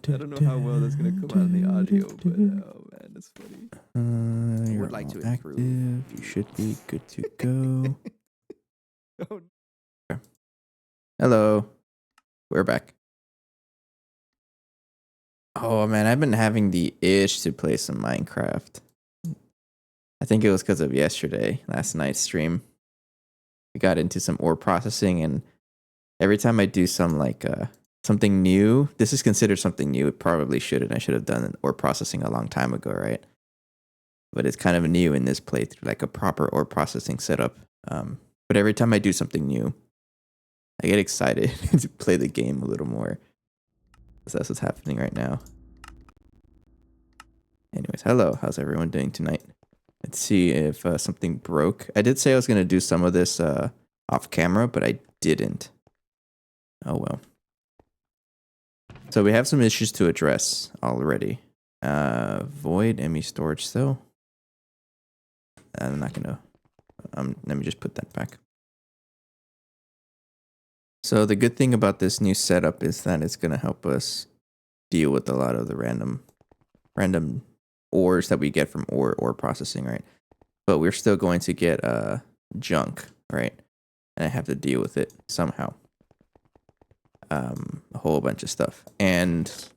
I don't know how well that's gonna come out in the audio, but oh man, that's funny. I You're would like to active. improve. You should be good to go. Oh, Hello. We're back. Oh man, I've been having the itch to play some Minecraft. I think it was because of last night's stream. We got into some ore processing, and every time I do something new, this is considered something new. It probably shouldn't. I should have done ore processing a long time ago, right? But it's kind of new in this playthrough, like a proper ore processing setup. But every time I do something new, I get excited to play the game a little more. So that's what's happening right now. Anyways, hello. How's everyone doing tonight? Let's see if something broke. I did say I was going to do some of this off camera, but I didn't. Oh well. So we have some issues to address already. Void ME storage though. I'm not going to... let me just put that back. So the good thing about this new setup is that it's going to help us deal with a lot of the random ores that we get from ore processing, right? But we're still going to get junk, right? And I have to deal with it somehow. A whole bunch of stuff. And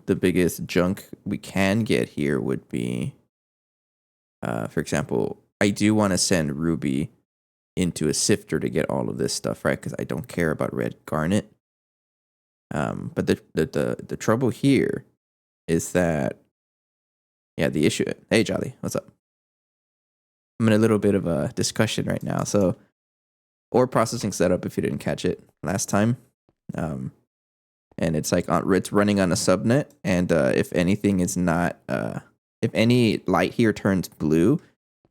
the biggest junk we can get here would be, for example, I do want to send Ruby into a sifter to get all of this stuff, right? Because I don't care about red garnet. But the trouble here is that, the issue. Hey, Jolly, what's up? I'm in a little bit of a discussion right now. So, ore processing setup, if you didn't catch it last time, and it's like it's running on a subnet, and if anything is not, if any light here turns blue,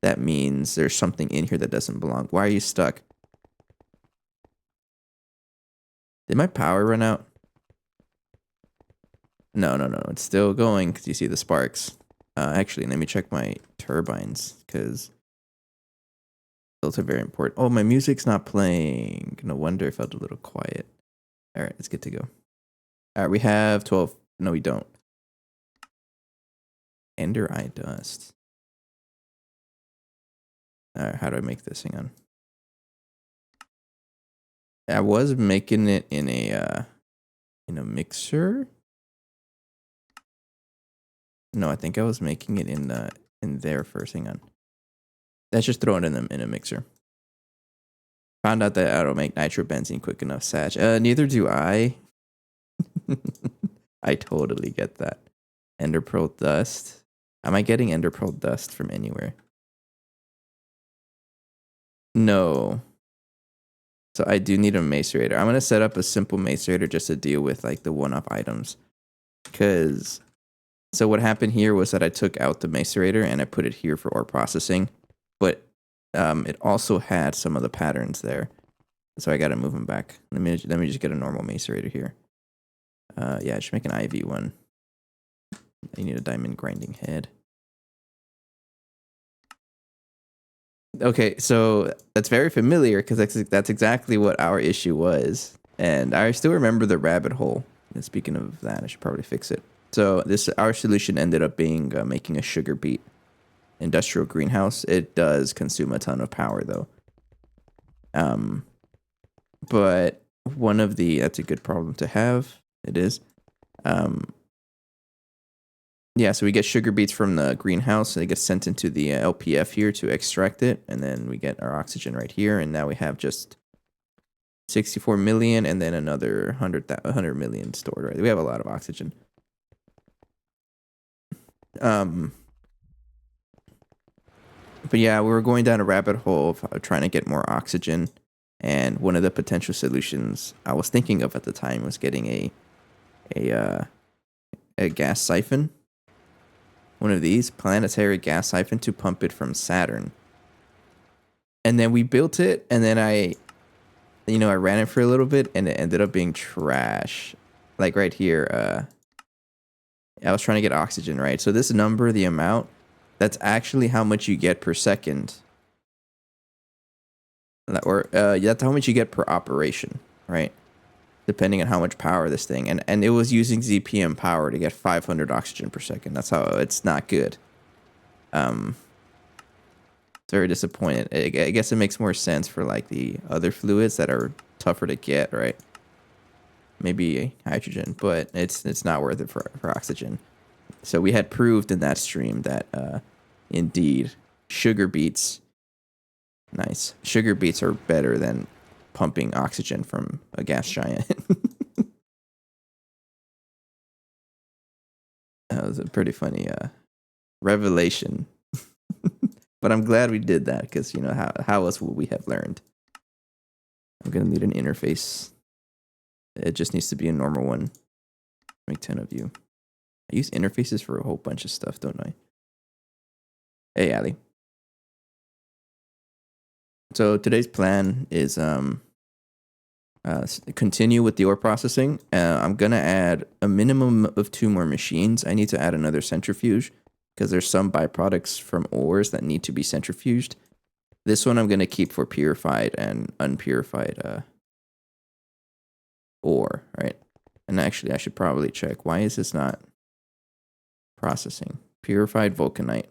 that means there's something in here that doesn't belong. Why are you stuck? Did my power run out? No. It's still going because you see the sparks. Actually, let me check my turbines because those are very important. Oh, my music's not playing. No wonder it felt a little quiet. All right, it's good to go. All right, we have 12. No, we don't. Ender eye dust. All right, how do I make this? Hang on. I was making it in a mixer. No, I think I was making it in there first. Hang on. Let's just throw it in a mixer. Found out that I don't make nitrobenzene quick enough, Sag. Neither do I. I totally get that. Ender pearl dust. Am I getting ender pearl dust from anywhere? No. So I do need a macerator. I'm gonna set up a simple macerator just to deal with like the one-off items. So what happened here was that I took out the macerator and I put it here for ore processing, but it also had some of the patterns there, so I got to move them back. Let me just get a normal macerator here. I should make an IV one. I need a diamond grinding head. Okay, so that's very familiar because that's exactly what our issue was, and I still remember the rabbit hole. And speaking of that, I should probably fix it. So our solution ended up being making a sugar beet industrial greenhouse. It does consume a ton of power though. But that's a good problem to have. It is. So we get sugar beets from the greenhouse. They get sent into the LPF here to extract it, and then we get our oxygen right here. And now we have just 64 million, and then another 100 million stored. Right, we have a lot of oxygen. But yeah, we were going down a rabbit hole of trying to get more oxygen, and one of the potential solutions I was thinking of at the time was getting a gas siphon. One of these planetary gas siphon to pump it from Saturn. And then we built it, and then I ran it for a little bit, and it ended up being trash. Like right here, I was trying to get oxygen, right? So this number, the amount, that's actually how much you get per second. Or that's how much you get per operation, right? depending on how much power this thing, and it was using ZPM power to get 500 oxygen per second. That's how it's not good. It's very disappointed. I guess it makes more sense for like the other fluids that are tougher to get, right? Maybe hydrogen, but it's not worth it for oxygen. So we had proved in that stream that indeed sugar beets, nice, sugar beets are better than pumping oxygen from a gas giant. That was a pretty funny revelation. But I'm glad we did that because, you know, how else would we have learned? I'm going to need an interface. It just needs to be a normal one. Make 10 of you. I use interfaces for a whole bunch of stuff, don't I? Hey, Ali. So today's plan is continue with the ore processing. I'm going to add a minimum of 2 more machines. I need to add another centrifuge because there's some byproducts from ores that need to be centrifuged. This one I'm going to keep for purified and unpurified ore, right? And actually, I should probably check. Why is this not processing? Purified vulcanite.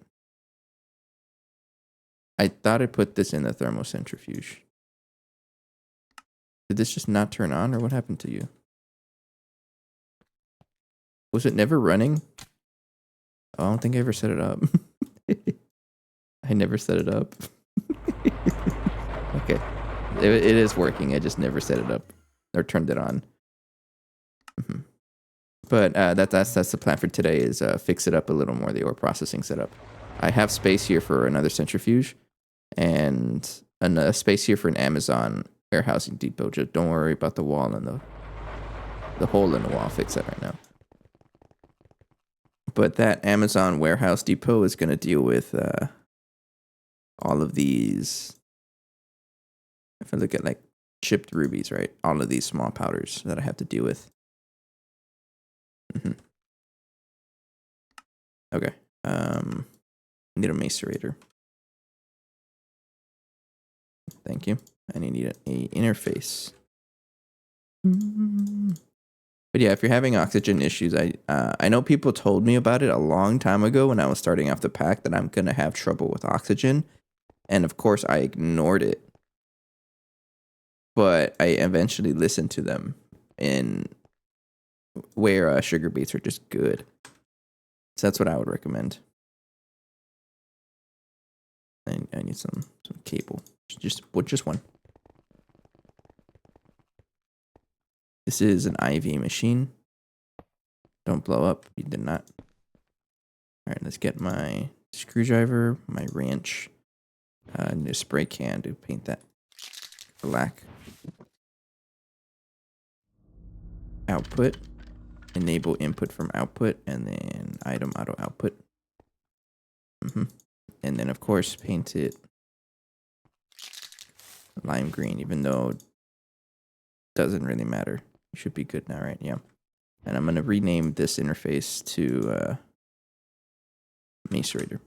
I thought I put this in the thermocentrifuge. Did this just not turn on, or what happened to you? Was it never running? Oh, I don't think I ever set it up. I never set it up. Okay. It is working. I just never set it up or turned it on. Mm-hmm. But that's the plan for today is fix it up a little more, the ore processing setup. I have space here for another centrifuge and a space here for an Amazon warehousing depot. Just don't worry about the wall and the hole in the wall. I'll fix that right now. But that Amazon warehouse depot is going to deal with all of these. If I look at like chipped rubies, right? All of these small powders that I have to deal with. Mm-hmm. Okay. Need a macerator. Thank you. And I need a interface. But yeah, if you're having oxygen issues, I know people told me about it a long time ago when I was starting off the pack that I'm gonna have trouble with oxygen, and of course I ignored it. But I eventually listened to them, in where sugar beets are just good. So that's what I would recommend. I need some cable, just one. This is an IV machine. Don't blow up. You did not. All right, let's get my screwdriver, my wrench, and a spray can to paint that black. Output. Enable input from output, and then item auto output. And then, of course, paint it lime green, even though it doesn't really matter. It should be good now, right? Yeah. And I'm going to rename this interface to macerator.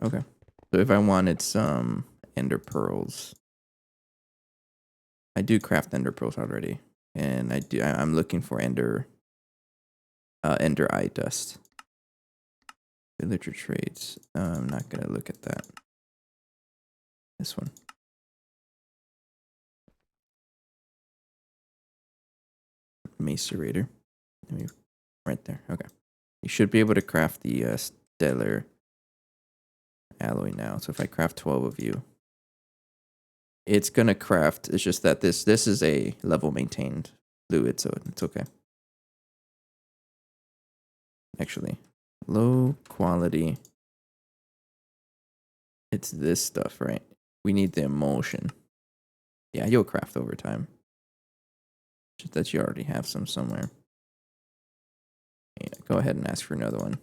Okay. So if I wanted some ender pearls, I do craft ender pearls already, and I'm looking for ender eye dust. Villager trades. I'm not gonna look at that. This one. Macerator. Right there. Okay. You should be able to craft the stellar alloy now. So if I craft 12 of you, it's gonna craft. It's just that this is a level maintained fluid, so it's okay. Actually, low quality. It's this stuff, right? We need the emulsion. Yeah, you'll craft over time. Just that you already have some somewhere. Yeah, go ahead and ask for another one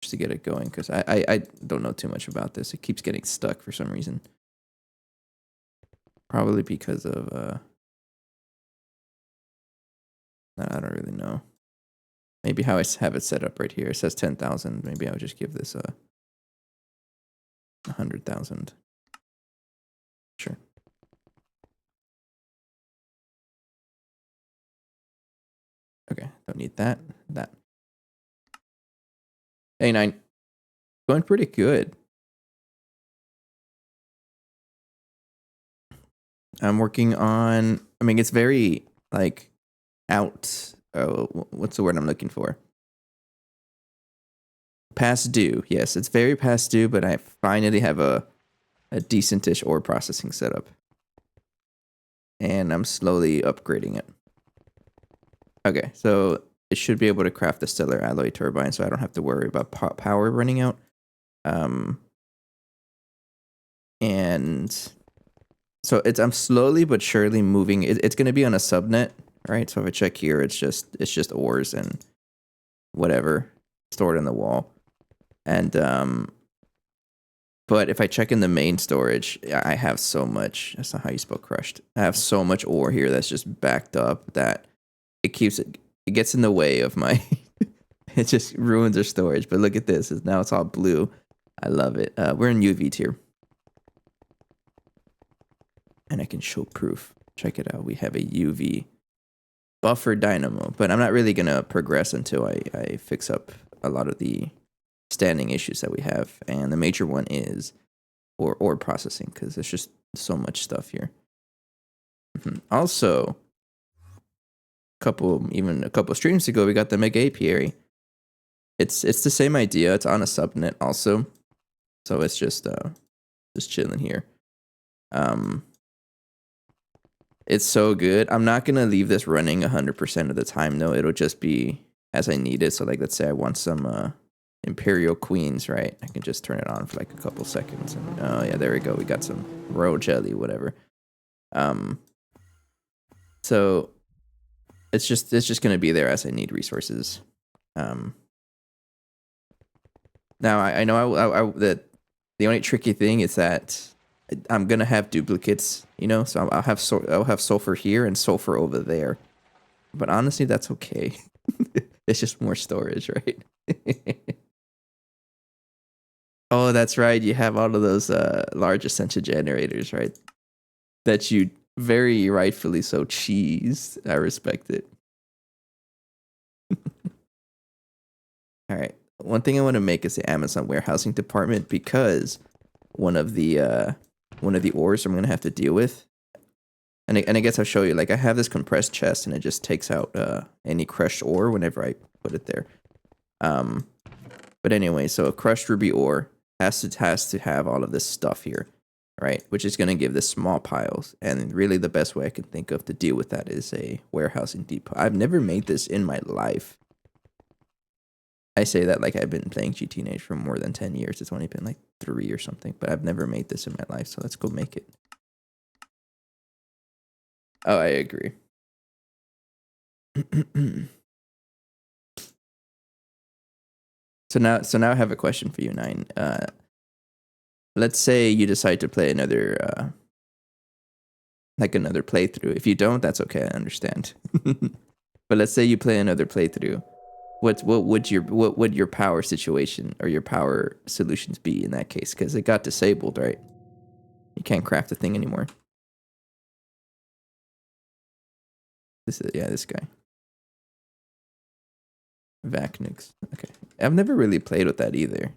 just to get it going, because I don't know too much about this. It keeps getting stuck for some reason. Probably because of I don't really know. Maybe how I have it set up right here. It says 10,000. Maybe I'll just give this 100,000. Sure. Okay, don't need that. That. Hey, 9. Going pretty good. I'm working on, I mean, it's very, like, out. Oh, what's the word I'm looking for? Past due. Yes, it's very past due, but I finally have a decentish ore processing setup. And I'm slowly upgrading it. Okay, so it should be able to craft the stellar alloy turbine, so I don't have to worry about power running out. And so I'm slowly but surely moving. It's going to be on a subnet, right? So if I check here, it's just ores and whatever stored in the wall. And but if I check in the main storage, I have so much. That's not how you spell crushed. I have so much ore here that's just backed up that it gets in the way of my. It just ruins our storage. But look at this. Now it's all blue. I love it. We're in UV tier. And I can show proof. Check it out. We have a UV buffer dynamo. But I'm not really going to progress until I fix up a lot of the standing issues that we have. And the major one is ore processing, because there's just so much stuff here. Also, a couple streams ago, we got the mega apiary. It's the same idea. It's on a subnet also. So it's just chilling here. It's so good. I'm not going to leave this running 100% of the time, though. It'll just be as I need it. So, like, let's say I want some Imperial Queens, right? I can just turn it on for, like, a couple seconds. And, oh, yeah, there we go. We got some royal jelly, whatever. So, it's just going to be there as I need resources. Now, I know that the only tricky thing is that I'm gonna have duplicates, so I'll have sulfur here and sulfur over there, but honestly, that's okay. It's just more storage, right? Oh, that's right. You have all of those large ascension generators, right? That you very rightfully so cheesed. I respect it. All right. One thing I want to make is the Amazon warehousing department, because one of the ores I'm gonna have to deal with, and I guess I'll show you. Like, I have this compressed chest, and it just takes out any crushed ore whenever I put it there. But anyway, so a crushed ruby ore has to have all of this stuff here, right? Which is gonna give this small piles, and really the best way I can think of to deal with that is a warehousing depot. I've never made this in my life. I say that like I've been playing GTNH for more than 10 years. It's only been like 3 or something, but I've never made this in my life, so let's go make it. Oh, I agree. So now I have a question for you, 9. Let's say you decide to play another playthrough. If you don't, that's okay, I understand. But let's say you play another playthrough. What would your power situation or your power solutions be in that case? Because it got disabled, right? You can't craft the thing anymore. This guy. Vacnix. Okay, I've never really played with that either.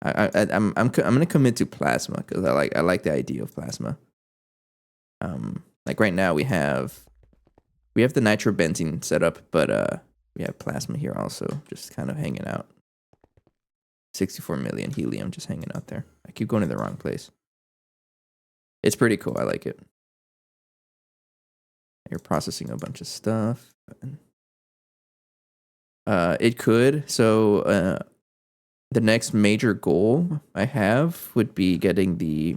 I'm gonna commit to plasma because I like the idea of plasma. Like right now we have the nitrobenzene set up, but we have plasma here also, just kind of hanging out. 64 million helium just hanging out there. I keep going to the wrong place. It's pretty cool. I like it. You're processing a bunch of stuff. It could. So the next major goal I have would be getting the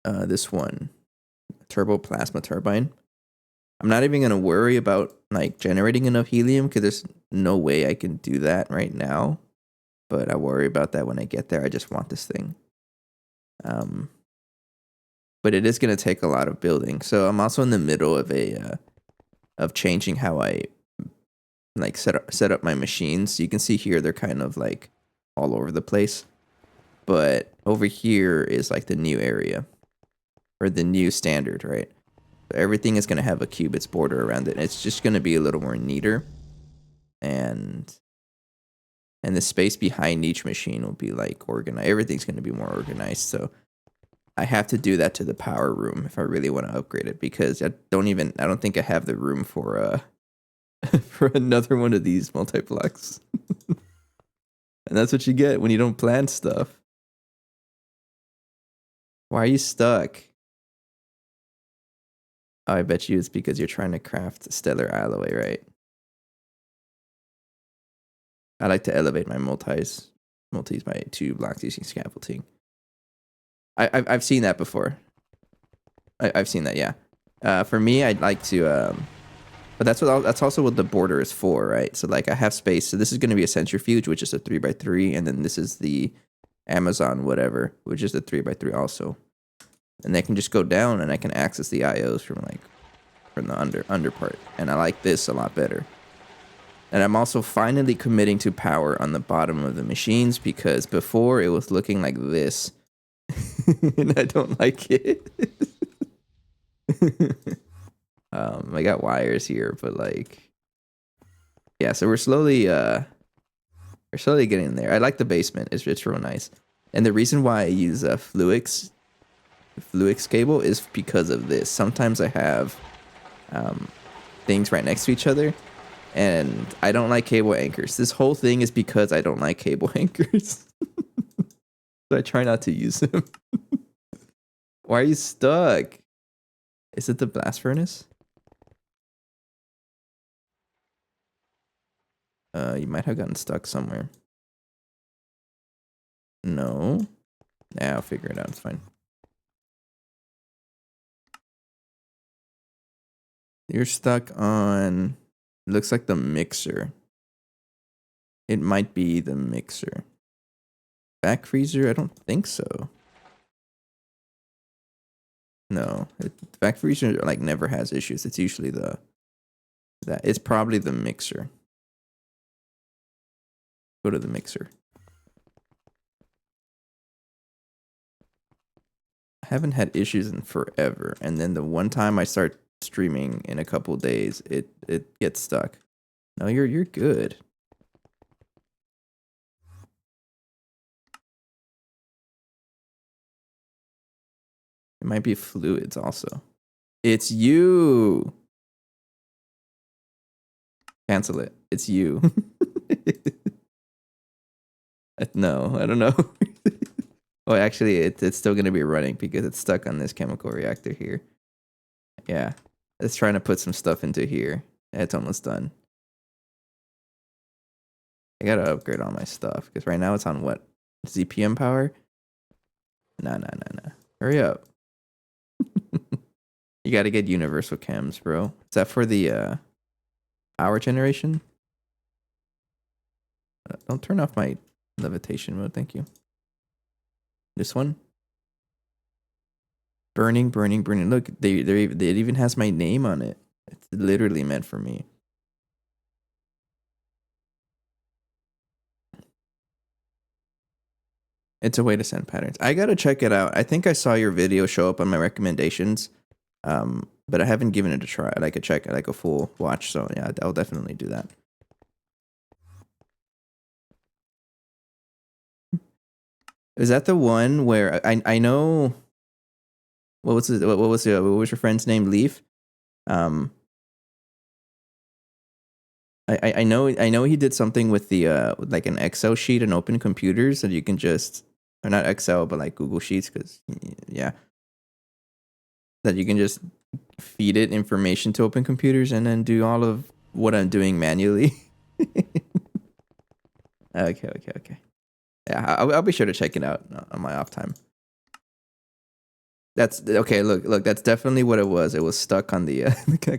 this one, turbo plasma turbine. I'm not even gonna worry about like generating enough helium because there's no way I can do that right now. But I worry about that when I get there. I just want this thing. But it is gonna take a lot of building. So I'm also in the middle of of changing how I like set up my machines. So you can see here they're kind of like all over the place. but over here is like the new area or the new standard, right? So everything is going to have a qubits border around it. It's just going to be a little more neater, and the space behind each machine will be like organized. Everything's going to be more organized. So I have to do that to the power room if I really want to upgrade it, because I don't think I have the room for for another one of these multi-blocks. And that's what you get when you don't plan stuff. Why are you stuck? Oh, I bet you it's because you're trying to craft stellar alloy, right? I like to elevate my multis by 2 blocks using scaffolding. I've seen that before. I've seen that, yeah. For me, I'd like to, but that's also what the border is for, right? So like I have space. So this is going to be a centrifuge, which is a 3x3, and then this is the Amazon whatever, which is a 3x3 also. And they can just go down, and I can access the IOs from the under part, and I like this a lot better. And I'm also finally committing to power on the bottom of the machines, because before it was looking like this, and I don't like it. I got wires here, but like, yeah. So we're slowly getting there. I like the basement; it's real nice. And the reason why I use Fluix cable is because of this. Sometimes I have things right next to each other, and I don't like cable anchors. This whole thing is because I don't like cable anchors. So I try not to use them. Why are you stuck? Is it the blast furnace? You might have gotten stuck somewhere. No. Nah, I'll figure it out. It's fine. You're stuck on... Looks like the mixer. It might be the mixer. Back freezer? I don't think so. No. Back freezer like never has issues. It's usually it's probably the mixer. Go to the mixer. I haven't had issues in forever, and then the one time I start streaming in a couple days, it gets stuck. No, you're good. It might be fluids also. It's you. Cancel it. It's you. No, I don't know. Oh, actually, it's still gonna be running because it's stuck on this chemical reactor here. Yeah, it's trying to put some stuff into here. It's almost done. I gotta upgrade all my stuff because right now it's on what? ZPM power? Nah. Hurry up. You gotta get universal chems, bro. Is that for the power generation? Don't turn off my levitation mode, thank you. This one? Burning. Look, it even has my name on it. It's literally meant for me. It's a way to send patterns. I gotta check it out. I think I saw your video show up on my recommendations, but I haven't given it a try, like a full watch. So yeah, I'll definitely do that. Is that the one where I know? What was your friend's name? Leaf. I know he did something with the like an Excel sheet and open computers that you can just, or not Excel but like Google Sheets, because yeah, that you can just feed it information to open computers and then do all of what I'm doing manually. Okay. Yeah, I'll be sure to check it out on my off time. That's okay. Look, that's definitely what it was. It was stuck on the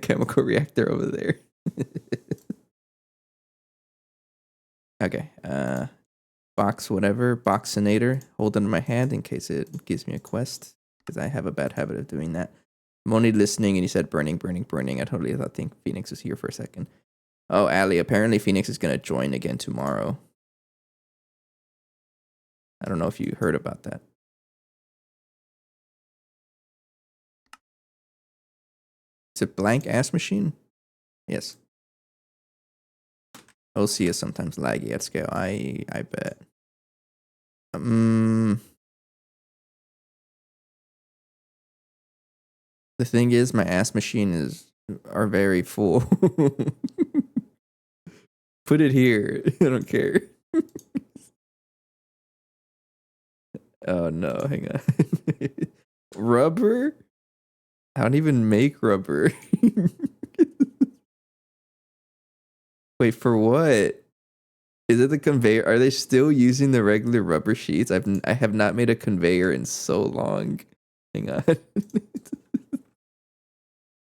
chemical reactor over there. Okay. Boxinator. Hold it in my hand in case it gives me a quest, because I have a bad habit of doing that. I'm only listening, and he said burning. I totally think Phoenix was here for a second. Oh, Ali, apparently Phoenix is going to join again tomorrow. I don't know if you heard about that. Is it blank ass machine? Yes. OC is sometimes laggy at scale. I bet. The thing is, my ass machine are very full. Put it here. I don't care. Oh no, hang on. Rubber? I don't even make rubber. Wait, for what? Is it the conveyor? Are they still using the regular rubber sheets? I have not made a conveyor in so long. Hang on.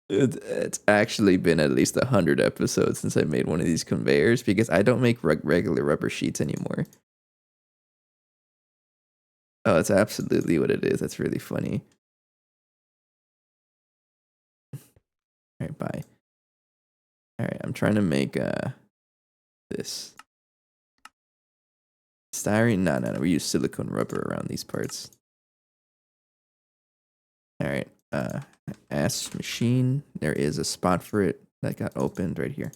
It's actually been at least 100 episodes since I made one of these conveyors because I don't make regular rubber sheets anymore. Oh, it's absolutely what it is. That's really funny. All right, bye. All right, I'm trying to make this styrene. No. We use silicone rubber around these parts. All right, ass machine. There is a spot for it that got opened right here.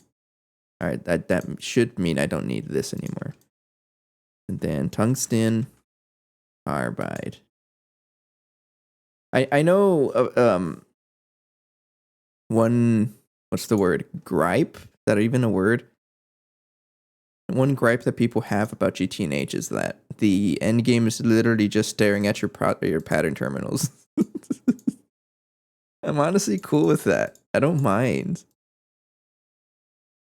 All right, that should mean I don't need this anymore. And then tungsten carbide. I know one, what's the word, gripe? Is that even a word? One gripe that people have about GTNH is that the end game is literally just staring at your pattern terminals. I'm honestly cool with that. I don't mind.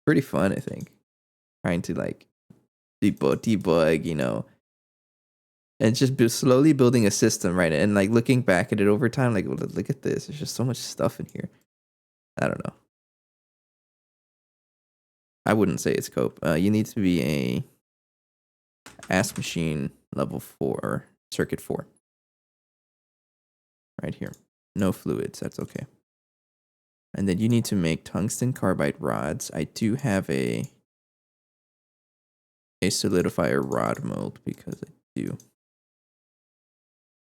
Pretty fun, I think. Trying to like debug, you know, and just slowly building a system, right? And like looking back at it over time, like, well, look at this. There's just so much stuff in here. I don't know. I wouldn't say it's cope. You need to be a ass machine level 4, circuit 4. Right here. No fluids, that's okay. And then you need to make tungsten carbide rods. I do have a solidifier rod mold because I do.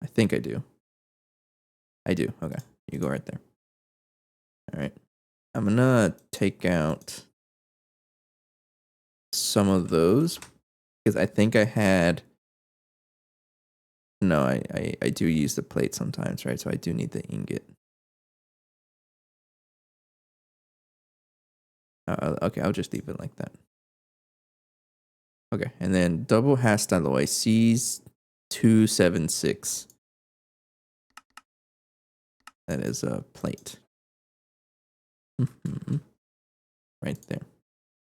I think I do. I do. Okay. You go right there. All right. I'm going to take out some of those because I think I had. No, I do use the plate sometimes, right? So I do need the ingot. Okay, I'll just leave it like that. Okay, and then double hast alloy C276. That is a plate. Right there.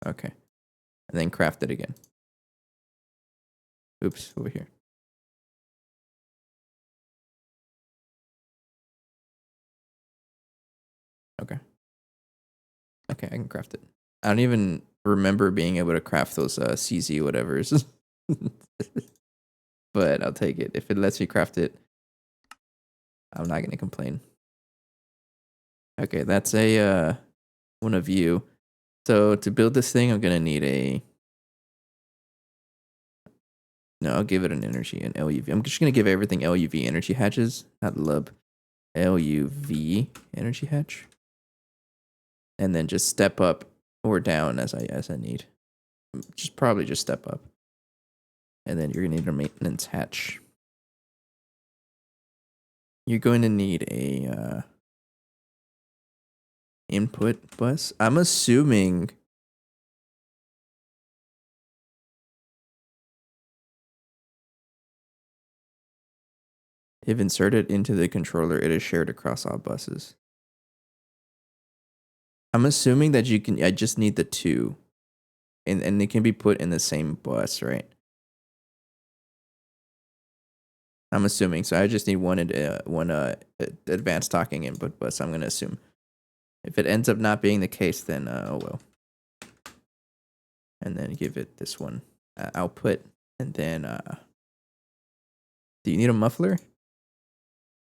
Okay. And then craft it again. Oops, over here. Okay. Okay, I can craft it. I don't even remember being able to craft those CZ whatevers. But I'll take it. If it lets me craft it, I'm not going to complain. Okay, that's a one of you. So to build this thing, I'm going to need a. No, I'll give it an energy, an LUV. I'm just going to give everything LUV energy hatches, not lub. LUV energy hatch. And then just step up or down as I need. Probably just step up. And then you're going to need a maintenance hatch. You're going to need a input bus. I'm assuming. If inserted into the controller, it is shared across all buses. I'm assuming that you can. I just need the 2, and they can be put in the same bus, right? I'm assuming. So I just need one advanced talking input bus. I'm gonna assume. If it ends up not being the case, then oh well. And then give it this one output, and then do you need a muffler?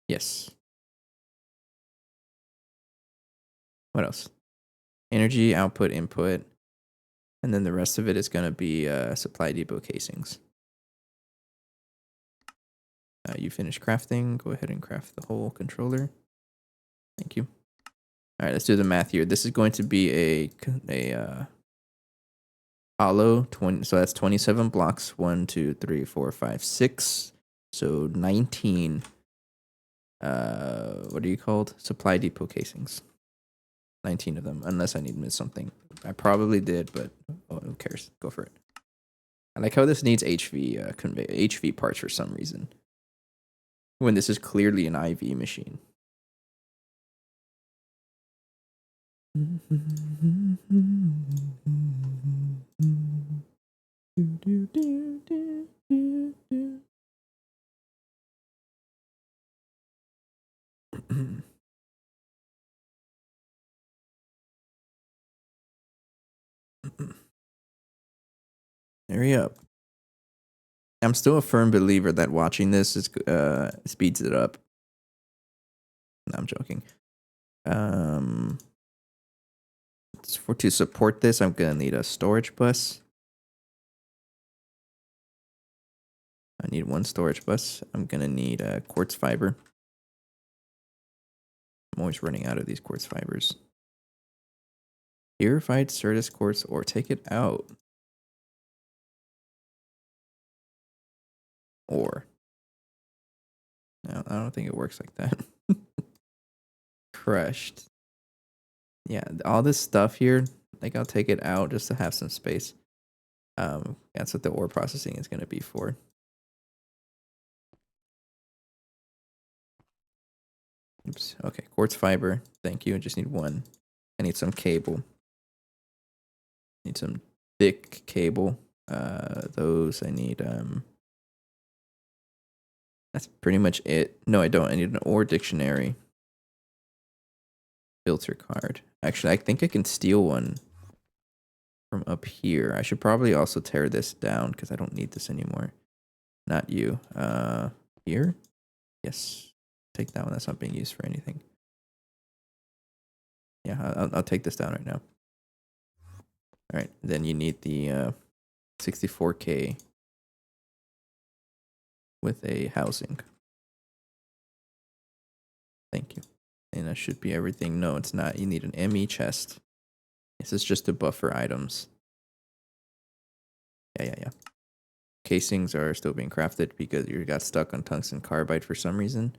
Yes. What else? Energy output input, and then the rest of it is gonna be supply depot casings. You finished crafting. Go ahead and craft the whole controller. Thank you. All right, let's do the math here. This is going to be a hollow 20. So that's 27 blocks. 1, 2, 3, 4, 5, 6. So 19. What are you called? Supply depot casings. 19 of them, unless I need to miss something. I probably did, but who cares? Go for it. I like how this needs HV parts for some reason, when this is clearly an IV machine. Hurry up. I'm still a firm believer that watching this is speeds it up. No, I'm joking. To support this, I'm gonna need a storage bus. I need one storage bus. I'm gonna need a quartz fiber. I'm always running out of these quartz fibers. Purified Certus quartz, or take it out. Or. No, I don't think it works like that. Crushed. Yeah, all this stuff here, like I'll take it out just to have some space. That's what the ore processing is gonna be for. Oops. Okay, quartz fiber. Thank you. I just need one. I need some cable. Need some thick cable. Those I need. That's pretty much it. No, I don't. I need an ore dictionary. Filter card. Actually, I think I can steal one from up here. I should probably also tear this down because I don't need this anymore. Not you. Here? Yes. Take that one. That's not being used for anything. Yeah, I'll take this down right now. All right. Then you need the 64K with a housing. Thank you. And that should be everything. No, it's not. You need an ME chest. This is just to buffer items. Yeah. Casings are still being crafted because you got stuck on tungsten carbide for some reason.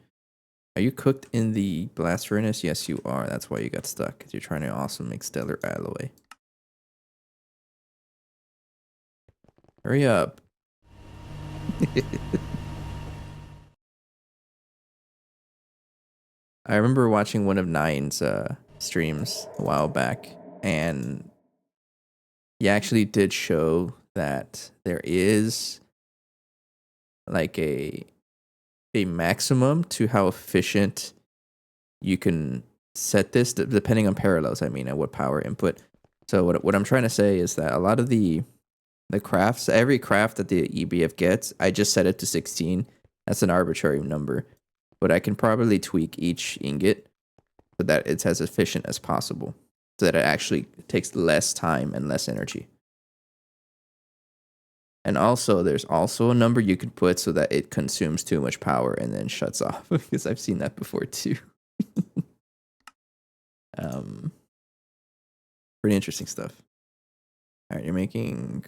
Are you cooked in the blast furnace? Yes, you are. That's why you got stuck, because you're trying to also make stellar alloy. Hurry up. I remember watching one of Nine's streams a while back, and he actually did show that there is like a maximum to how efficient you can set this, depending on parallels, I mean, at what power input. So what I'm trying to say is that a lot of the crafts, every craft that the EBF gets, I just set it to 16. That's an arbitrary number, but I can probably tweak each ingot so that it's as efficient as possible, so that it actually takes less time and less energy. And also, there's also a number you could put so that it consumes too much power and then shuts off, because I've seen that before too. Pretty interesting stuff. All right, you're making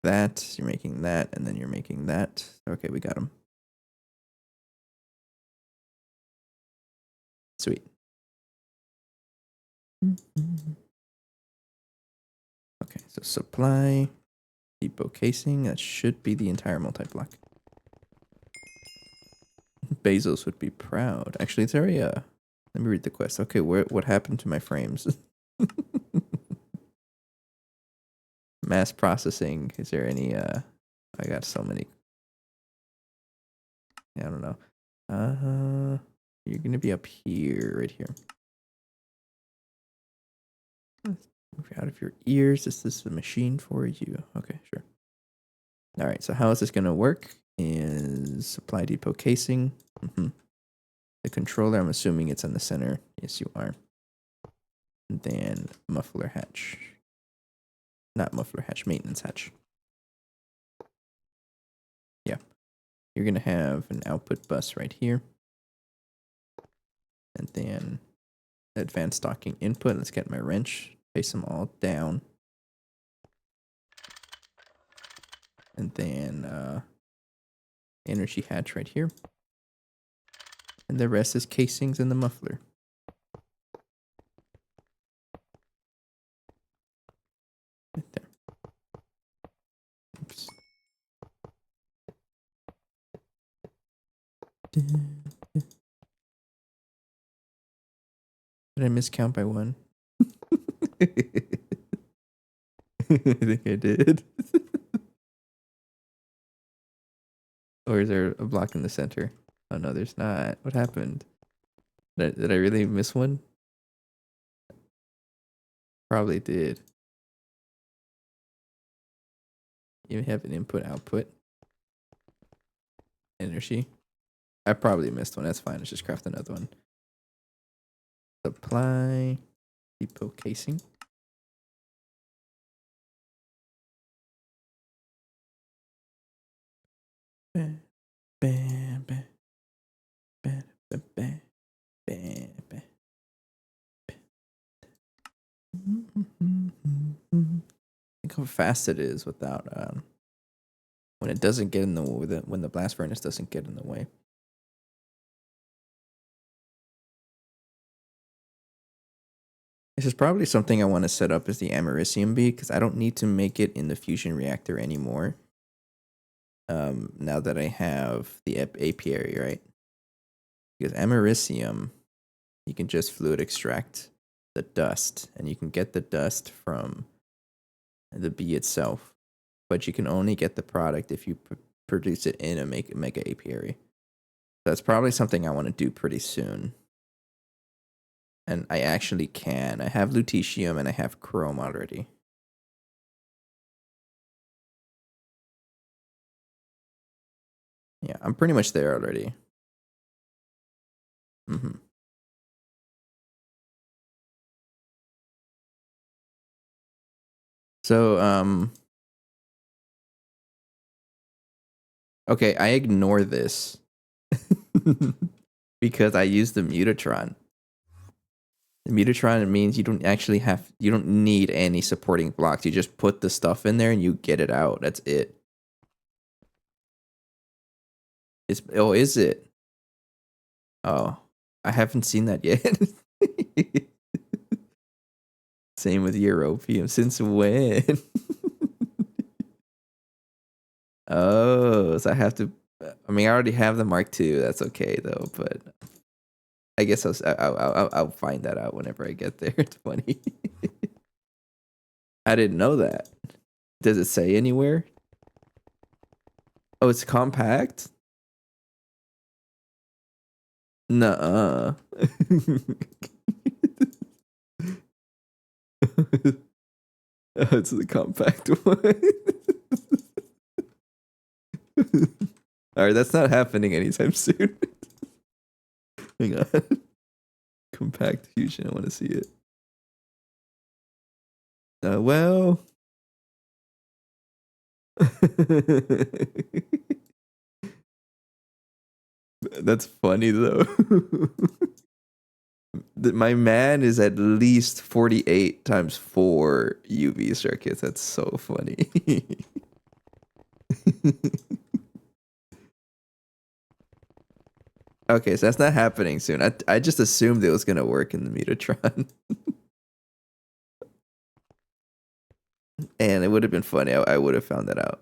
that, you're making that, and then you're making that. Okay, we got them. Sweet. Okay, so supply, depot casing, that should be the entire multi-block. Bezos would be proud. Actually, it's already, let me read the quest. Okay, what happened to my frames? Mass processing, is there any, I got so many. I don't know. You're gonna be up here, right here. Move out of your ears. Is this a machine for you? Okay, sure. All right, so how is this gonna work? Is supply depot casing. The controller, I'm assuming it's in the center. Yes, you are. And then muffler hatch. Not muffler hatch, maintenance hatch. Yeah. you're going to have an output bus right here. And then advanced docking input. Let's get my wrench, face them all down. And then energy hatch right here. And the rest is casings and the muffler. Right there. Oops. Did I miscount by one? I think I did. Or is there a block in the center? Oh no, there's not. What happened? Did I really miss one? Probably did. You have an input output. Energy. I probably missed one. That's fine. Let's just craft another one. Supply. Depot casing. Bam, bam, bam, bam, bam, bam, bam, bam. Think how fast it is without when it doesn't get in the when the blast furnace doesn't get in the way. This is probably something I want to set up as the americium bee because I don't need to make it in the fusion reactor anymore. Now that I have the apiary, right? Because americium, you can just fluid extract the dust, and you can get the dust from the bee itself, but you can only get the product if you produce it in a mega apiary. That's probably something I want to do pretty soon. And I actually can. I have lutetium and I have chrome already. Yeah, I'm pretty much there already. Mm-hmm. So, okay, I ignore this because I use the Mutatron. The Mutatron means you don't need any supporting blocks. You just put the stuff in there and you get it out. That's it. Is it? Oh, I haven't seen that yet. Same with European. Since when? Oh, so I have to. I mean, I already have the Mark II. That's okay though. But I guess I'll find that out whenever I get there. It's funny. I didn't know that. Does it say anywhere? Oh, it's compact. Nuh-uh. Oh, it's the compact one. All right, that's not happening anytime soon. Hang on. Compact fusion. I want to see it. Well. That's funny though. My man is at least 48 times 4 UV circuits. That's so funny. Okay, so that's not happening soon. I just assumed it was gonna work in the Mutatron. And it would have been funny. I would have found that out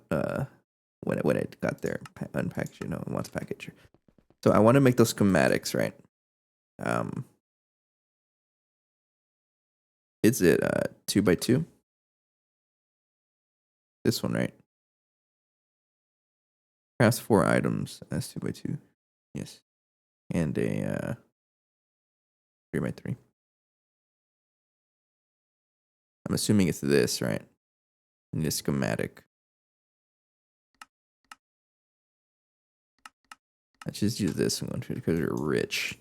when it got there, unpackaged, once packaged. So I want to make those schematics, right? Is it 2x2? This one, right? Crafts 4 items. That's 2x2. Yes. And a 3x3. I'm assuming it's this, right? In this schematic. Let's just use this one because we're rich.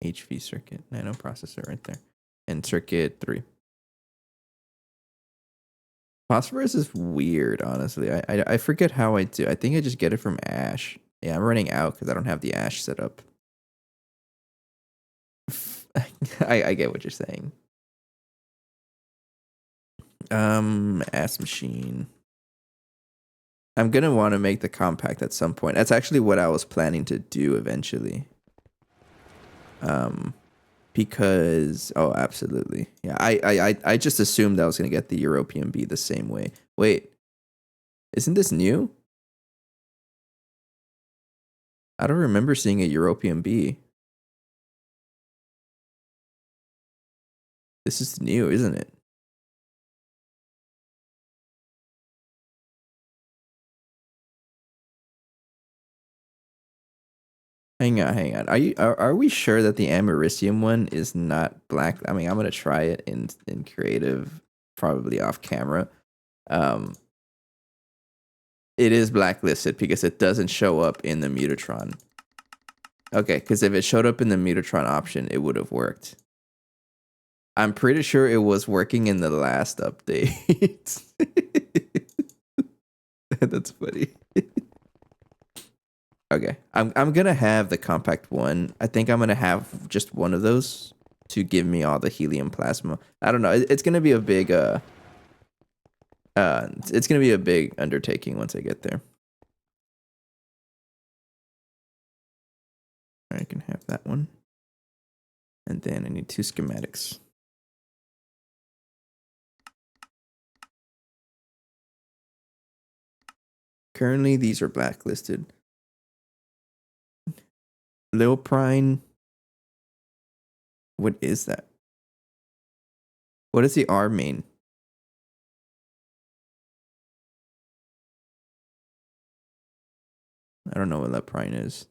HV circuit, nano processor right there. And circuit 3. Phosphorus is weird, honestly. I forget how I do. I think I just get it from ash. Yeah, I'm running out because I don't have the ash set up. I get what you're saying. Ass machine. I'm gonna want to make the compact at some point. That's actually what I was planning to do eventually. Because absolutely, yeah. I just assumed I was gonna get the European B the same way. Wait, isn't this new? I don't remember seeing a European B. This is new, isn't it? Hang on. Are we sure that the Americium one is not black? I mean, I'm gonna try it in creative, probably off camera. Um, it is blacklisted because it doesn't show up in the Mutatron. Okay, because if it showed up in the Mutatron option, it would have worked. I'm pretty sure it was working in the last update. That's funny. Okay, I'm gonna have the compact one. I think I'm gonna have just one of those to give me all the helium plasma. I don't know. It's gonna be a big it's gonna be a big undertaking once I get there. I can have that one, and then I need 2 schematics. Currently, these are blacklisted. Lil Prine. What is that? What is the R main? I don't know what Lil Prine is.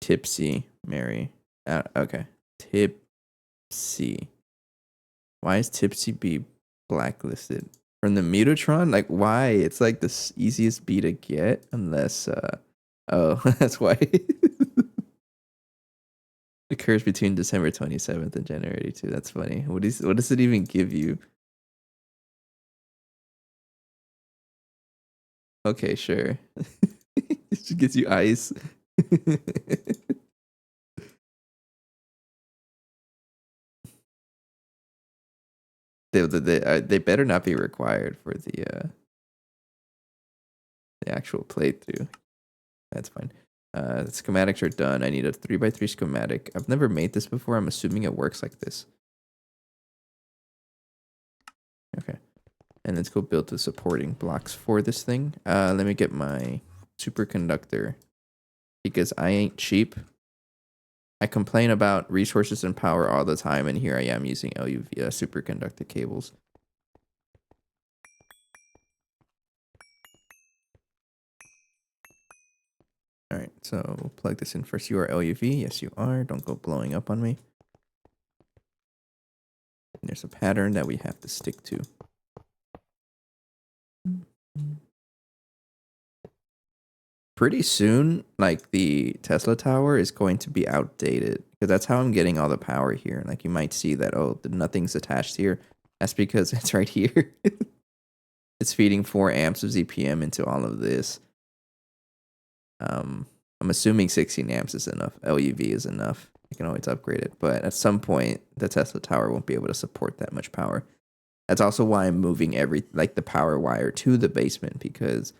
Tipsy Mary. Okay. Tipsy. Why is Tipsy B blacklisted? From the Mutatron? Like, why? It's like the easiest B to get, unless, oh, that's why. Occurs between December 27th and January 2. That's funny. What does it even give you? Okay, sure. It just gives you ice. They better not be required for the actual playthrough. That's fine. The schematics are done. I need a 3x3 schematic. I've never made this before. I'm assuming it works like this. Okay. And let's go build the supporting blocks for this thing. Let me get my superconductor because I ain't cheap. I complain about resources and power all the time, and here I am using LUV superconductor cables. All right, so we'll plug this in first. You are LUV. Yes, you are. Don't go blowing up on me. And there's a pattern that we have to stick to. Pretty soon, like the Tesla tower is going to be outdated because that's how I'm getting all the power here. Like you might see that, oh, nothing's attached here. That's because it's right here. It's feeding 4 amps of ZPM into all of this. I'm assuming 16 amps is enough. LUV is enough. You can always upgrade it. But at some point, the Tesla tower won't be able to support that much power. That's also why I'm moving the power wire to the basement, because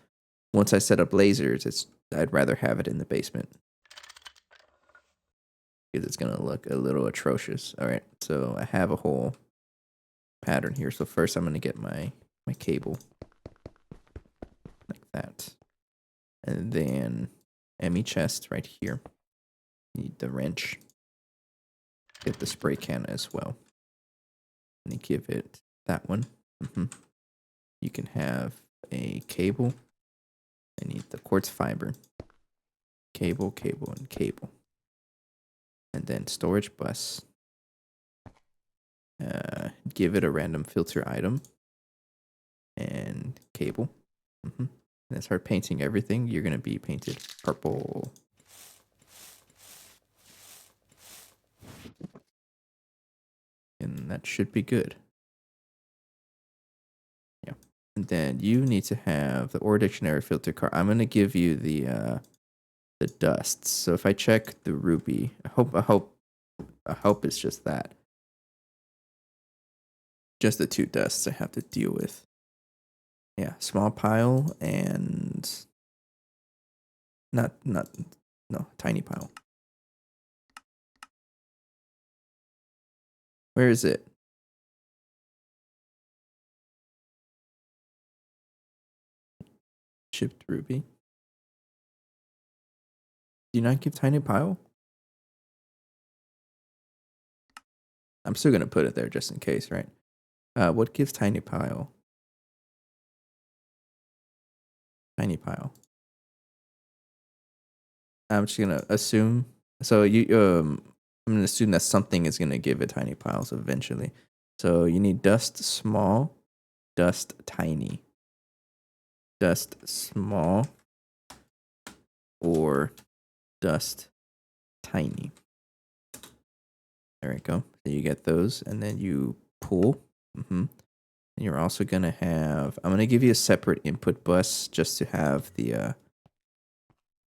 once I set up lasers, I'd rather have it in the basement because it's gonna look a little atrocious. All right, so I have a whole pattern here. So first, I'm gonna get my cable like that, and then ME chest right here. Need the wrench. Get the spray can as well. And give it that one. You can have a cable. I need the quartz fiber. Cable, and cable. And then storage bus. Give it a random filter item. And cable. And start painting everything. You're going to be painted purple. And that should be good. And then you need to have the ore dictionary filter card. I'm gonna give you the dusts. So if I check the ruby, I hope it's just that. Just the 2 dusts I have to deal with. Yeah, small pile and not no, tiny pile. Where is it? Shipped ruby. Do you not give tiny pile? I'm still gonna put it there just in case, right? What gives tiny pile? Tiny pile. I'm just gonna assume. So I'm gonna assume that something is gonna give it tiny piles eventually. So you need dust small, dust tiny, dust small, or dust tiny. There we go. So you get those, and then you pull. And you're also gonna have. I'm gonna give you a separate input bus just to have the.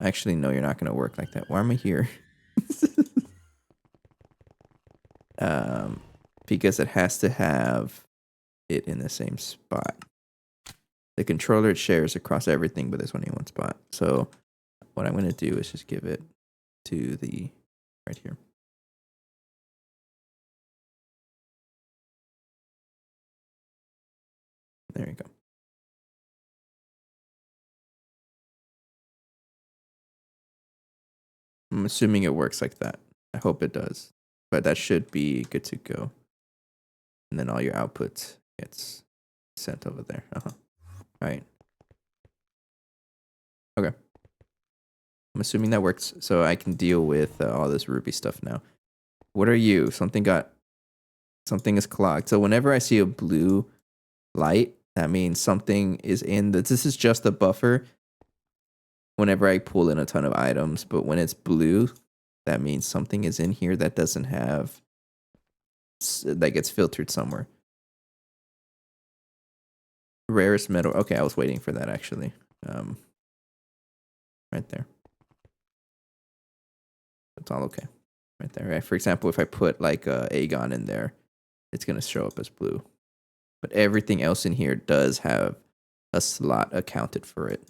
Actually, no, you're not gonna work like that. Why am I here? Because it has to have it in the same spot. The controller it shares across everything, but there's only one spot. So what I'm gonna do is just give it to the right here. There you go. I'm assuming it works like that. I hope it does. But that should be good to go. And then all your output gets sent over there. All right. Okay. I'm assuming that works. So I can deal with all this Ruby stuff now. What are you? Something is clogged. So whenever I see a blue light, that means something is in the. This is just a buffer. Whenever I pull in a ton of items, but when it's blue, that means something is in here that doesn't have. That gets filtered somewhere. Rarest metal. Okay, I was waiting for that actually. Right there. It's all okay. Right there. Right. For example, if I put like Aegon in there, it's gonna show up as blue. But everything else in here does have a slot accounted for it.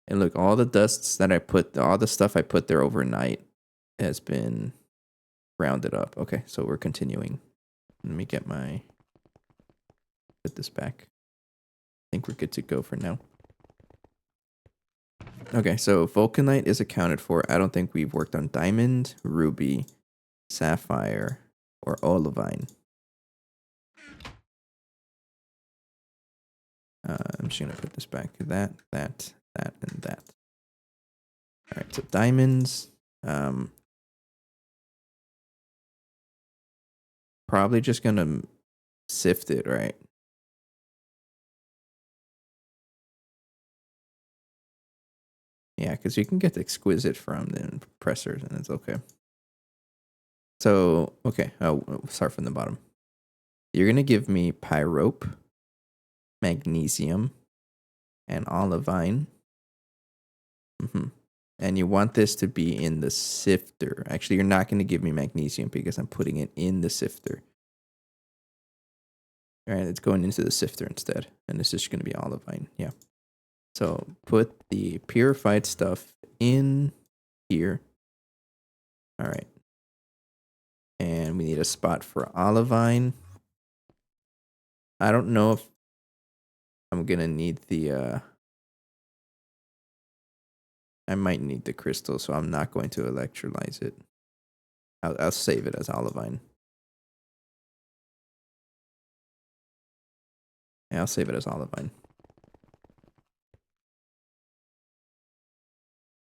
And look, all the dusts that I put, all the stuff I put there overnight has been rounded up. Okay, so we're continuing. Let me get put this back. I think we're good to go for now. Okay, so Vulcanite is accounted for. I don't think we've worked on Diamond, Ruby, Sapphire, or Olivine. I'm just going to put this back. That, and that. All right, so diamonds. Probably just going to sift it, right? Yeah, because you can get exquisite from the pressers, and it's okay. So, okay, I'll start from the bottom. You're going to give me pyrope, magnesium, and olivine. And you want this to be in the sifter. Actually, you're not going to give me magnesium because I'm putting it in the sifter. All right, it's going into the sifter instead. And it's just going to be olivine. Yeah. So put the purified stuff in here. All right. And we need a spot for olivine. I don't know if I'm going to need the... I might need the crystal, so I'm not going to electrolyze it. I'll save it as olivine. Yeah, I'll save it as olivine.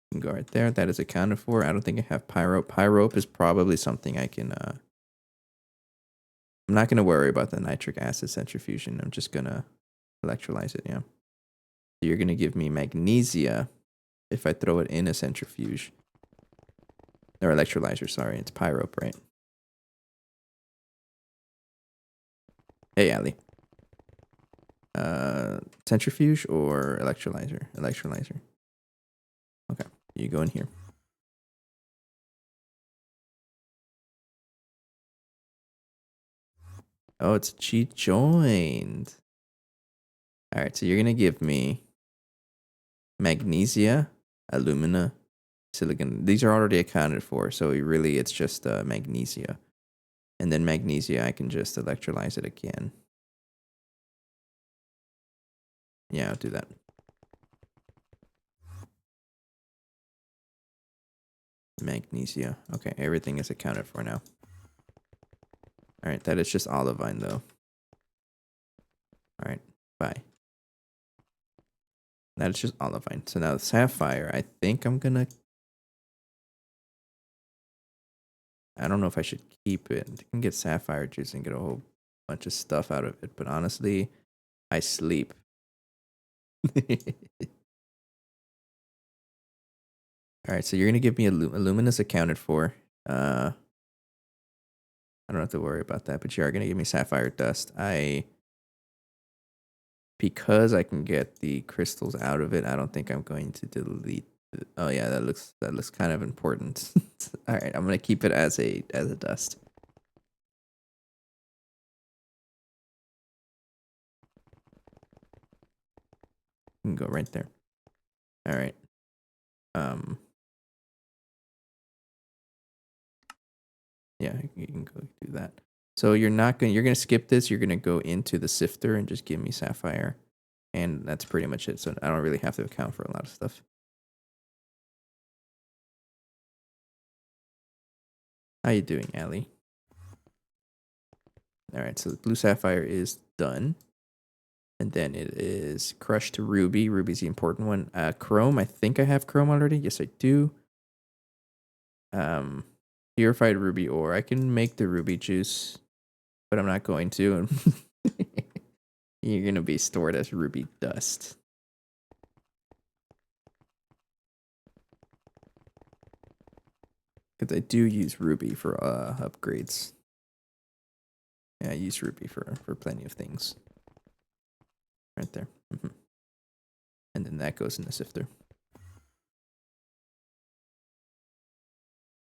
You can go right there. That is accounted for. I don't think I have pyrope. Pyrope is probably something I can... I'm not going to worry about the nitric acid centrifugation. I'm just going to electrolyze it, yeah. So you're going to give me magnesia if I throw it in a centrifuge. Or electrolyzer, sorry. It's pyrope, right? Hey, Ali. Centrifuge or electrolyzer? Electrolyzer. Okay, you go in here. Oh, it's cheat joined. All right, so you're gonna give me magnesia, alumina, silicon. These are already accounted for, so really it's just magnesia. And then magnesia, I can just electrolyze it again. Yeah, I'll do that. Magnesia. Okay, everything is accounted for now. All right, that is just olivine though. All right, bye. That is just olivine. So now the sapphire, I think I'm gonna. I don't know if I should keep it. I can get sapphire juice and get a whole bunch of stuff out of it, but honestly, I sleep. All right, so you're gonna give me aluminous accounted for. I don't have to worry about that, but you are gonna give me sapphire dust. Because I can get the crystals out of it, I don't think I'm going to delete. Oh yeah, that looks kind of important. All right, I'm gonna keep it as a dust. You can go right there. All right. Yeah, you can go do that. So you're gonna skip this. You're gonna go into the sifter and just give me sapphire, and that's pretty much it. So I don't really have to account for a lot of stuff. How you doing, Ali? All right, so the blue sapphire is done. And then it is crushed ruby. Ruby's the important one. Chrome, I think I have chrome already. Yes, I do. Purified ruby ore. I can make the ruby juice, but I'm not going to. And you're going to be stored as ruby dust. Because I do use ruby for upgrades. Yeah, I use ruby for plenty of things. Right there. And then that goes in the sifter.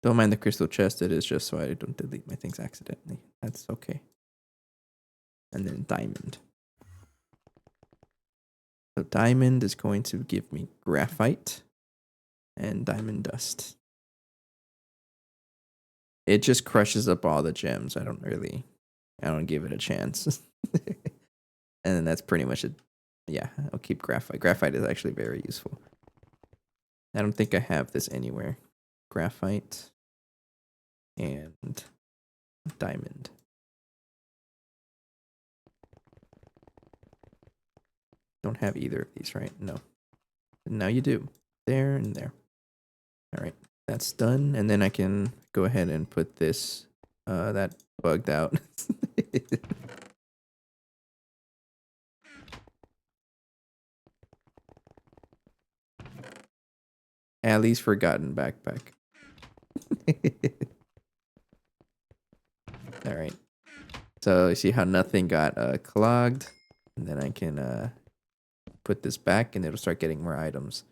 Don't mind the crystal chest. It is just so I don't delete my things accidentally. That's okay. And then diamond. So diamond is going to give me graphite and diamond dust. It just crushes up all the gems. I don't give it a chance. And then that's pretty much it. Yeah, I'll keep graphite. Graphite is actually very useful. I don't think I have this anywhere. Graphite and diamond. Don't have either of these, right? No. Now you do. There and there. All right. That's done. And then I can go ahead and put this, that bugged out. Allie's forgotten backpack. All right. So you see how nothing got clogged, and then I can put this back, and it'll start getting more items.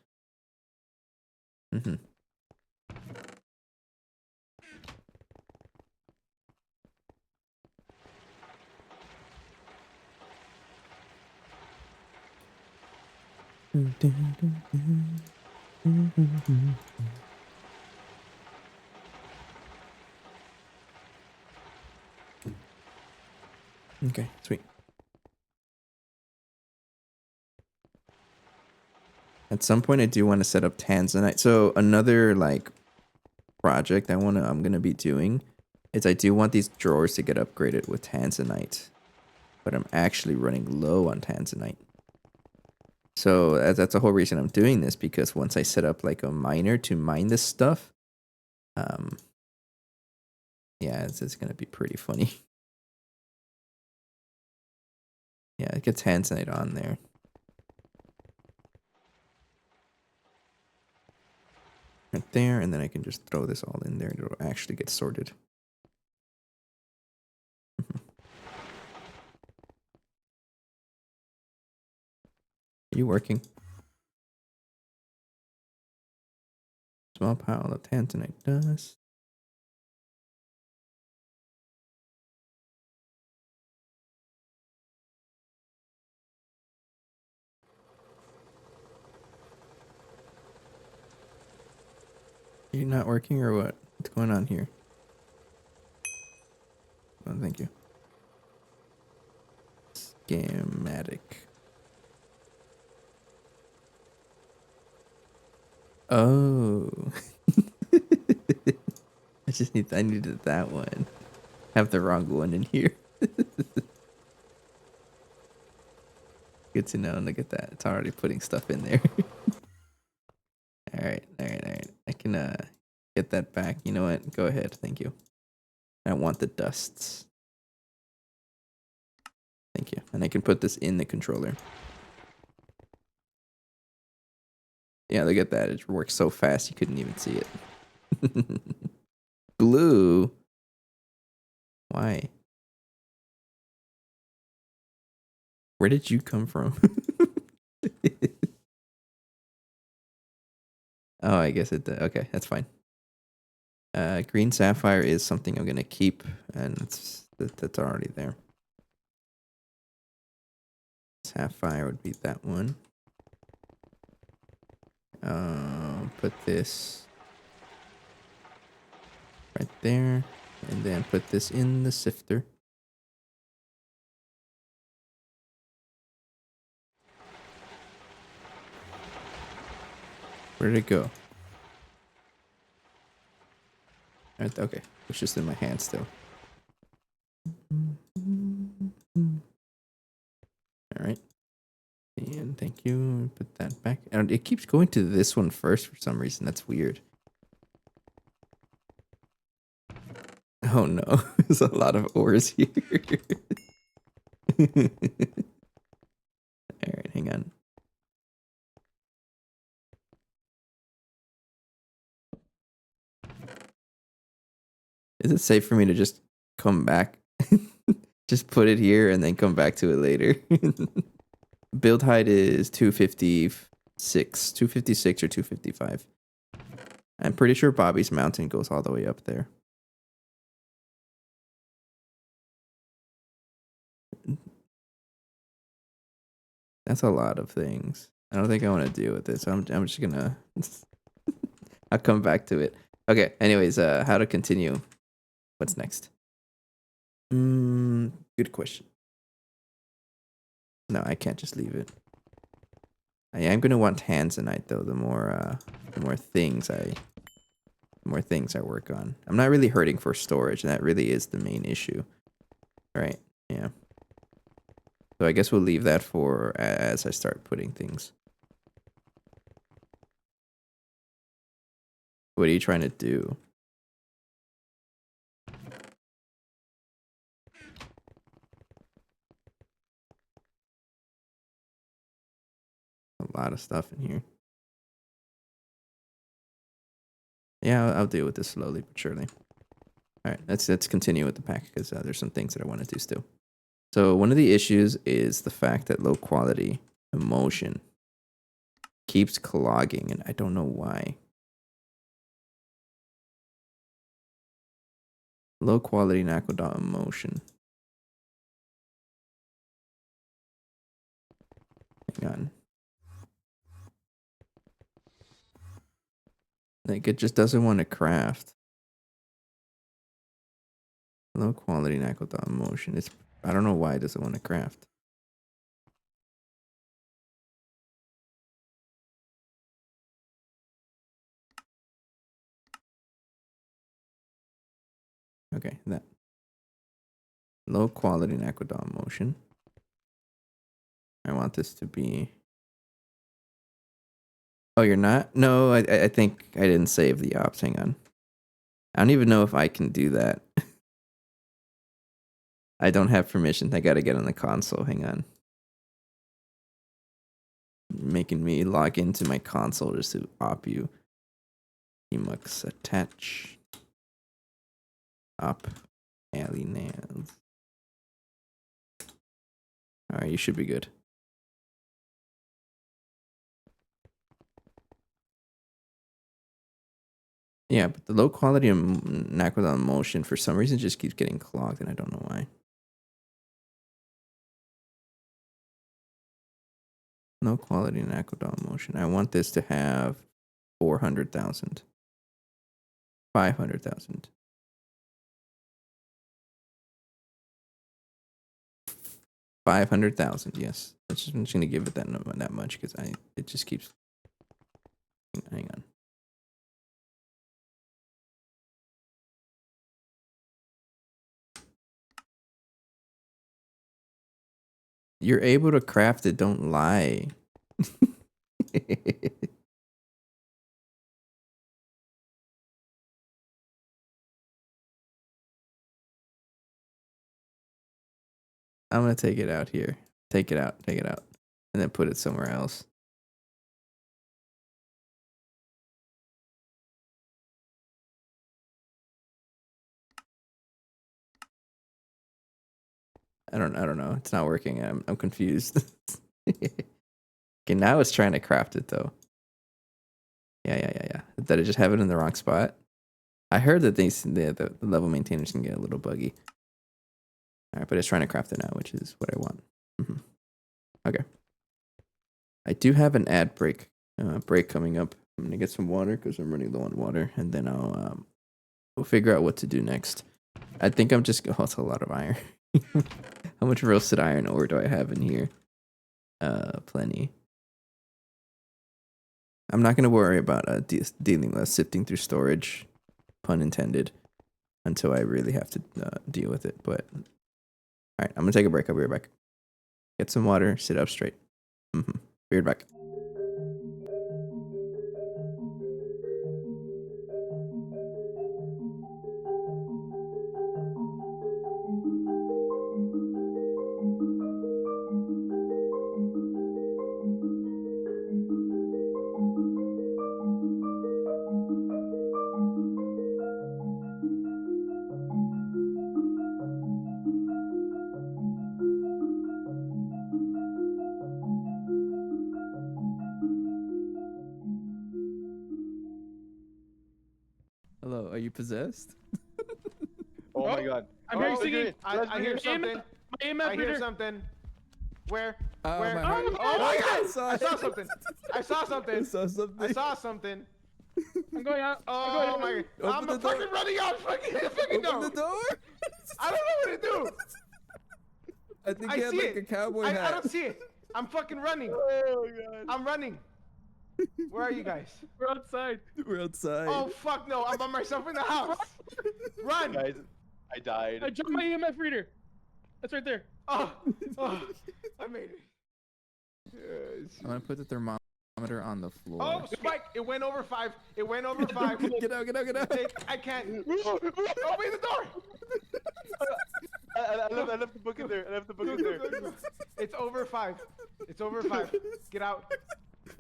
Okay, sweet. At some point, I do want to set up tanzanite. So another like project I'm gonna be doing is I do want these drawers to get upgraded with tanzanite, but I'm actually running low on tanzanite. So that's the whole reason I'm doing this, because once I set up like a miner to mine this stuff, yeah, it's gonna be pretty funny. Yeah, it gets tanzanite on there. Right there, and then I can just throw this all in there and it'll actually get sorted. You working? Small pile of tanzanite dust. You're not working or what? What's going on here? Oh, thank you. Schematic. Oh. I needed that one. Have the wrong one in here. Good to know. Look at that. It's already putting stuff in there. Alright. I can get that back. You know what? Go ahead. Thank you. I want the dusts. Thank you. And I can put this in the controller. Yeah, look at that. It works so fast you couldn't even see it. Blue? Why? Where did you come from? Oh, I guess it did. Okay, that's fine. Green sapphire is something I'm going to keep, and that's already there. Sapphire would be that one. Put this right there, and then put this in the sifter. Where did it go? Right, okay, it's just in my hand still. All right. And thank you. Put that back. And it keeps going to this one first for some reason. That's weird. Oh no, there's a lot of ores here. All right, hang on. Is it safe for me to just come back? Just put it here and then come back to it later. Build height is 256 or 255. I'm pretty sure Bobby's Mountain goes all the way up there. That's a lot of things. I don't think I want to deal with this. I'm just gonna. I'll come back to it. Okay. Anyways, how to continue? What's next? Good question. No, I can't just leave it. I am gonna want tanzanite though. The more things I work on. I'm not really hurting for storage, and that really is the main issue. Right? Yeah. So I guess we'll leave that for as I start putting things. What are you trying to do? A lot of stuff in here. Yeah, I'll deal with this slowly but surely. All right, let's continue with the pack because there's some things that I want to do still. So one of the issues is the fact that low quality emotion keeps clogging, and I don't know why. Low quality Nakodot emotion. Hang on. Like it just doesn't want to craft. Low quality Nakodot emotion. I don't know why it doesn't want to craft. Okay, that. Low quality Nakodot motion. I want this to be. Oh, you're not? No, I think I didn't save the ops. Hang on. I don't even know if I can do that. I don't have permission. I gotta get on the console. Hang on. Making me log into my console just to op you. Emux attach. Op. Alley nails. Alright, you should be good. Yeah, but the low quality of Naquadon motion for some reason just keeps getting clogged, and I don't know why. Low quality Naquadon motion. I want this to have 400,000. 500,000. 500,000. Yes, I'm just gonna give it that much because it just keeps. Hang on. You're able to craft it. Don't lie. I'm gonna take it out here. Take it out, and then put it somewhere else. I don't know. It's not working. I'm confused. Okay, now it's trying to craft it though. Yeah. Did I just have it in the wrong spot? I heard that the level maintainers can get a little buggy. All right, but it's trying to craft it now, which is what I want. Okay. I do have an ad break coming up. I'm gonna get some water because I'm running low on water, and then we'll figure out what to do next. I think I'm just it's a lot of iron. How much roasted iron ore do I have in here? Plenty. I'm not gonna worry about dealing with sifting through storage, pun intended, until I really have to deal with it. But all right, I'm gonna take a break. I'll be right back. Get some water. Sit up straight. Be right back. Hello, are you possessed? Oh my god. I'm hearing singing. I hear something. My EMF I hear reader. something. Where? Oh, Where? my heart. Oh my god! I saw I saw it. something. I saw something. I saw something. I saw something. I'm going out. Oh my god. Open I'm the door. fucking running out. Fucking Open the no. door. I don't know what to do. I think I he had see like it. a cowboy hat. I don't see it. I'm fucking running. Oh god. I'm running. Where are you guys? We're outside. We're outside. Oh fuck no! I'm by myself in the house. Run! Guys, I died. I dropped my EMF reader. That's right there. Oh, I made it. Yes. I'm gonna put the thermometer on the floor. Oh, Spike! It went over 5. It went over 5. Get out. I can't. Open the door! I left the book in there. It's over 5. It's over 5. Get out.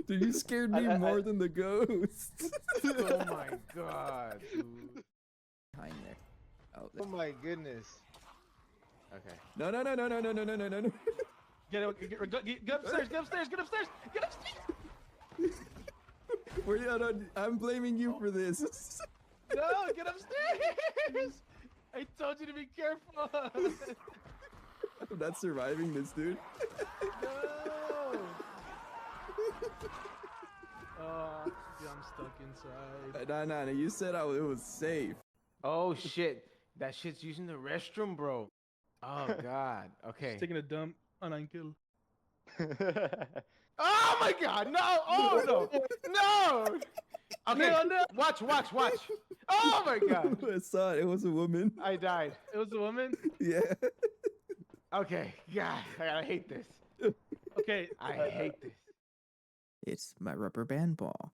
Dude, you scared me more than the ghost. Oh my god, dude. Behind there. Oh my goodness. Okay. No. Get upstairs. Get upstairs. Get upstairs. Get upstairs. I'm blaming you for this. No, get upstairs. I told you to be careful. I'm not surviving this, dude. No. Oh, yeah, I'm stuck inside. No. You said it was safe. Oh shit. That shit's using the restroom, bro. Oh god. Okay. Just taking a dump on Uncle. Oh my god, no! Oh no! No! Okay, No. watch. Oh my god. I saw it. It was a woman. I died. It was a woman. Yeah. Okay, god, I hate this. Okay. I hate this. It's my rubber band ball.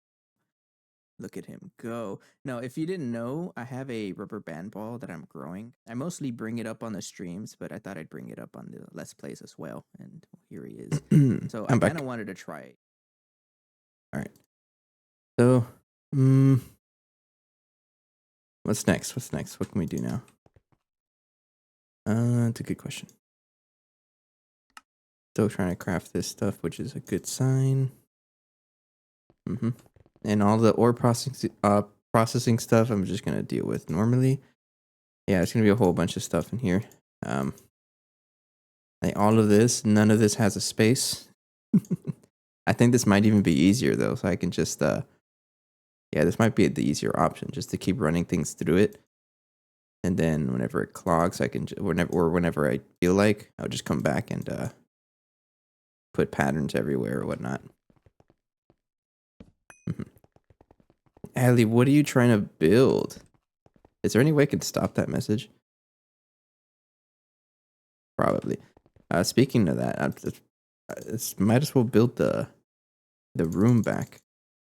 Look at him go. Now, if you didn't know, I have a rubber band ball that I'm growing. I mostly bring it up on the streams, but I thought I'd bring it up on the Let's Plays as well. And here he is. So I kind of wanted to try it. All right. So, what's next? What can we do now? It's a good question. Still trying to craft this stuff, which is a good sign. And all the ore processing stuff I'm just gonna deal with normally. Yeah, it's gonna be a whole bunch of stuff in here. Like all of this, none of this has a space. I think this might even be easier though, so I can just yeah, this might be the easier option, just to keep running things through it. And then whenever it clogs, I can whenever I feel like, I'll just come back and put patterns everywhere or whatnot. Allie, what are you trying to build? Is there any way I can stop that message? Probably. Speaking of that, I might as well build the room back.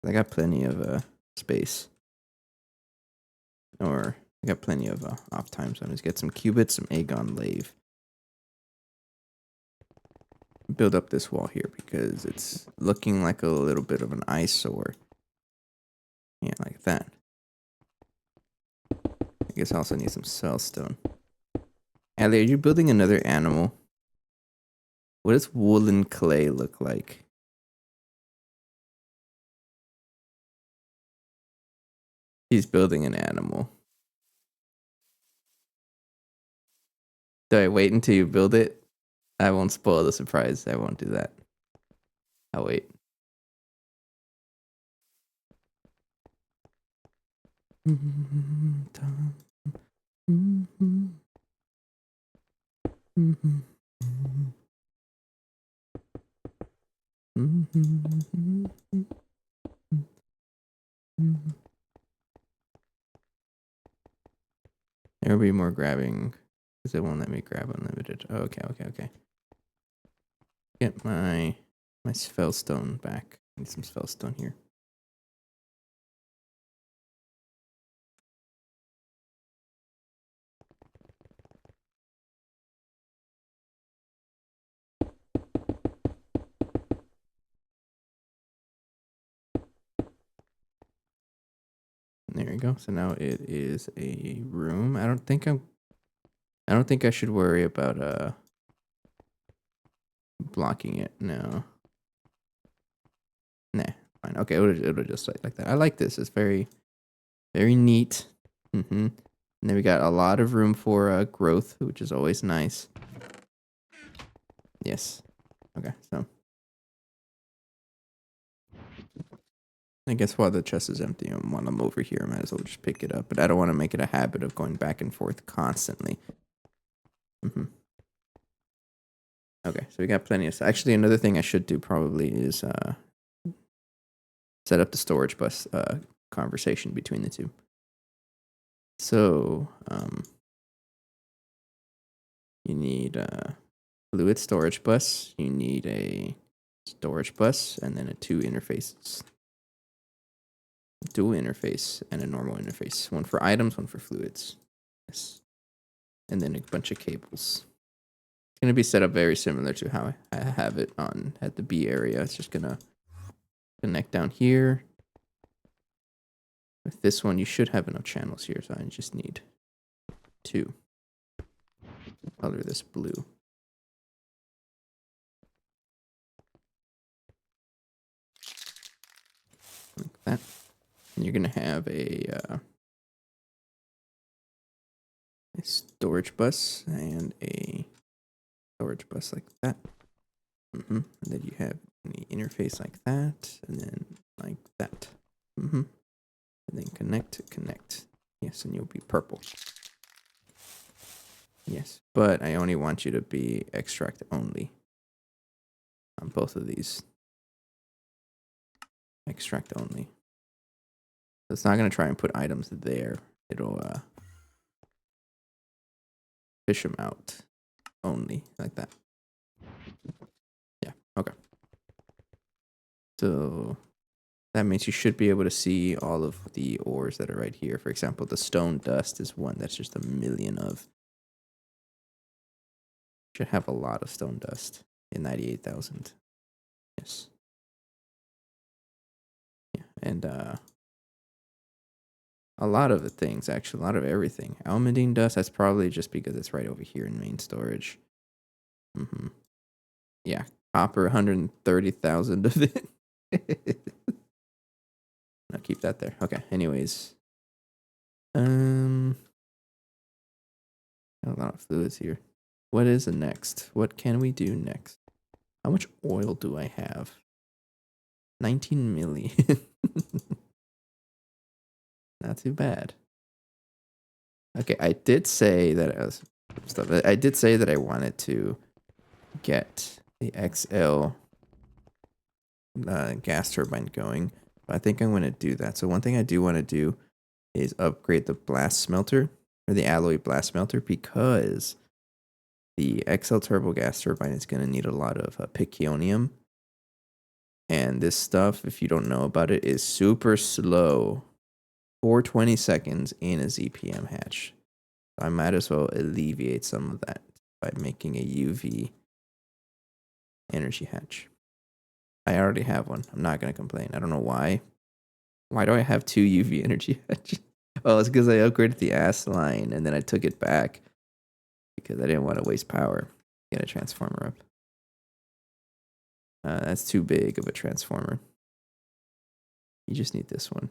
I got plenty of space. Or I got plenty of off time, so let's get some qubits, some agon lave. Build up this wall here because it's looking like a little bit of an eyesore. Yeah, like that. I guess I also need some cell stone. Allie, are you building another animal? What does woolen clay look like? He's building an animal. Do I wait until you build it? I won't spoil the surprise. I won't do that. I'll wait. There will be more grabbing because it won't let me grab unlimited. Oh, okay. Get my spellstone back. I need some spellstone here. There we go. So now it is a room. I don't think I should worry about blocking it. No. Nah, fine. Okay, it'll just like that. I like this. It's very, very neat. And then we got a lot of room for growth, which is always nice. Yes. Okay, so I guess while the chest is empty and while I'm over here, I might as well just pick it up. But I don't want to make it a habit of going back and forth constantly. Okay, so we got plenty of... Actually, another thing I should do probably is set up the storage bus conversation between the two. So, you need a fluid storage bus, you need a storage bus, and then two interfaces. Dual interface and a normal interface. One for items, one for fluids. Yes. And then a bunch of cables. It's going to be set up very similar to how I have it on at the B area. It's just going to connect down here. With this one, you should have enough channels here, so I just need 2. Color this blue. Like that. And you're going to have a storage bus and a storage bus like that. And then you have the interface like that, and then like that. And then connect. Yes, and you'll be purple. Yes, but I only want you to be extract only on both of these. Extract only. So it's not going to try and put items there. It'll fish them out only like that. Yeah, okay. So that means you should be able to see all of the ores that are right here. For example, the stone dust is one that's just a million of. Should have a lot of stone dust in 98,000. Yes. Yeah, and a lot of the things, actually, a lot of everything. Almandine dust, that's probably just because it's right over here in main storage. Yeah, copper, 130,000 of it. No, keep that there. Okay, anyways. Um, a lot of fluids here. What is the next? What can we do next? How much oil do I have? 19 million. Not too bad. Okay, I did say that I did say that I wanted to get the XL gas turbine going. But I think I'm going to do that. So one thing I do want to do is upgrade the blast smelter or the alloy blast smelter because the XL turbo gas turbine is going to need a lot of pyconium. And this stuff, if you don't know about it, is super slow. 420 seconds in a ZPM hatch. I might as well alleviate some of that by making a UV energy hatch. I already have one. I'm not going to complain. I don't know why. Why do I have 2 UV energy hatches? Oh, it's because I upgraded the ass line and then I took it back because I didn't want to waste power. Get a transformer up. That's too big of a transformer. You just need this one.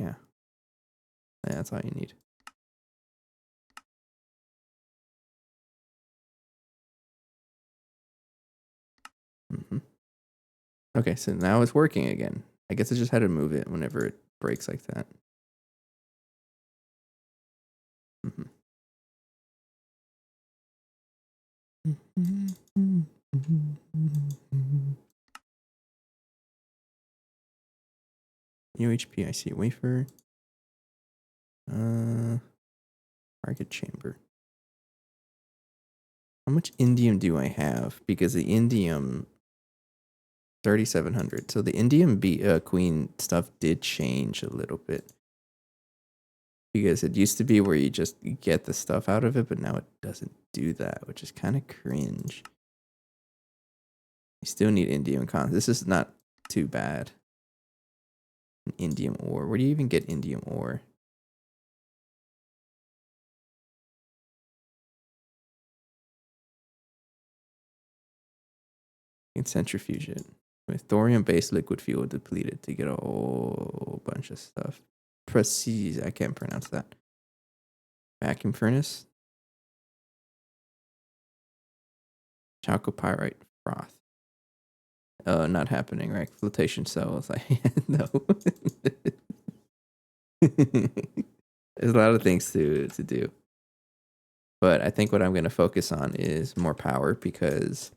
Yeah. That's all you need. Okay, so now it's working again. I guess I just had to move it whenever it breaks like that. UHP, I see wafer. Target chamber. How much indium do I have? Because the indium 3700. So the indium queen stuff did change a little bit. Because it used to be where you just get the stuff out of it, but now it doesn't do that, which is kind of cringe. You still need indium con. This is not too bad. An indium ore. Where do you even get indium ore? You can centrifuge it with thorium-based liquid fuel depleted to get a whole bunch of stuff. Precise. I can't pronounce that. Vacuum furnace. Chalcopyrite froth. Oh, not happening, right? Flotation cells. No. There's a lot of things to do. But I think what I'm going to focus on is more power because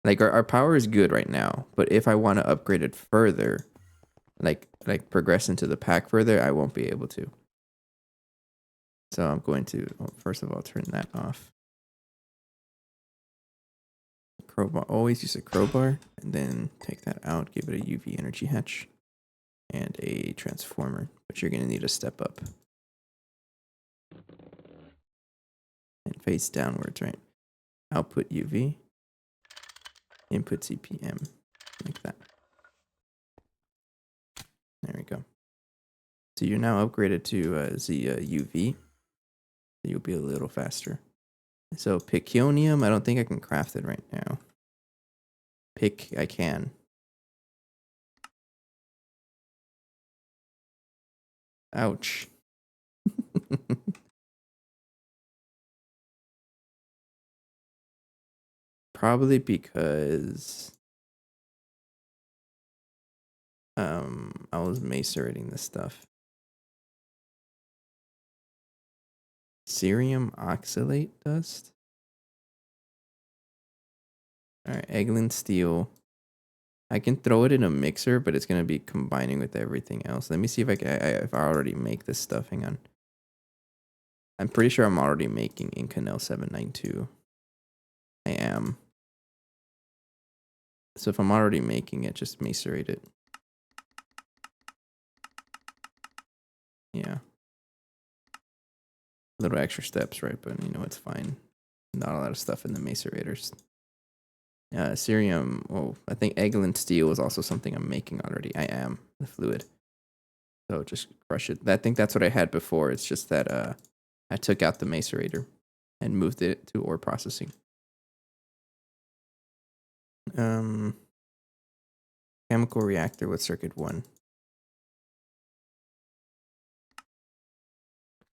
like our power is good right now, but if I want to upgrade it further, like progress into the pack further, I won't be able to. So I'm going to first of all turn that off. Crowbar, always use a crowbar, and then take that out, give it a UV energy hatch and a transformer, but you're going to need a step up and face downwards, right? Output UV, input CPM, like that. There we go. So you're now upgraded to UV. You'll be a little faster. So pyconium, I don't think I can craft it right now. I can. Ouch. Probably because I was macerating this stuff. Cerium oxalate dust. Alright, Eglin steel. I can throw it in a mixer, but it's gonna be combining with everything else. Let me see if if I already make this stuff. Hang on. I'm pretty sure I'm already making Inconel 792. I am. So if I'm already making it, just macerate it. Yeah. Little extra steps, right? But you know, it's fine. Not a lot of stuff in the macerators. Cerium, oh, I think Eglin steel is also something I'm making already. I am, the fluid. So just crush it. I think that's what I had before. It's just that I took out the macerator and moved it to ore processing. Chemical reactor with circuit 1.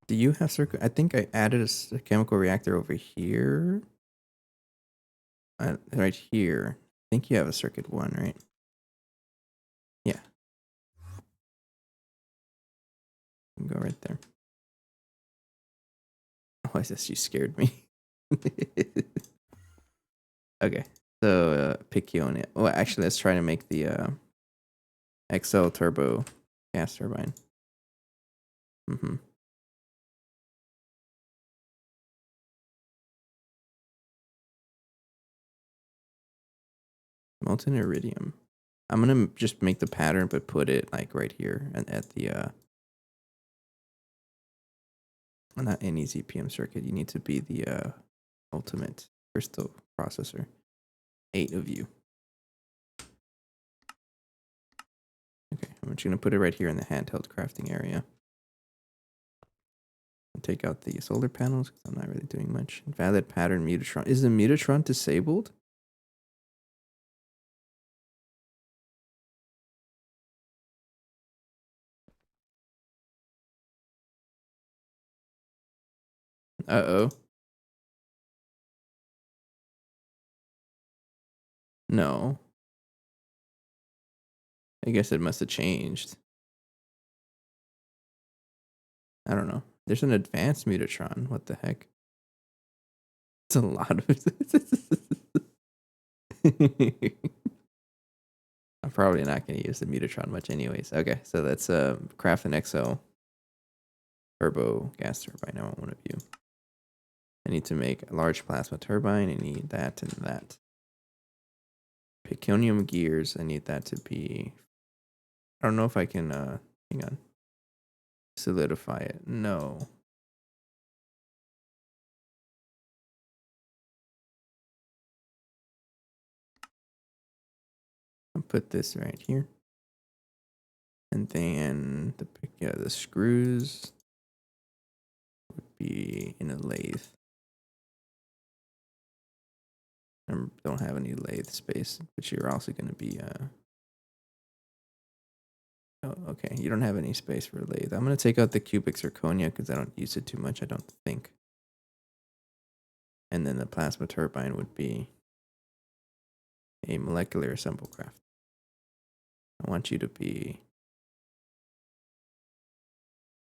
Do you have circuit? I think I added a chemical reactor over here. Right here. I think you have a circuit 1, right? Yeah. Go right there. Oh, I guess you scared me. Okay. So pick you on it. Well, actually, let's try to make the XL turbo gas turbine. Mm-hmm. Molten iridium. I'm gonna just make the pattern, but put it like right here and at the not any ZPM circuit. You need to be the ultimate crystal processor. 8 of you. Okay, I'm just gonna put it right here in the handheld crafting area. I'll take out the solar panels because I'm not really doing much. Valid pattern mutatron. Is the mutatron disabled? Uh-oh. No. I guess it must have changed. I don't know. There's an advanced mutatron. What the heck? It's a lot of I'm probably not going to use the mutatron much anyways. Okay, so let's craft an XO turbo gas turbine. I want one of you. I need to make a large plasma turbine. I need that and that. Piconium gears. I need that to be... I don't know if I can... hang on. Solidify it. No. I'll put this right here. And then the screws would be in a lathe. I don't have any lathe space, but you're also going to be... Oh, okay. You don't have any space for a lathe. I'm going to take out the cubic zirconia because I don't use it too much, I don't think. And then the plasma turbine would be a molecular assemble craft. I want you to be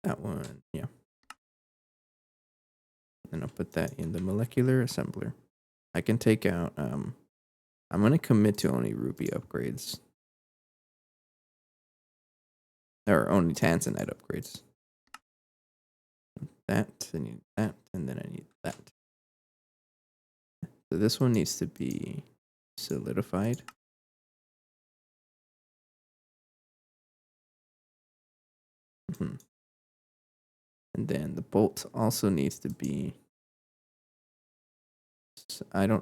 that one. Yeah. And I'll put that in the molecular assembler. I can take out... I'm going to commit to only ruby upgrades. Or only tanzanite upgrades. That, I need that, and then I need that. So this one needs to be solidified. And then the bolt also needs to be... hang on.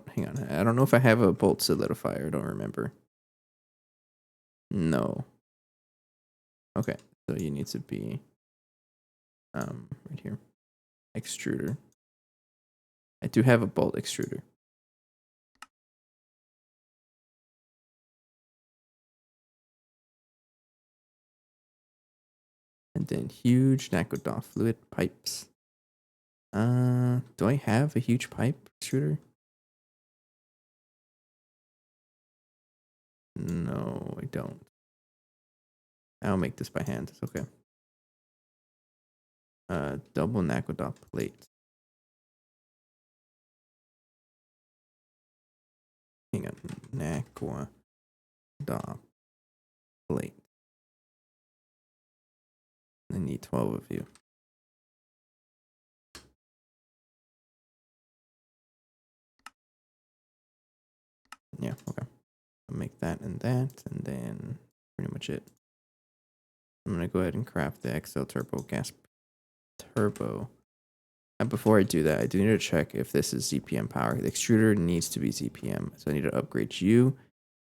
I don't know if I have a bolt solidifier. I don't remember. No. Okay, so you need to be right here. Extruder. I do have a bolt extruder. And then huge Nakodov fluid pipes. Do I have a huge pipe extruder? No, I don't. I'll make this by hand. It's okay. Double Nakodov plate. Hang on. Nakodov plate. I need 12 of you. Yeah, okay. I'll make that, and then pretty much it. I'm gonna go ahead and craft the XL turbo gas turbo. And before I do that, I do need to check if this is ZPM power. The extruder needs to be ZPM, so I need to upgrade you,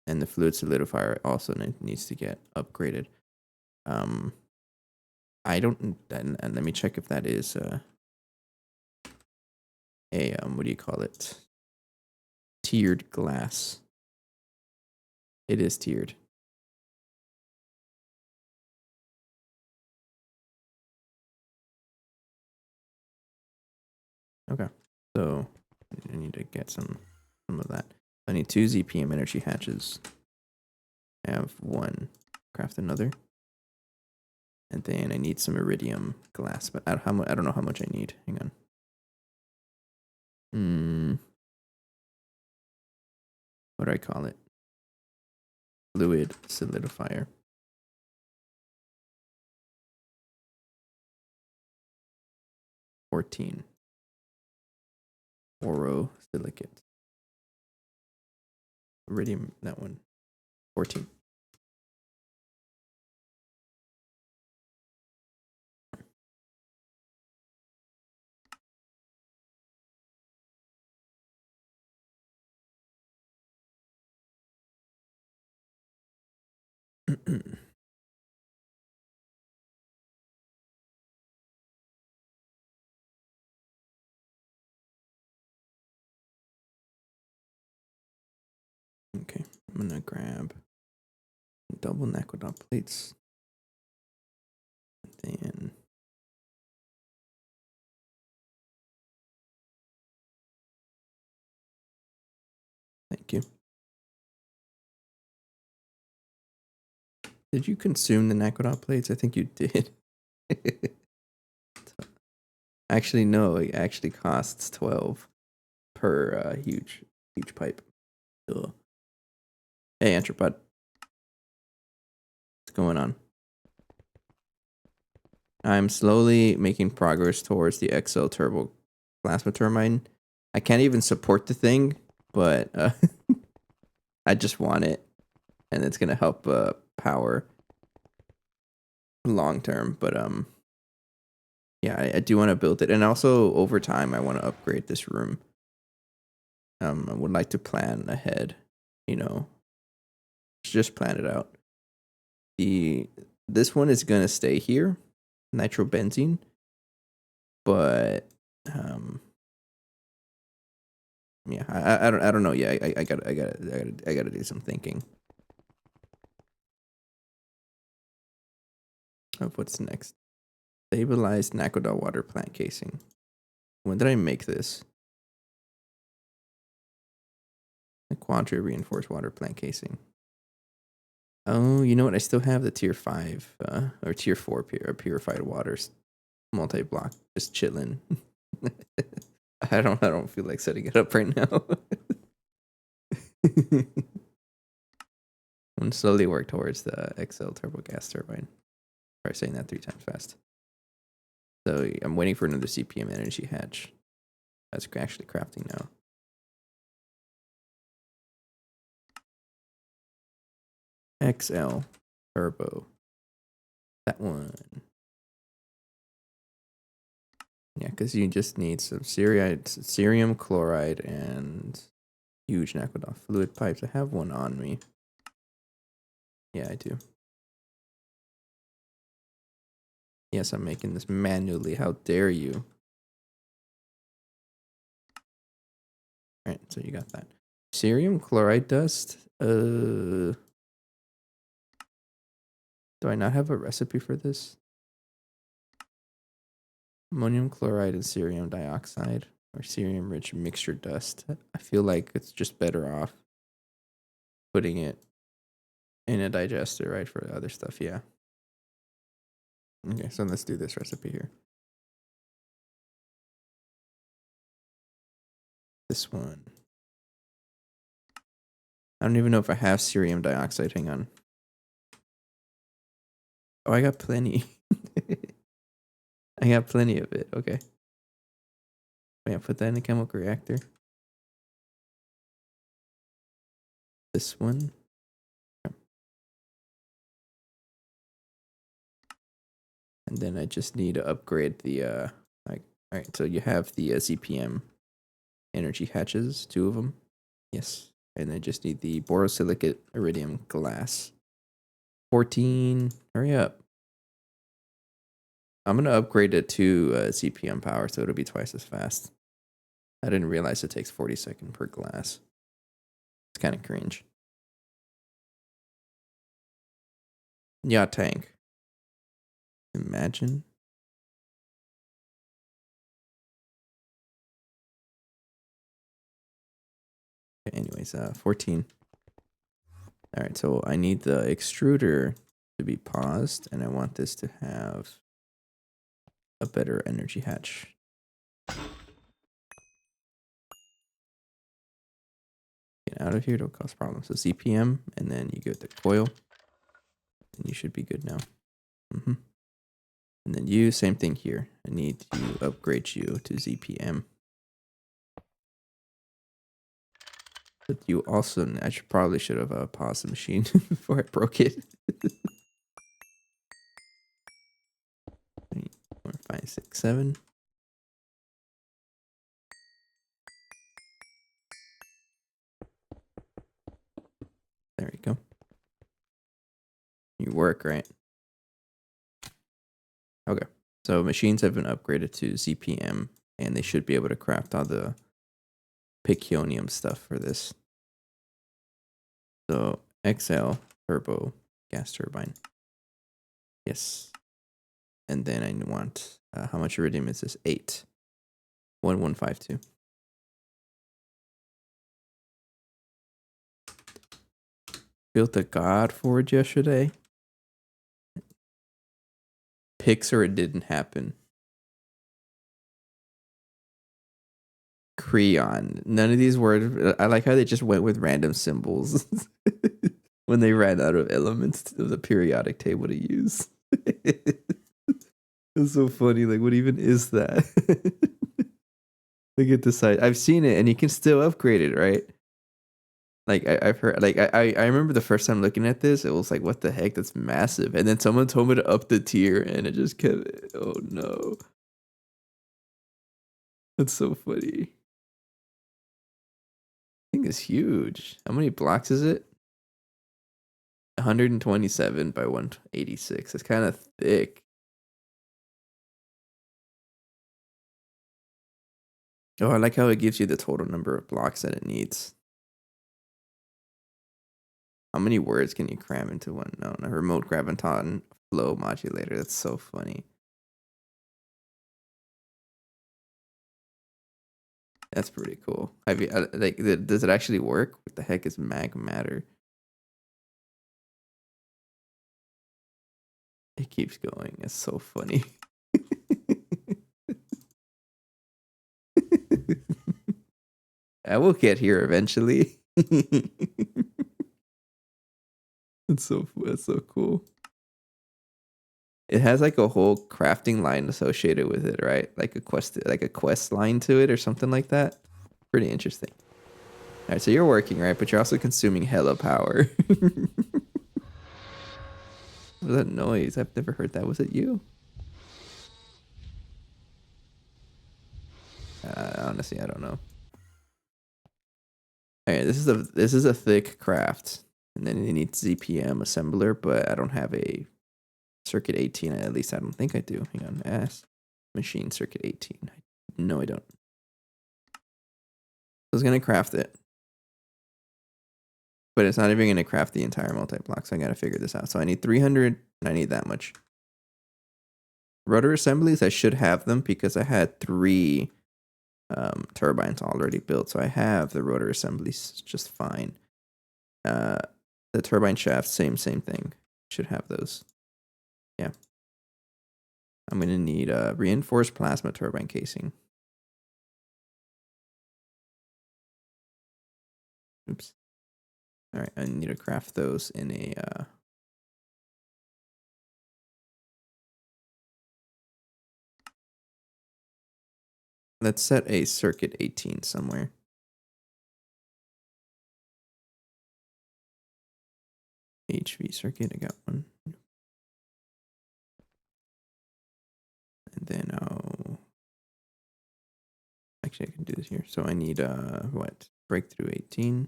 and the fluid solidifier also needs to get upgraded. I don't, and let me check if that is what do you call it? Tiered glass. It is tiered. So I need to get some of that. I need 2 ZPM energy hatches. I have 1. Craft another. And then I need some iridium glass, but I don't know how much I need. Hang on. What do I call it? Fluid solidifier. $14. Borosilicate. Iridium, that one. 14. Okay, I'm gonna grab double Naquadot plates. Then thank you. Did you consume the Naquadot plates? I think you did. Actually, no, it actually costs 12 per huge pipe. Ugh. Hey, Antropod. What's going on? I'm slowly making progress towards the XL turbo plasma turbine. I can't even support the thing, but I just want it. And it's going to help power long term. But yeah, I do want to build it. And also, over time, I want to upgrade this room. I would like to plan ahead, you know, just plan it out. This one is going to stay here, nitrobenzene, but yeah, I don't know. Yeah, I gotta do some thinking of what's next. Stabilized Naquadot water plant casing. When did I make this? The Quadra reinforced water plant casing. Oh, you know what? I still have the tier 5 or tier 4 purified waters multi-block just chilling. I don't feel like setting it up right now. I'm slowly work towards the XL turbo gas turbine. Try saying that 3 times fast. So I'm waiting for another CPM energy hatch. That's actually crafting now. XL turbo. That one. Yeah, because you just need some cerium chloride and huge Naquadot fluid pipes. I have one on me. Yeah, I do. Yes, I'm making this manually. How dare you? Alright, so you got that. Cerium chloride dust. Do I not have a recipe for this? Ammonium chloride and cerium dioxide or cerium rich mixture dust. I feel like it's just better off putting it in a digester, right? For other stuff, yeah. Okay, so let's do this recipe here. This one. I don't even know if I have cerium dioxide. Hang on. Oh, I got plenty. I got plenty of it. Okay. Yeah, put that in the chemical reactor. This one. And then I just need to upgrade the all right, so you have the ZPM energy hatches, 2 of them. Yes. And I just need the borosilicate iridium glass. 14. Hurry up. I'm going to upgrade it to CPM power so it'll be twice as fast. I didn't realize it takes 40 seconds per glass. It's kind of cringe. Yeah, tank. Imagine. Okay, anyways, 14. All right, so I need the extruder to be paused, and I want this to have a better energy hatch. Get out of here, don't cause problems. So ZPM, and then you get the coil, and you should be good now. And then you, same thing here. I need to upgrade you to ZPM. But you also, probably should have paused the machine before I broke it. 3, 4, 5, 6, 7. There we go. You work, right? Okay. So machines have been upgraded to ZPM, and they should be able to craft all the Piconium stuff for this. So XL turbo gas turbine. Yes. And then I want, how much iridium is this? 8. 1152. Built a God Forge yesterday. Pixar, it didn't happen. Creon. None of these words. I like how they just went with random symbols when they ran out of elements of the periodic table to use. It's so funny. Like, what even is that? Look at the side. I've seen it, and you can still upgrade it, right? Like I've heard. Like I remember the first time looking at this, it was like, what the heck? That's massive. And then someone told me to up the tier, and it just kept. Oh no. That's so funny. I think it's huge. How many blocks is it? 127 by 186. It's kind of thick. Oh, I like how it gives you the total number of blocks that it needs. How many words can you cram into one? No, a remote graviton flow modulator. That's so funny. That's pretty cool. Have you like? Does it actually work? What the heck is mag matter? It keeps going. It's so funny. I will get here eventually. That's so cool. It has like a whole crafting line associated with it, right? Like a quest line to it or something like that. Pretty interesting. All right, so you're working, right? But you're also consuming hella power. What was that noise? I've never heard that. Was it you? Honestly, I don't know. All right, this is a thick craft, and then it needs ZPM assembler, but I don't have a circuit 18. At least I don't think I do. Hang on, machine circuit 18. No, I don't. I was gonna craft it, but it's not even gonna craft the entire multi-block. So I gotta figure this out. So I need 300, and I need that much. Rotor assemblies, I should have them because I had 3 turbines already built, so I have the rotor assemblies just fine. The turbine shaft, same thing. Should have those. Yeah. I'm gonna need a reinforced plasma turbine casing. Oops. All right, I need to craft those in a. Let's set a circuit 18 somewhere. HV circuit, I got one. And then actually I can do this here. So I need what? Breakthrough 18.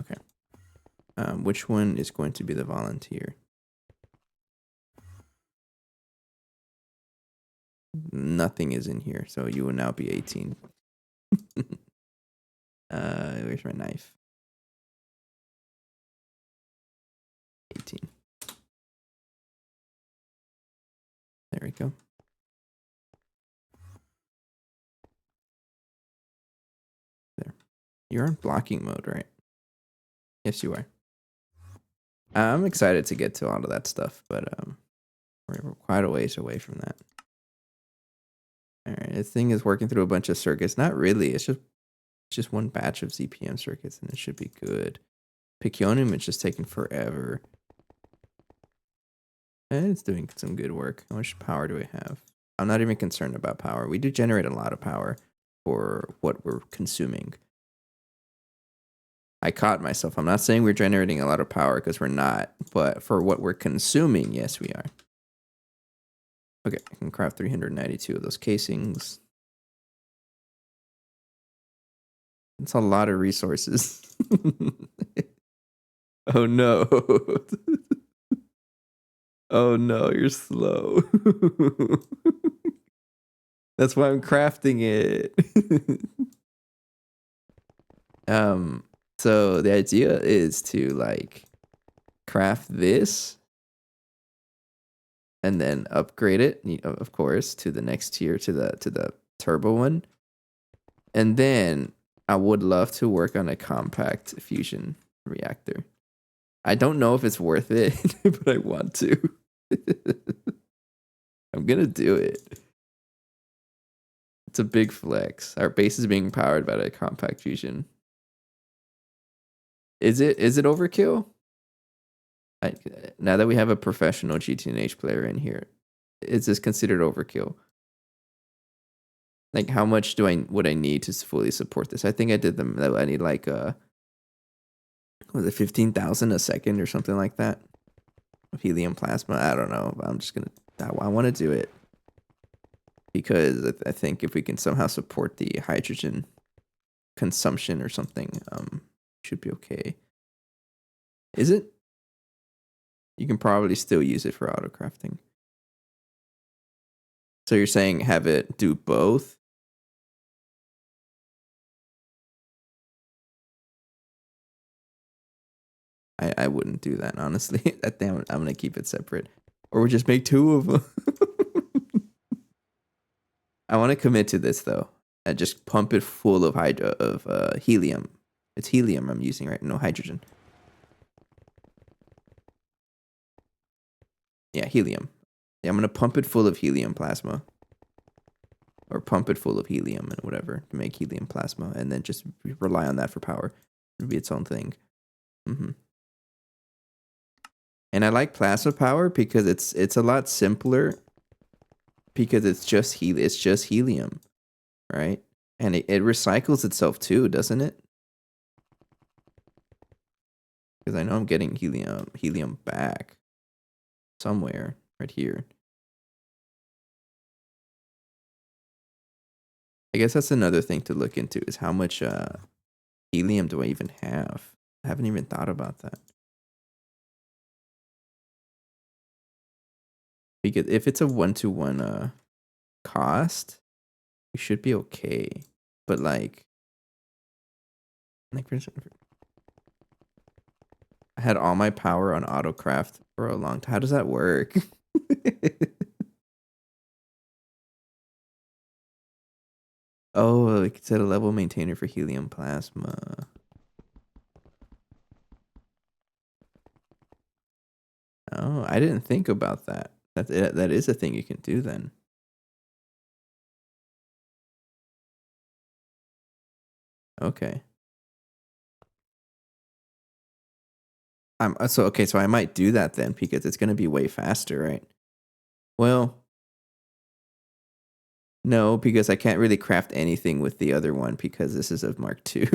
Okay. Which one is going to be the volunteer? Nothing is in here, so you will now be 18. Where's my knife? 18. There we go. You're on blocking mode, right? Yes, you are. I'm excited to get to all of that stuff, but we're quite a ways away from that. All right, this thing is working through a bunch of circuits. Not really. It's just one batch of ZPM circuits, and it should be good. Piconium, it's just taking forever. And it's doing some good work. How much power do we have? I'm not even concerned about power. We do generate a lot of power for what we're consuming. I caught myself. I'm not saying we're generating a lot of power because we're not, but for what we're consuming, yes, we are. Okay, I can craft 392 of those casings. It's a lot of resources. Oh no. Oh no, you're slow. That's why I'm crafting it. So the idea is to like craft this and then upgrade it, of course, to the next tier, to the turbo one. And then I would love to work on a compact fusion reactor. I don't know if it's worth it, but I want to. I'm gonna do it. It's a big flex. Our base is being powered by a compact fusion. Is it overkill? Now that we have a professional GTNH player in here, is this considered overkill? Like, how much would I need to fully support this? I think I did them. I need like was it 15,000 a second or something like that of helium plasma? I don't know. I'm just gonna. I want to do it because I think if we can somehow support the hydrogen consumption or something, should be okay. Is it? You can probably still use it for autocrafting. So you're saying have it do both? I wouldn't do that, honestly. I think I'm going to keep it separate. Or we'll just make two of them. I want to commit to this, though. And just pump it full of helium. It's helium I'm using, right? No hydrogen. Yeah, helium. Yeah, I'm going to pump it full of helium plasma. Or pump it full of helium and whatever to make helium plasma. And then just rely on that for power. It'll be its own thing. Mm-hmm. And I like plasma power because it's a lot simpler because it's just helium, right? And it recycles itself too, doesn't it? Because I know I'm getting helium back somewhere right here. I guess that's another thing to look into is how much helium do I even have? I haven't even thought about that. Because if it's a 1-to-1 cost, we should be okay. But like for instance, I had all my power on autocraft for a long time. How does that work? Oh, like set a level maintainer for helium plasma. Oh, I didn't think about that. That is a thing you can do then. Okay. So I might do that then because it's gonna be way faster, right? Well, no, because I can't really craft anything with the other one because this is a Mark II.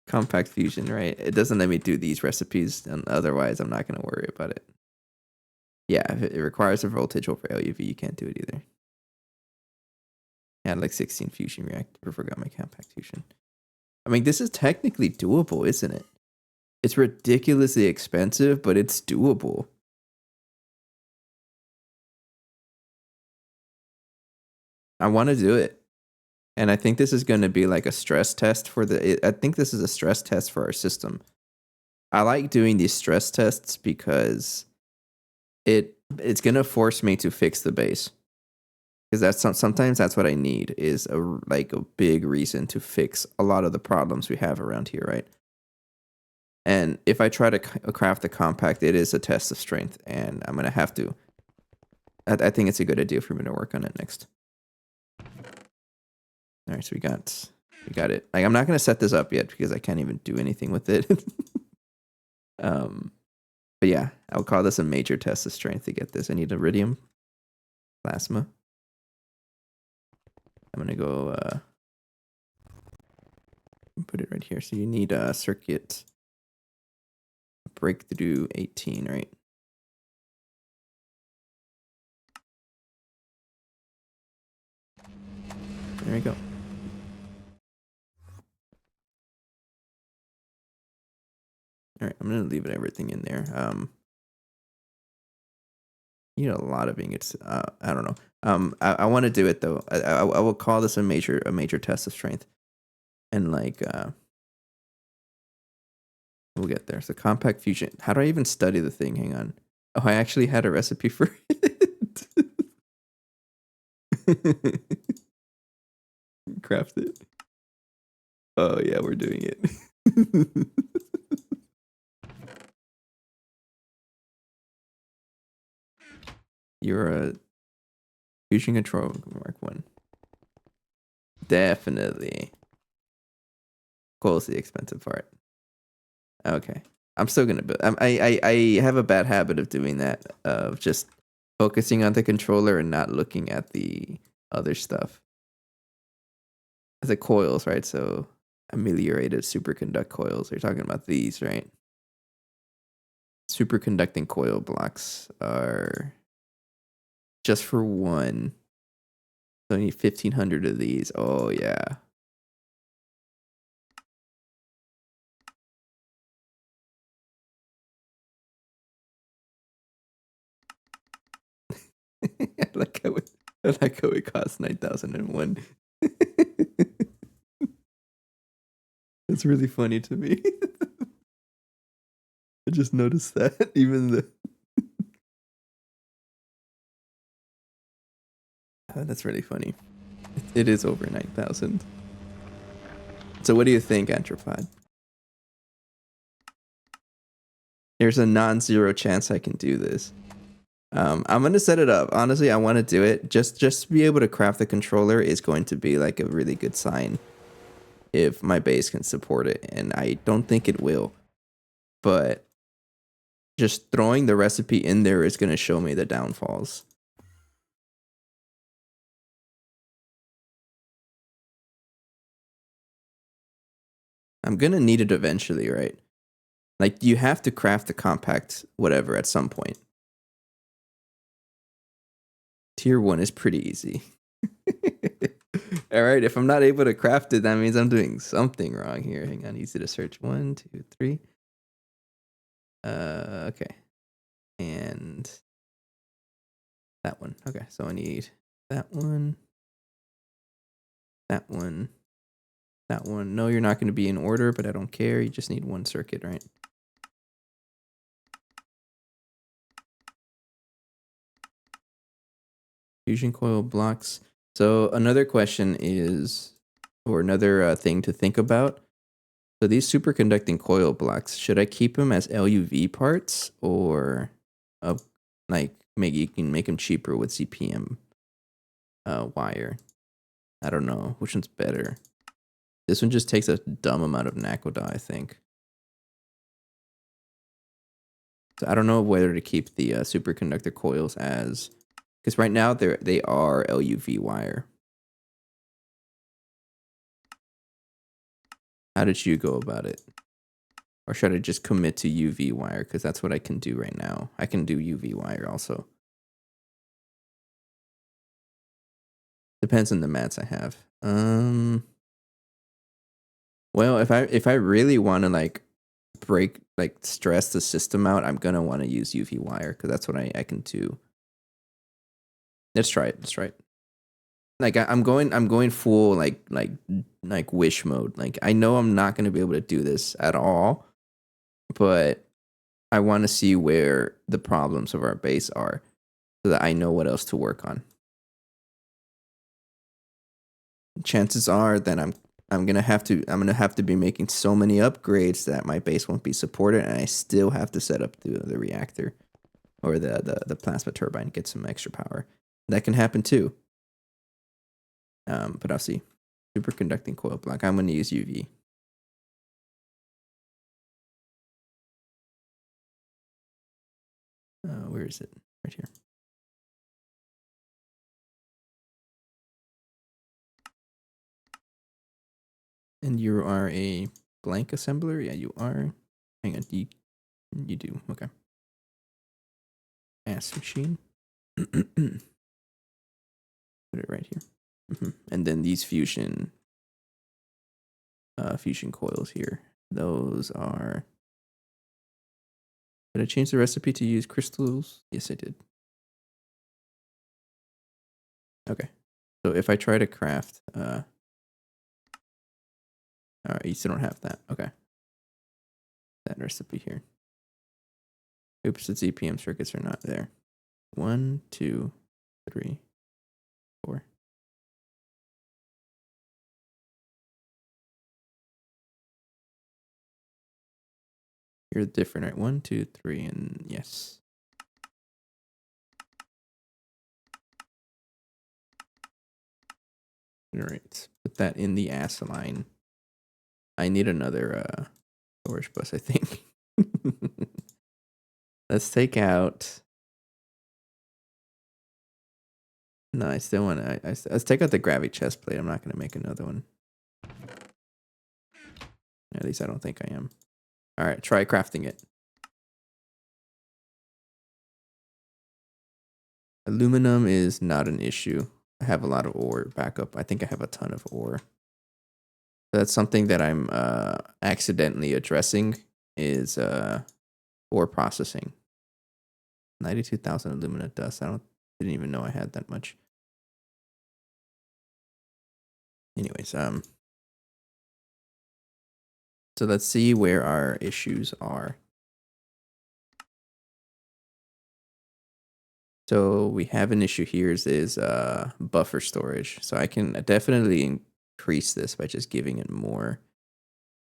Compact fusion, right? It doesn't let me do these recipes, and otherwise I'm not gonna worry about it. Yeah, if it requires a voltage over LUV, you can't do it either. I had like 16 fusion reactor. I forgot my compact fusion. I mean, this is technically doable, isn't it? It's ridiculously expensive, but it's doable. I want to do it. And I think this is going to be like a stress test I think this is a stress test for our system. I like doing these stress tests because it's going to force me to fix the base. because sometimes that's what I need is like a big reason to fix a lot of the problems we have around here, right? And if I try to craft a compact, it is a test of strength, and I'm gonna have to. I think it's a good idea for me to work on it next. All right, so we got it. Like, I'm not gonna set this up yet because I can't even do anything with it. But yeah, I would call this a major test of strength to get this. I need iridium, plasma. I'm gonna go put it right here. So you need a circuit breakthrough 18, right? There we go. All right, I'm gonna leave everything in there. You know, a lot of ingots. I don't know. I want to do it though. I will call this a major test of strength, and like we'll get there. So compact fusion. How do I even study the thing? Hang on. Oh, I actually had a recipe for it. Craft it. Oh yeah, we're doing it. You're a fusion control Mark 1. Definitely. Coal's the expensive part. Okay. I'm still gonna build. I have a bad habit of doing that, of just focusing on the controller and not looking at the other stuff. The coils, right? So ameliorated superconduct coils. You're talking about these, right? Superconducting coil blocks are just for one. So I need 1,500 of these. Oh yeah. I like how it costs 9,001. That's really funny to me. I just noticed that even that's really funny. It is over 9,000. So what do you think, Anthropod? There's a non-zero chance I can do this. I'm gonna set it up. Honestly, I want to do it. Just to be able to craft the controller is going to be like a really good sign if my base can support it, and I don't think it will. But just throwing the recipe in there is gonna show me the downfalls. I'm gonna need it eventually, right? Like, you have to craft the compact whatever at some point. Tier 1 is pretty easy. All right, if I'm not able to craft it, that means I'm doing something wrong here. Hang on, easy to search. 1, 2, 3. Okay. And that one. Okay, so I need that one. That one. That one. No, you're not going to be in order, but I don't care. You just need one circuit, right? Fusion coil blocks. So another question is, or another thing to think about. So these superconducting coil blocks, should I keep them as LUV parts, or like maybe you can make them cheaper with CPM wire? I don't know which one's better. This one just takes a dumb amount of Nakoda, I think. So I don't know whether to keep the superconductor coils as, because right now they are LUV wire. How did you go about it? Or should I just commit to UV wire? Because that's what I can do right now. I can do UV wire also. Depends on the mats I have. Well, if I really want to like stress the system out, I'm gonna want to use UV wire because that's what I can do. Let's try it. Let's try it. Like I'm going full like wish mode. Like, I know I'm not gonna be able to do this at all, but I want to see where the problems of our base are so that I know what else to work on. chances are that I'm gonna have to be making so many upgrades that my base won't be supported, and I still have to set up the reactor or the plasma turbine to get some extra power. That can happen too. But I'll see. Superconducting coil block. I'm gonna use UV. Where is it? Right here. And you are a blank assembler? Yeah, you are. Hang on, you do. Okay. Ass machine. Put it right here. And then these fusion coils here. Those are. Did I change the recipe to use crystals? Yes, I did. Okay. So if I try to craft, all right, you still don't have that. Okay. That recipe here. Oops, the ZPM circuits are not there. 1, 2, 3, 4. You're different, right? 1, 2, 3, and yes. All right, put that in the ass line. I need another storage bus, I think. Let's take out. No, I still want to. Let's take out the gravity chest plate. I'm not going to make another one. At least I don't think I am. All right, try crafting it. Aluminum is not an issue. I have a lot of ore backup. I think I have a ton of ore. That's something that I'm accidentally addressing is ore processing. 92,000 alumina dust. Didn't even know I had that much. Anyways, so let's see where our issues are. So we have an issue here is buffer storage. So I can definitely increase this by just giving it more.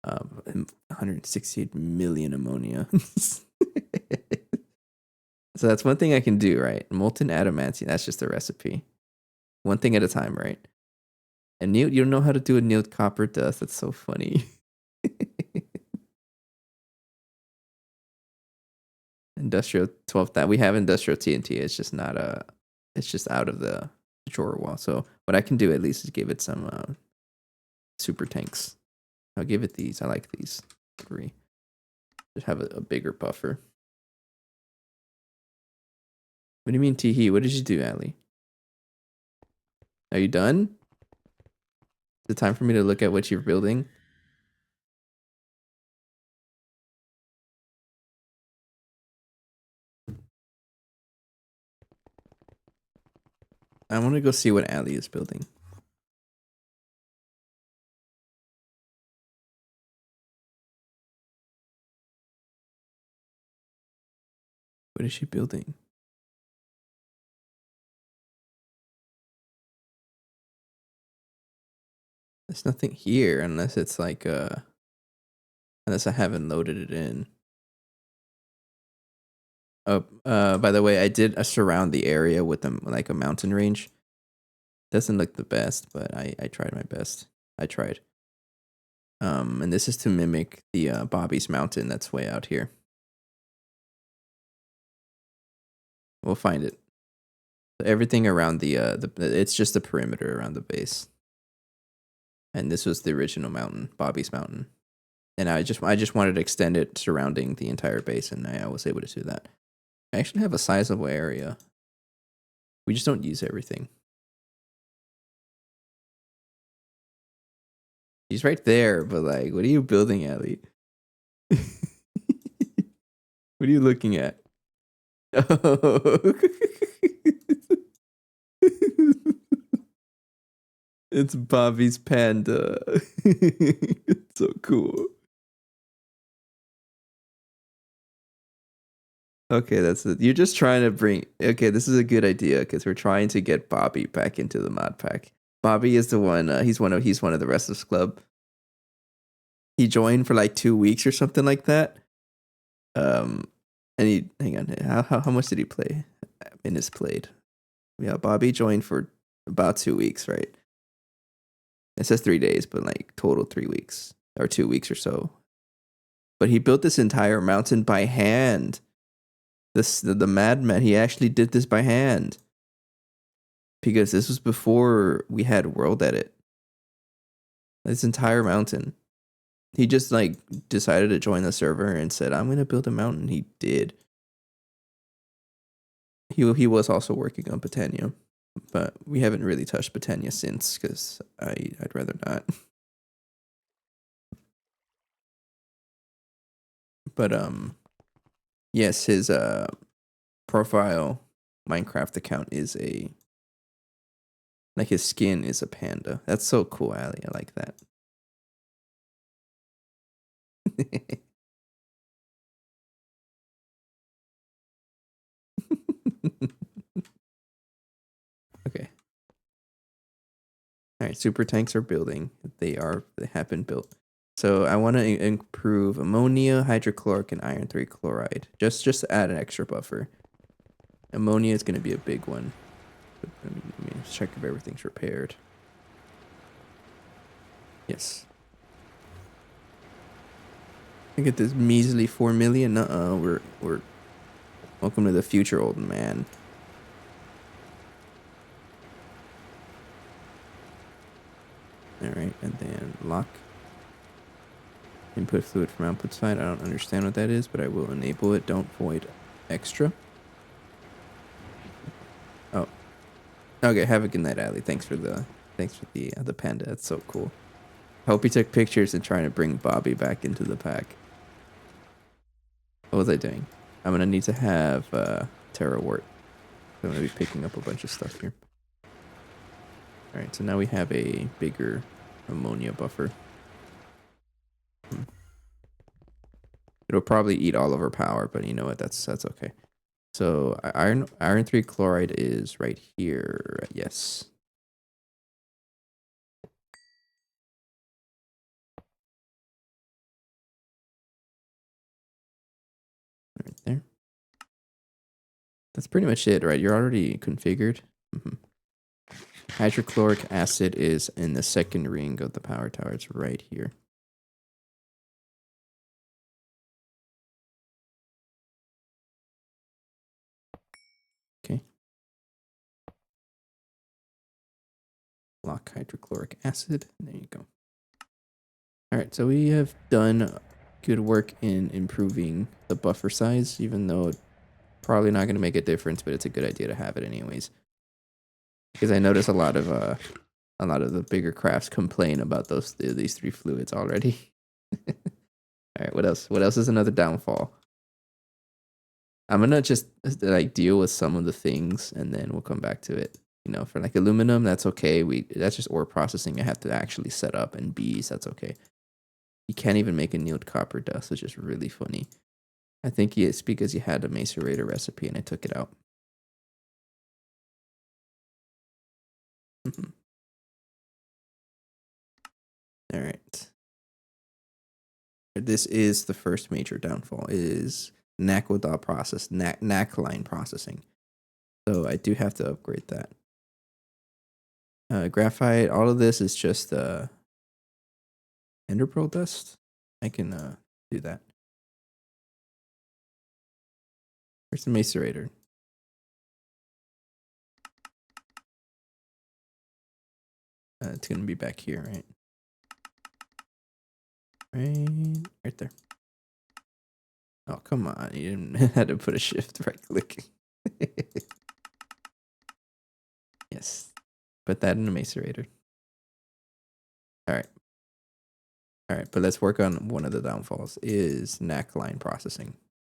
168 million ammonia. So that's one thing I can do, right? Molten adamantium, that's just a recipe. One thing at a time, right? And you don't know how to do annealed copper dust. That's so funny. Industrial 12 that we have industrial TNT. It's just not it's just out of the drawer wall. So what I can do at least is give it some super tanks. I'll give it these. I like these 3. Just have a bigger buffer. What do you mean, Teehee? What did you do, Ali? Are you done? Is it time for me to look at what you're building? I want to go see what Ali is building. What is she building? There's nothing here unless it's like unless I haven't loaded it in. Oh, by the way, I did surround the area with like a mountain range. Doesn't look the best, but I tried my best. I tried. And this is to mimic the Bobby's Mountain that's way out here. We'll find it. Everything around the it's just the perimeter around the base. And this was the original mountain, Bobby's Mountain. And I just wanted to extend it surrounding the entire base, and I was able to do that. I actually have a sizable area. We just don't use everything. He's right there, but like, what are you building, Ellie? What are you looking at? Oh. It's Bobby's panda. It's so cool. Okay, that's it. You're just trying to bring. Okay, this is a good idea because we're trying to get Bobby back into the mod pack. Bobby is the one. He's one of the Restless Club. He joined for like 2 weeks or something like that. And he hang on. How much did he play? Minutes played. Yeah, Bobby joined for about 2 weeks, right? It says 3 days, but like total 3 weeks or 2 weeks or so. But he built this entire mountain by hand. The madman, he actually did this by hand. Because this was before we had world edit. This entire mountain. He just like decided to join the server and said, I'm gonna build a mountain. He did. He was also working on Botania. But we haven't really touched Botania since, because I'd rather not. But yes, his profile Minecraft account is like his skin is a panda. That's so cool, Ali. I like that. Okay. All right, super tanks are building. They have been built. So I want to improve ammonia, hydrochloric, and iron 3 chloride. Just to add an extra buffer. Ammonia is going to be a big one. But let me check if everything's repaired. Yes. I get this measly 4 million. We're welcome to the future, old man. All right, and then lock. Input fluid from output side. I don't understand what that is, but I will enable it. Don't void extra. Oh, okay. Have a good night, Ali. Thanks for the panda. That's so cool. Hope you took pictures and trying to bring Bobby back into the pack. What was I doing? I'm gonna need to have Terra Wart. I'm gonna be picking up a bunch of stuff here. All right, so now we have a bigger ammonia buffer. It'll probably eat all of our power, but you know what? That's okay. So iron 3 chloride is right here. Yes. Right there. That's pretty much it, right? You're already configured. Hydrochloric acid is in the second ring of the power tower. It's right here. Okay. Lock hydrochloric acid. There you go. All right, so we have done good work in improving the buffer size, even though it's probably not going to make a difference, but it's a good idea to have it anyways. Because I notice a lot of the bigger crafts complain about these 3 fluids already. All right, what else? What else is another downfall? I'm gonna just like deal with some of the things, and then we'll come back to it. You know, for like aluminum, that's okay. That's just ore processing. I have to actually set up, and bees, that's okay. You can't even make annealed copper dust, which is really funny. I think it's because you had a macerator recipe, and I took it out. All right. This is the first major downfall. Is NACLine processing. So I do have to upgrade that. Graphite. All of this is just ender pearl dust. I can do that. Where's the macerator? It's gonna be back here, right? Right there. Oh, come on. You didn't have to put a shift right click. Yes. Put that in the macerator. All right. All right, but let's work on one of the downfalls is NACLine processing.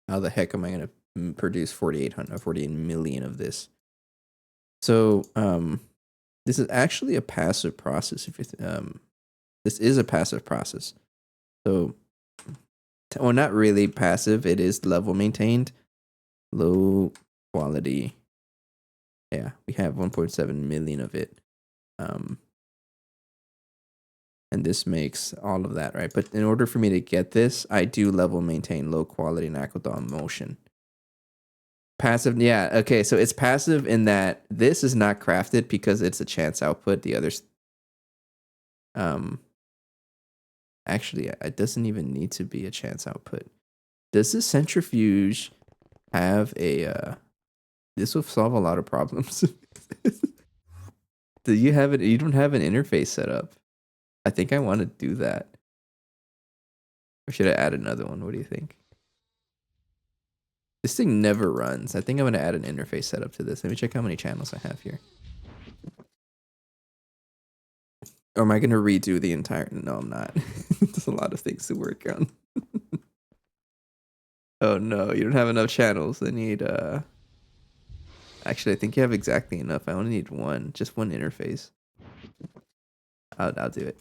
How the heck am I going to produce 48 million of this? So, this is actually a passive process. This is a passive process. So, well, not really passive. It is level maintained, low quality. Yeah, we have 1.7 million of it. And this makes all of that, right? But in order for me to get this, I do level maintain low quality Nakodon motion. Passive, yeah, okay, so it's passive in that this is not crafted because it's a chance output. The others, actually, it doesn't even need to be a chance output. Does this centrifuge have a, this will solve a lot of problems. Do you have it? You don't have an interface set up. I think I want to do that. Or should I add another one? What do you think? This thing never runs. I think I'm going to add an interface setup to this. Let me check how many channels I have here. Or am I going to redo the entire... No, I'm not. There's a lot of things to work on. Oh, no. You don't have enough channels. I need... Actually, I think you have exactly enough. I only need one. Just one interface. I'll do it.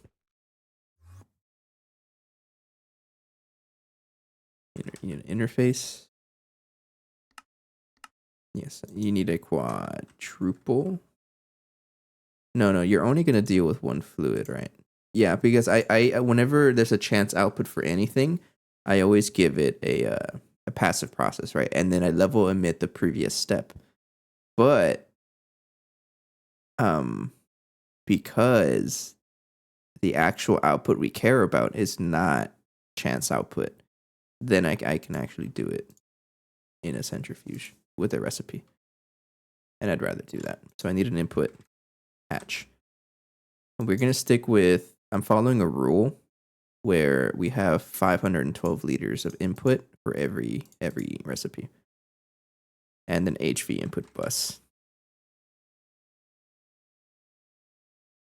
Interface. Yes, you need a quadruple. No, you're only gonna deal with one fluid, right? Yeah, because I whenever there's a chance output for anything, I always give it a passive process, right? And then I level emit the previous step. But because the actual output we care about is not chance output, then I can actually do it in a centrifuge with a recipe. And I'd rather do that. So I need an input hatch. And we're going to stick with, I'm following a rule where we have 512 liters of input for every recipe. And an HV input bus.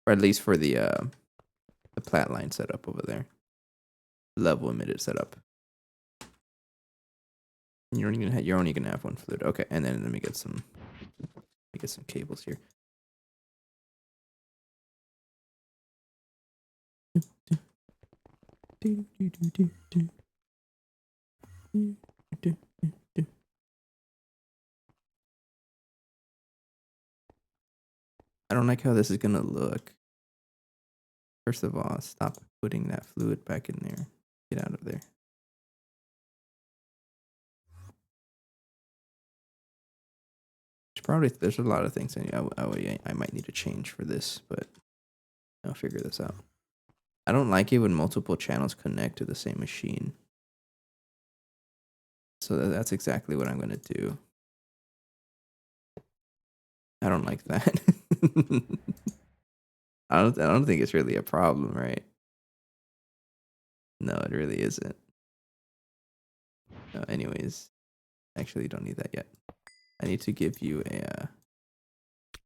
Or at least for the plat line setup over there. Level emitted setup. You're only gonna have one fluid. Okay, and then let me get some cables here. I don't like how this is gonna look. First of all, stop putting that fluid back in there. Get out of there. There's a lot of things I might need to change for this, but I'll figure this out. I don't like it when multiple channels connect to the same machine. So that's exactly what I'm gonna do. I don't like that. I don't think it's really a problem, right? No, it really isn't. Anyways, actually, you don't need that yet. I need to give you a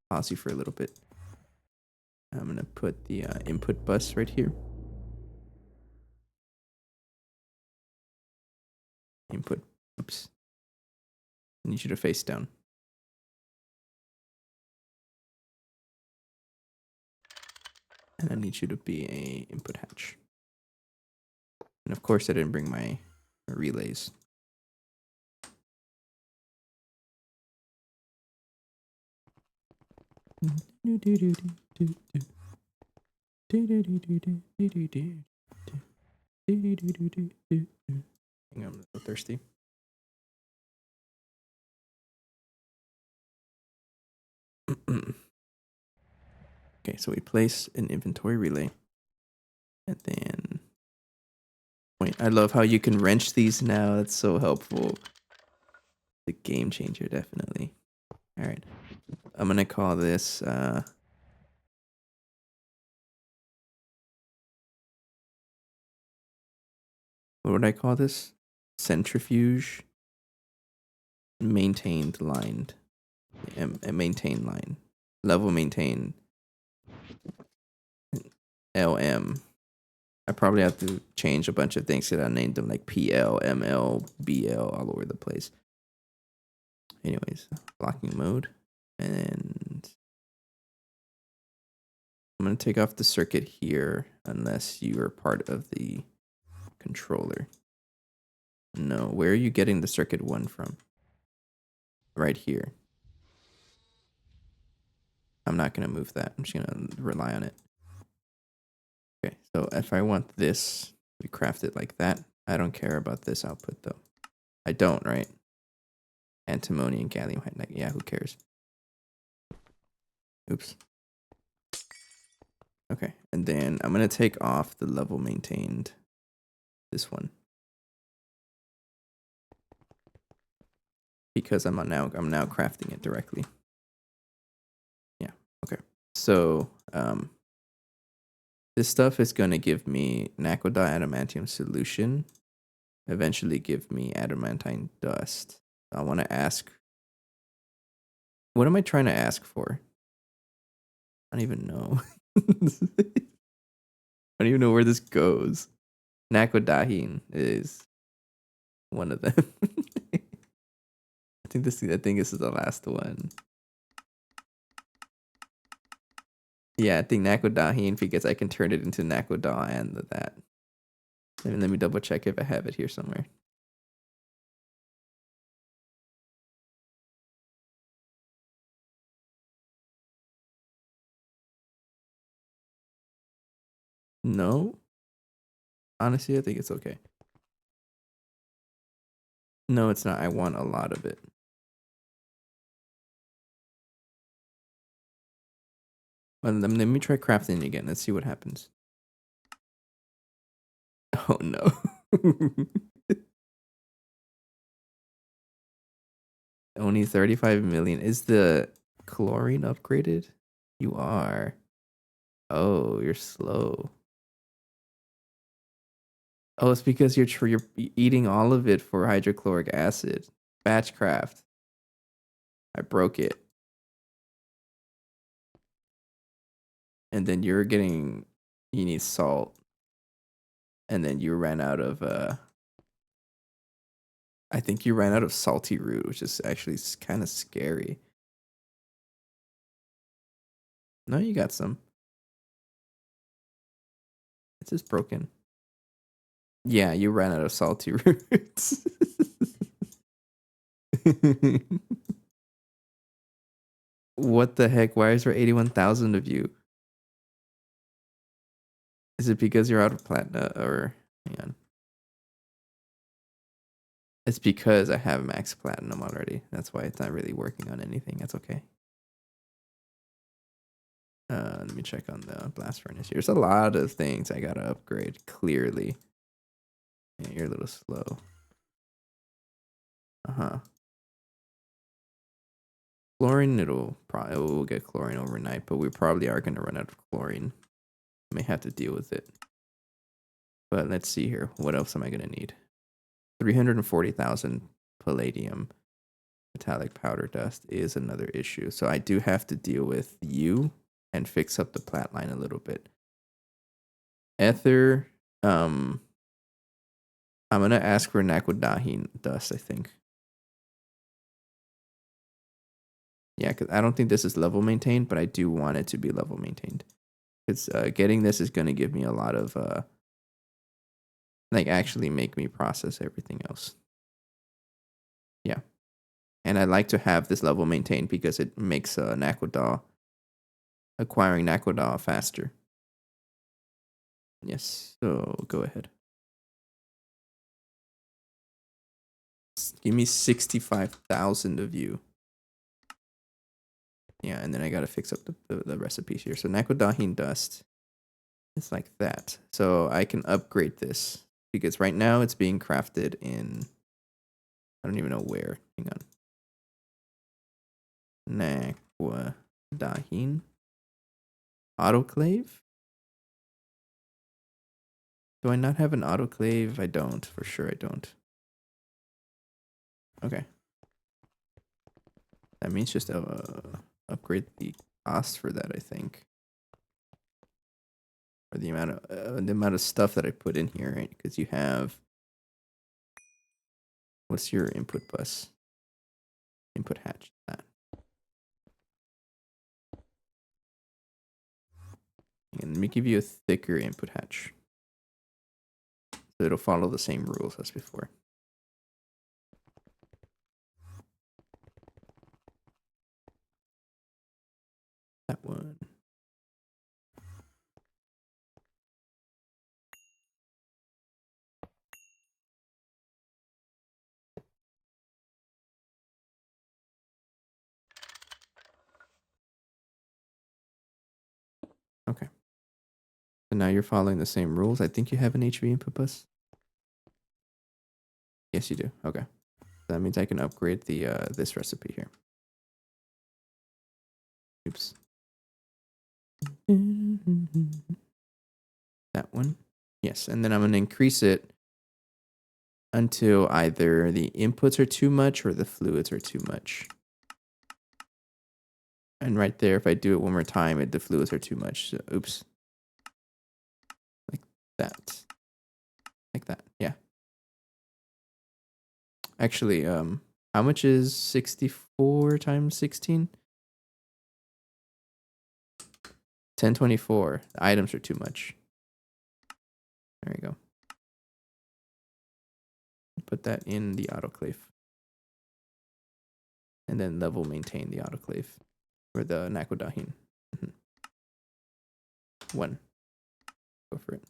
posse for a little bit. I'm gonna put the input bus right here. Input. Oops. I need you to face down. And I need you to be a input hatch. And of course, I didn't bring my relays. Hang on, I'm so thirsty. Okay, so we place an inventory relay. And then... Wait, I love how you can wrench these now. That's so helpful. The game changer, definitely. All right. I'm going to call this... what would I call this? Centrifuge maintained line. Maintain line. Level maintain. LM. I probably have to change a bunch of things because I named them like PL, ML, BL all over the place. Anyways, blocking mode. And I'm going to take off the circuit here unless you are part of the controller. No, where are you getting the circuit 1 from? Right here. I'm not going to move that. I'm just going to rely on it. Okay, So if I want this, we craft it like that. I don't care about this output though. I don't, right? Antimony and gallium. Like, yeah, who cares? Oops. Okay, and then I'm gonna take off the level maintained. This one. Because I'm now crafting it directly. Yeah. Okay. So this stuff is gonna give me Nakoda adamantium solution. Eventually give me adamantine dust. I want to ask. What am I trying to ask for? I don't even know. I don't even know where this goes. Nakodahin is one of them. I think this is the last one. Yeah, I think Nakodahin because I can turn it into Nakoda and that. Let me double check if I have it here somewhere. No. Honestly, I think it's okay. No, it's not. I want a lot of it. Well, let me try crafting again. Let's see what happens. Oh no. Only 35 million. Is the chlorine upgraded? You are. Oh, you're slow. Oh, it's because you're eating all of it for hydrochloric acid. Batch craft. I broke it. And then you need salt. And then you ran out of I think you ran out of salty root, which is actually kind of scary. No, you got some. It's just broken. Yeah, you ran out of salty roots. What the heck? Why is there 81,000 of you? Is it because you're out of platinum or hang on? It's because I have max platinum already. That's why it's not really working on anything. That's okay. Let me check on the blast furnace here. There's a lot of things I gotta upgrade, clearly. Yeah, you're a little slow. Uh-huh. Chlorine, we'll get chlorine overnight, but we probably are gonna run out of chlorine. May have to deal with it. But let's see here. What else am I gonna need? 340,000 palladium. Metallic powder dust is another issue. So I do have to deal with you and fix up the plat line a little bit. Ether, I'm gonna ask for Nakodahin dust, I think. Yeah, because I don't think this is level maintained, but I do want it to be level maintained. Because getting this is gonna give me a lot of like actually make me process everything else. Yeah. And I like to have this level maintained because it makes acquiring Nakoda faster. Yes, so go ahead. Give me 65,000 of you. Yeah, and then I gotta fix up the recipes here. So Nakodahin dust. It's like that. So I can upgrade this because right now it's being crafted in I don't even know where. Hang on. Nakodahin. Autoclave? Do I not have an autoclave? I don't. For sure I don't. Okay. That means just upgrade the cost for that, I think. Or the amount of stuff that I put in here, right? Because you have what's your input bus? Input hatch. That. And let me give you a thicker input hatch. So it'll follow the same rules as before. That one. Okay. So now you're following the same rules. I think you have an HV input bus. Yes, you do. Okay. That means I can upgrade the this recipe here. Oops. That one. Yes, and then I'm going to increase it until either the inputs are too much or the fluids are too much. And right there, if I do it one more time, the fluids are too much. So, oops. Like that. Like that. Yeah. Actually, how much is 64 times 16? 1024. The items are too much. There you go. Put that in the autoclave. And then level maintain the autoclave for the Nakodahin. 1. Go for it.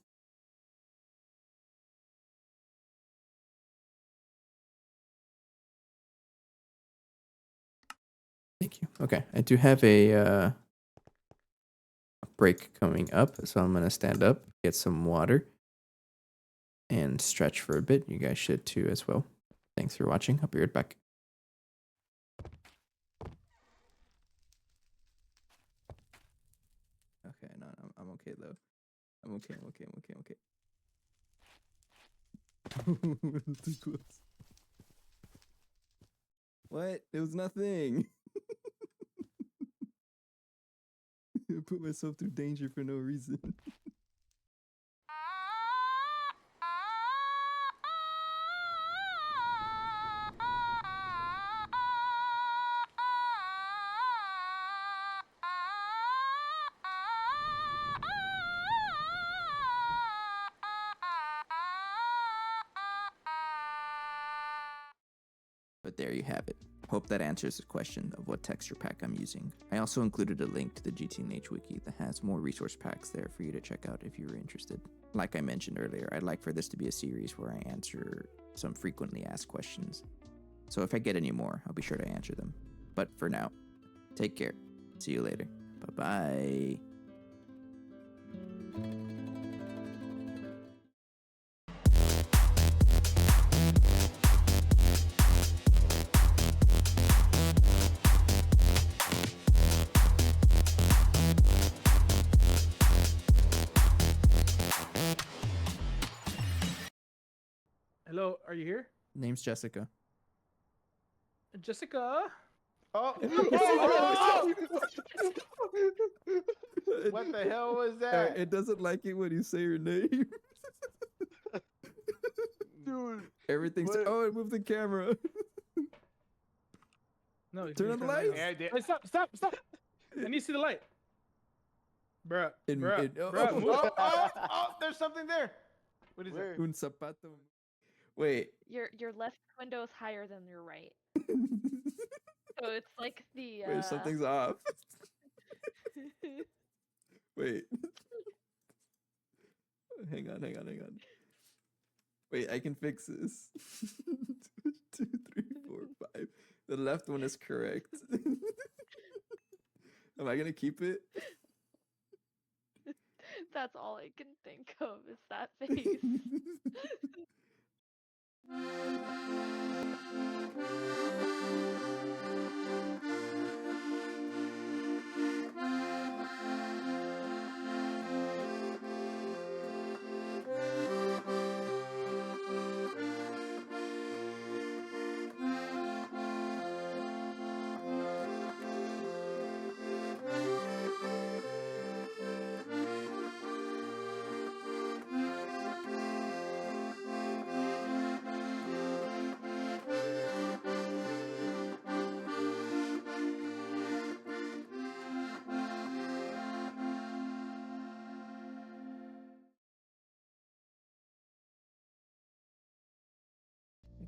Thank you. Okay, I do have a break coming up, so I'm gonna stand up, get some water, and stretch for a bit. You guys should too as well. Thanks for watching. I'll be right back. Okay, no, I'm okay though. I'm okay. Too close. What? It was nothing. I put myself through danger for no reason. But there you have it. Hope that answers the question of what texture pack I'm using. I also included a link to the GTNH wiki that has more resource packs there for you to check out if you're interested. Like I mentioned earlier, I'd like for this to be a series where I answer some frequently asked questions. So if I get any more, I'll be sure to answer them. But for now, take care. See you later. Bye-bye. Hello, are you here? Name's Jessica. Jessica? Oh, what the hell was that? It doesn't like it when you say your name. Dude. Everything's... What? Oh, it moved the camera. No, you Turn on the lights. Yeah, I did. Hey, stop! I need to see the light. Bruh, Oh. move. Oh, there's something there. What is Where? it? Un zapato. Wait. Your left window is higher than your right. So it's like the Wait, something's off. Wait. Hang on. Wait, I can fix this. 2, 3, 4, 5. The left one is correct. Am I gonna keep it? That's all I can think of is that face. I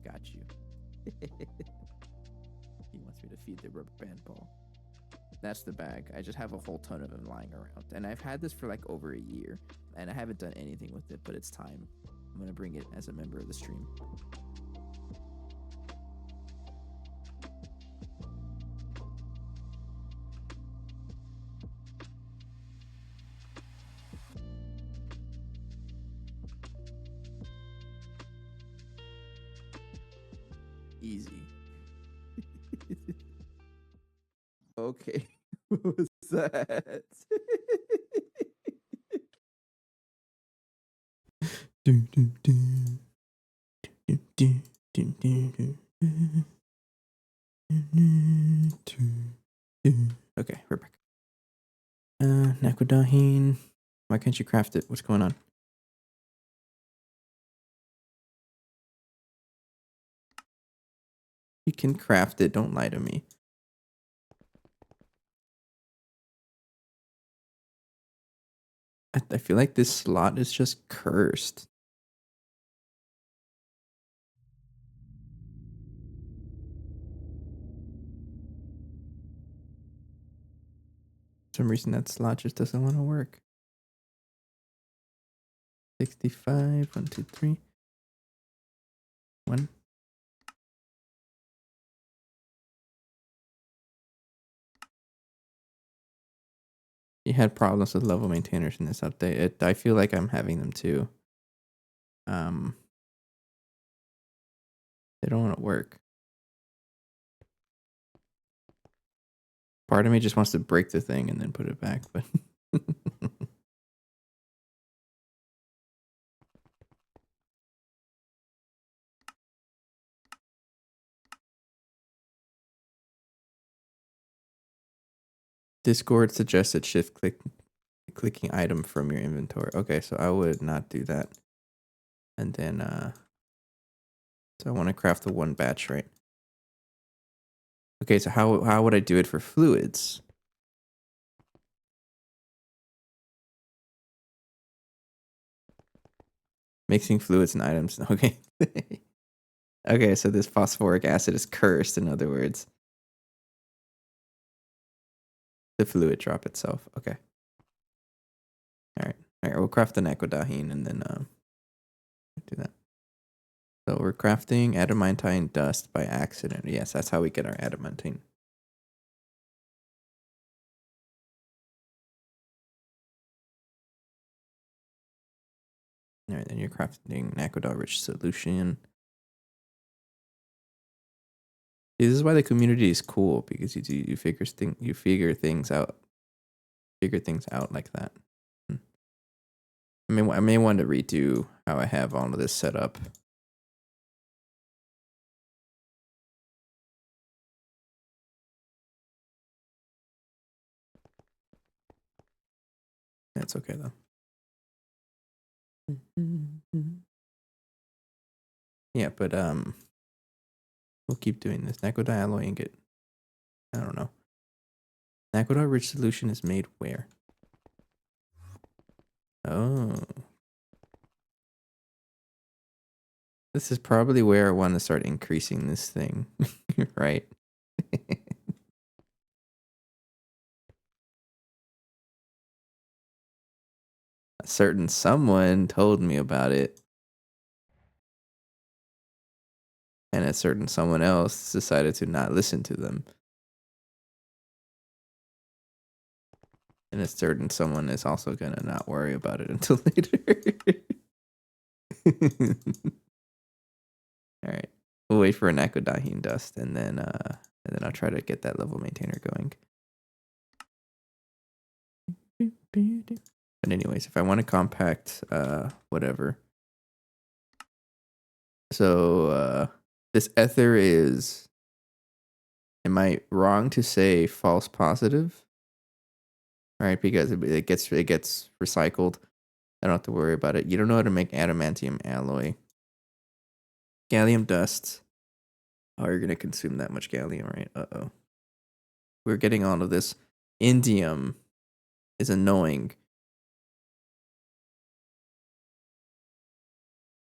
got you. He wants me to feed the rubber band ball. That's the bag. I just have a whole ton of them lying around. And I've had this for like over a year. And I haven't done anything with it, but it's time. I'm going to bring it as a member of the stream. Easy. Okay. What was that? Okay, we're back. Nakodahine. Why can't you craft it? What's going on? You can craft it. Don't lie to me. I feel like this slot is just cursed. For some reason that slot just doesn't want to work. 65, 1, 2, 3. 1. You had problems with level maintainers in this update. I feel like I'm having them too. They don't want to work. Part of me just wants to break the thing and then put it back, but Discord suggested clicking item from your inventory. Okay, so I would not do that. And then so I want to craft the one batch, right? Okay, so how would I do it for fluids? Mixing fluids and items. Okay. Okay, so this phosphoric acid is cursed, in other words. The fluid drop itself. Okay. Alright. Alright, we'll craft the nakodahine and then do that. So we're crafting adamantine dust by accident. Yes, that's how we get our adamantine. Alright, then you're crafting nakoda rich solution. This is why the community is cool, because you figure things out like that. I may want to redo how I have all of this set up. That's okay though. Yeah, but we'll keep doing this. Nakoda alloy ingot. I don't know. Nakoda rich solution is made where? Oh. This is probably where I want to start increasing this thing, right? A certain someone told me about it. And a certain someone else decided to not listen to them. And a certain someone is also going to not worry about it until later. All right. We'll wait for an nakodahine dust and then I'll try to get that level maintainer going. But anyways, if I want to compact whatever. So this ether is, am I wrong to say false positive? All right, because it gets recycled. I don't have to worry about it. You don't know how to make adamantium alloy. Gallium dust. Oh, you're gonna consume that much gallium, right? Uh-oh. We're getting all of this. Indium is annoying.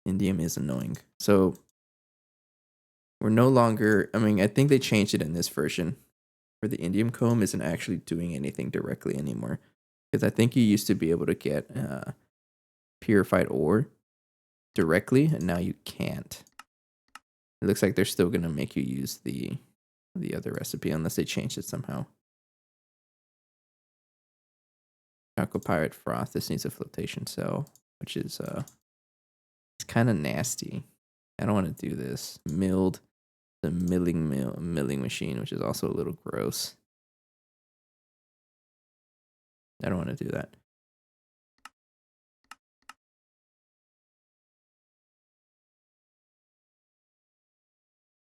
Indium is annoying. So we're no longer, I mean, I think they changed it in this version where the indium comb isn't actually doing anything directly anymore. Because I think you used to be able to get purified ore directly, and now you can't. It looks like they're still going to make you use the other recipe unless they change it somehow. Chalcopyrite froth. This needs a flotation cell, which is it's kind of nasty. I don't want to do this. Milled the milling machine, which is also a little gross. I don't want to do that.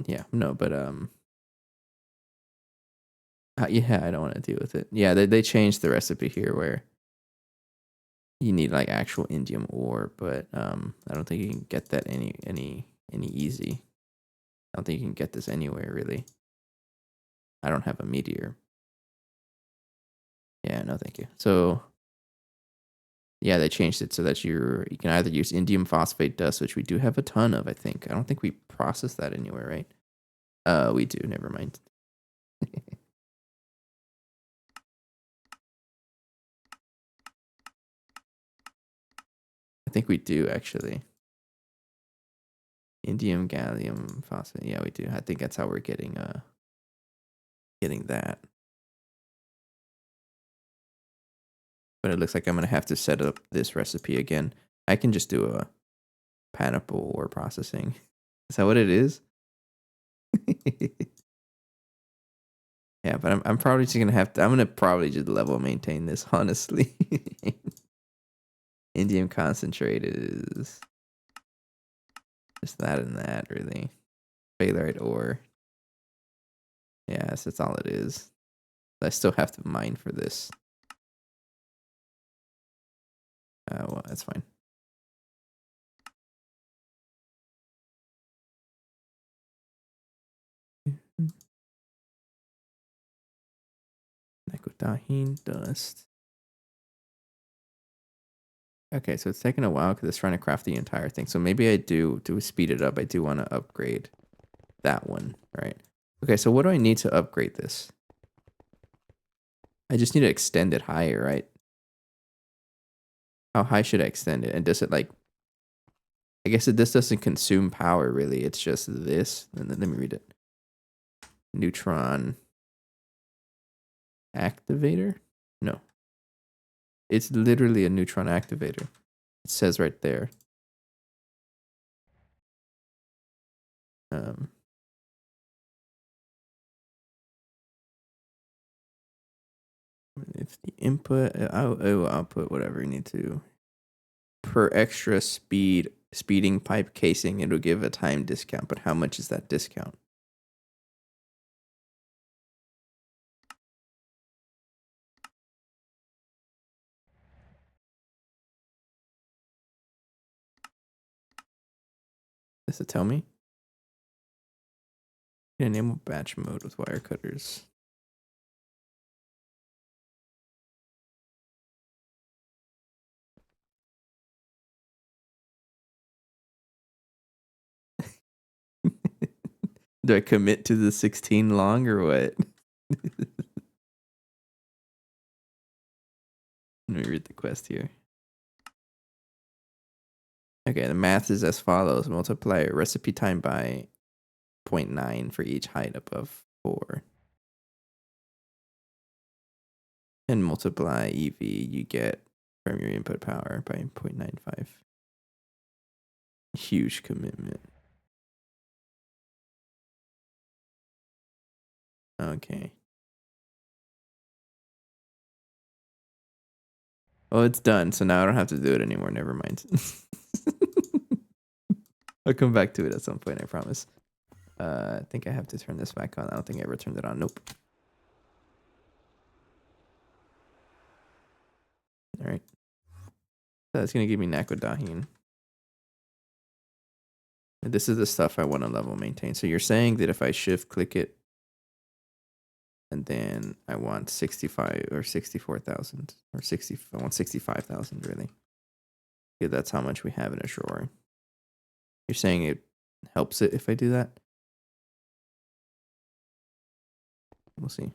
Yeah, no, but yeah, I don't want to deal with it. Yeah, they changed the recipe here where you need like actual indium ore, but I don't think you can get that any easy. I don't think you can get this anywhere really. I don't have a meteor. Yeah, no, thank you. So yeah, they changed it so that you can either use indium phosphate dust, which we do have a ton of, I think. I don't think we process that anywhere, right? We do, never mind. I think we do actually. Indium, gallium, phosphate. Yeah, we do. I think that's how we're getting that. But it looks like I'm gonna have to set up this recipe again. I can just do a pineapple ore processing. Is that what it is? Yeah, but I'm probably just gonna have to. I'm gonna probably just level maintain this, honestly. Indium concentrate is just that and that, really. Phalerite ore. Yes, that's all it is. I still have to mine for this. Well, that's fine. Nicotiane dust. Okay, so it's taking a while because it's trying to craft the entire thing. So maybe I do, to speed it up, I do want to upgrade that one, right? Okay, so what do I need to upgrade this? I just need to extend it higher, right? How high should I extend it? And does it like, I guess this doesn't consume power really. It's just this. And then let me read it. Neutron activator? No. It's literally a neutron activator. It says right there. If the input, I'll output whatever you need to. Per extra speeding pipe casing, it'll give a time discount. But how much is that discount? Does it tell me? Enable batch mode with wire cutters. Do I commit to the 16 long or what? Let me read the quest here. Okay, the math is as follows. Multiply recipe time by 0.9 for each height above 4. And multiply EV you get from your input power by 0.95. Huge commitment. Okay. Oh, it's done. So now I don't have to do it anymore. Never mind. I'll come back to it at some point, I promise. I think I have to turn this back on. I don't think I ever turned it on. Nope. All right. So that's going to give me Nakodahine. This is the stuff I want to level maintain. So you're saying that if I shift click it, and then I want 65 or 64,000 or 60, I want 65,000 really. Yeah, that's how much we have in a drawer. You're saying it helps it if I do that? We'll see.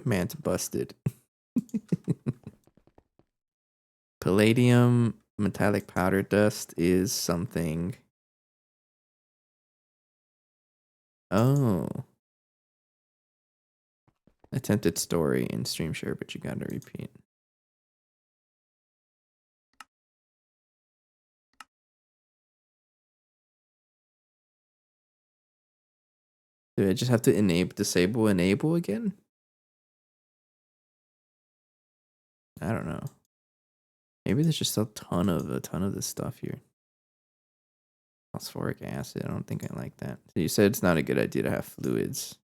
Man's busted. Palladium metallic powder dust is something. Oh. Attempted story in stream share, but you gotta repeat. Do I just have to disable enable again? I don't know. Maybe there's just a ton of this stuff here. Phosphoric acid. I don't think I like that. So you said it's not a good idea to have fluids.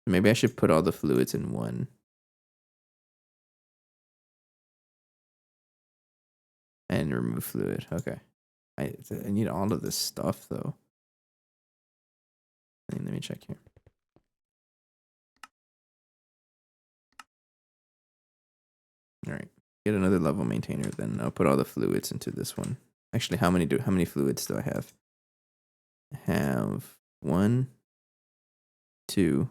Maybe I should put all the fluids in one. And remove fluid. Okay. I need all of this stuff though. Let me check here. All right. Get another level maintainer. Then I'll put all the fluids into this one. Actually, how many fluids do I have? I have 1, 2,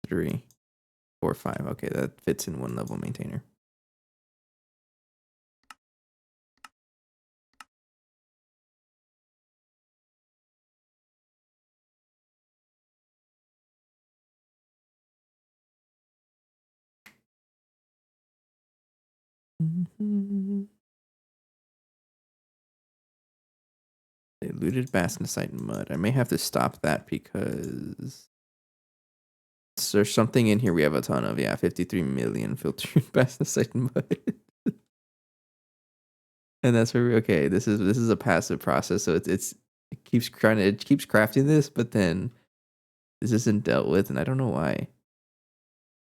3, 4, 5. Okay, that fits in one level maintainer. Diluted bastnasite and mud. I may have to stop that because there's something in here we have a ton of. Yeah, 53 million filtered bastnasite and mud. And that's where okay. This is a passive process, so it keeps crafting this, but then this isn't dealt with, and I don't know why.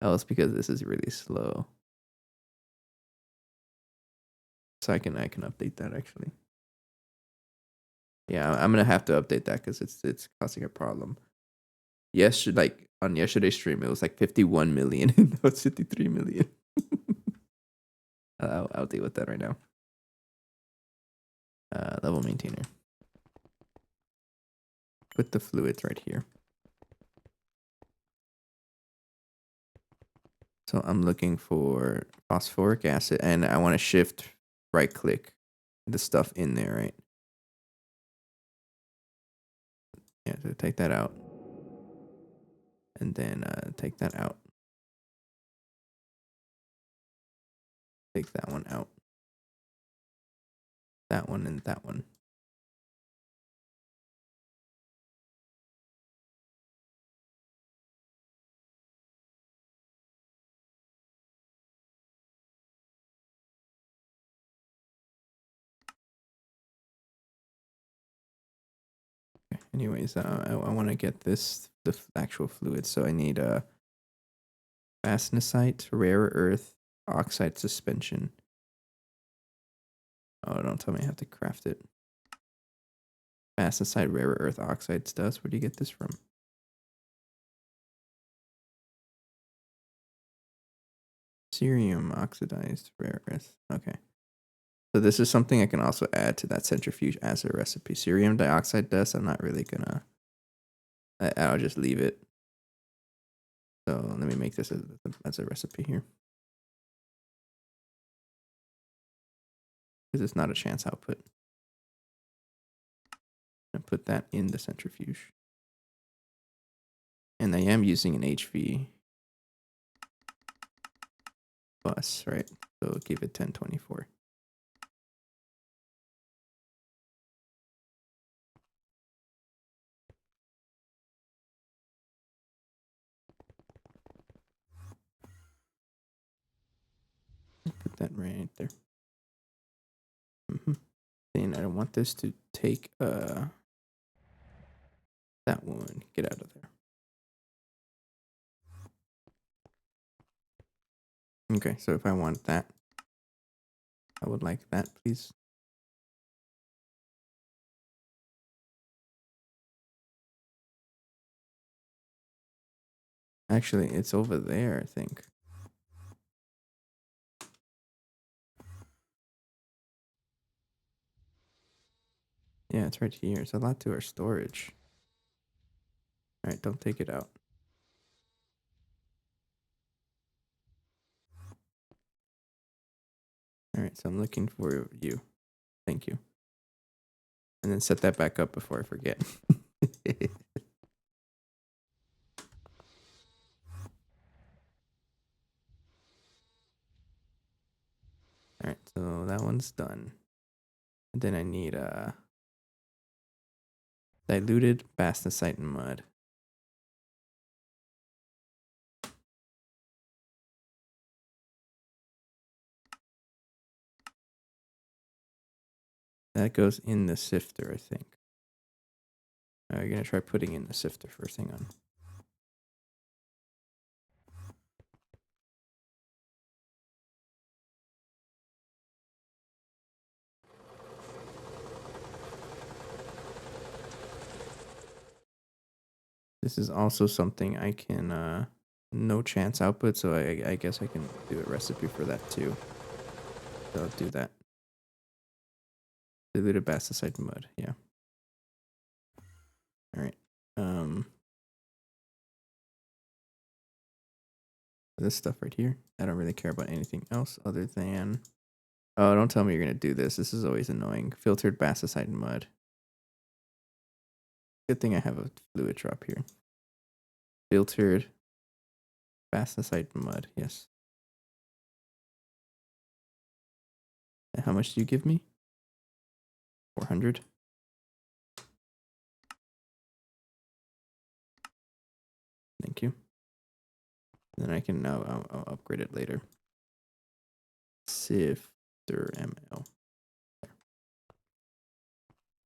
Oh, it's because this is really slow. So I can update that actually. Yeah, I'm gonna have to update that because it's causing a problem. Like on yesterday's stream, it was like 51 million, and now it's 53 million. I'll deal with that right now. Level maintainer. Put the fluids right here. So I'm looking for phosphoric acid, and I want to shift right click the stuff in there, right? Yeah, so take that out. And then take that out. Take that one out. That one and that one. Okay. Anyways, I want to get the actual fluid, so I need bastnasite, rare earth, oxide suspension. Oh, don't tell me I have to craft it. Bastnasite, rare earth, oxides dust. Where do you get this from? Cerium oxidized rare earth. Okay. So this is something I can also add to that centrifuge as a recipe. Cerium dioxide dust, I'm not really gonna... I'll just leave it. So let me make this as a recipe here. Because it's not a chance output. And put that in the centrifuge. And I am using an HV bus, right? So give it 1024. Put that right there. Then I don't want this to take that one. Get out of there. Okay, so if I want that, I would like that, please. Actually, it's over there, I think. Yeah, it's right here. It's a lot to our storage. All right, don't take it out. All right, so I'm looking for you. Thank you. And then set that back up before I forget. So that one's done. And then I need diluted bastnasite and mud. That goes in the sifter, I think. You're gonna try putting in the sifter first. Hang on. This is also something I can no chance output, so I guess I can do a recipe for that too. So I'll do that. Diluted bastnasite mud, yeah. Alright. This stuff right here. I don't really care about anything else other than, oh, don't tell me you're gonna do this. This is always annoying. Filtered bastnasite and mud. Good thing I have a fluid drop here. Filtered bastnasite and mud, yes. And how much do you give me? 400. Thank you. Then I can now I'll upgrade it later. Sifter ML.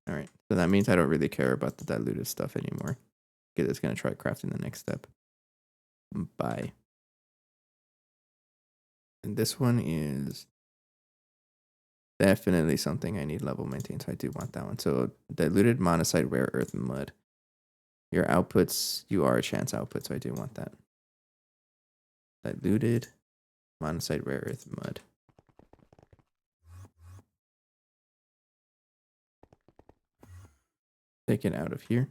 All right, so that means I don't really care about the diluted stuff anymore. Okay, it's gonna try crafting the next step. Bye. And this one is definitely something I need level maintained, so I do want that one. So diluted monazite, rare earth, and mud. Your outputs, you are a chance output, so I do want that. Diluted monazite, rare earth, and mud. Take it out of here.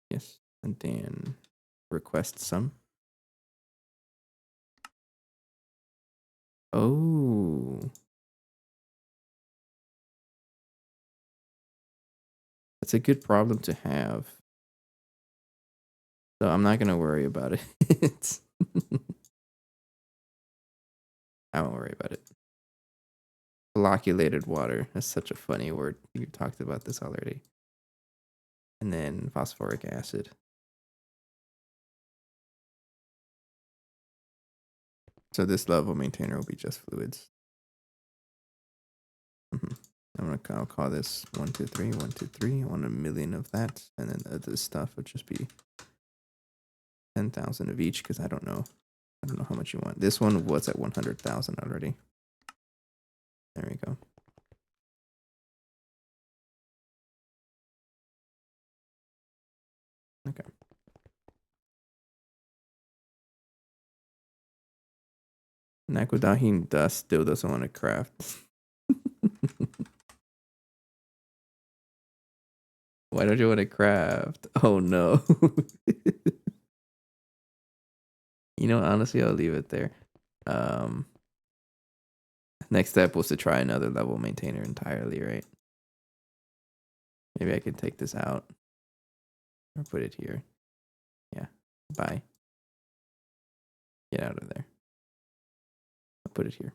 Yes, and then request some. Oh. That's a good problem to have. So I'm not going to worry about it. I won't worry about it. Flocculated water. That's such a funny word. You talked about this already. And then phosphoric acid. So this level maintainer will be just fluids. I'll call this 1, 2, 3, 1, 2, 3. I want 1,000,000 of that. And then this stuff would just be 10,000 of each because I don't know. I don't know how much you want. This one was at 100,000 already. There we go. Okay. Nakodahin Dust still doesn't want to craft. Why don't you want to craft? Oh no. You know, honestly, I'll leave it there. Next step was to try another level maintainer entirely, right? Maybe I could take this out or put it here. Yeah. Bye. Get out of there. I'll put it here.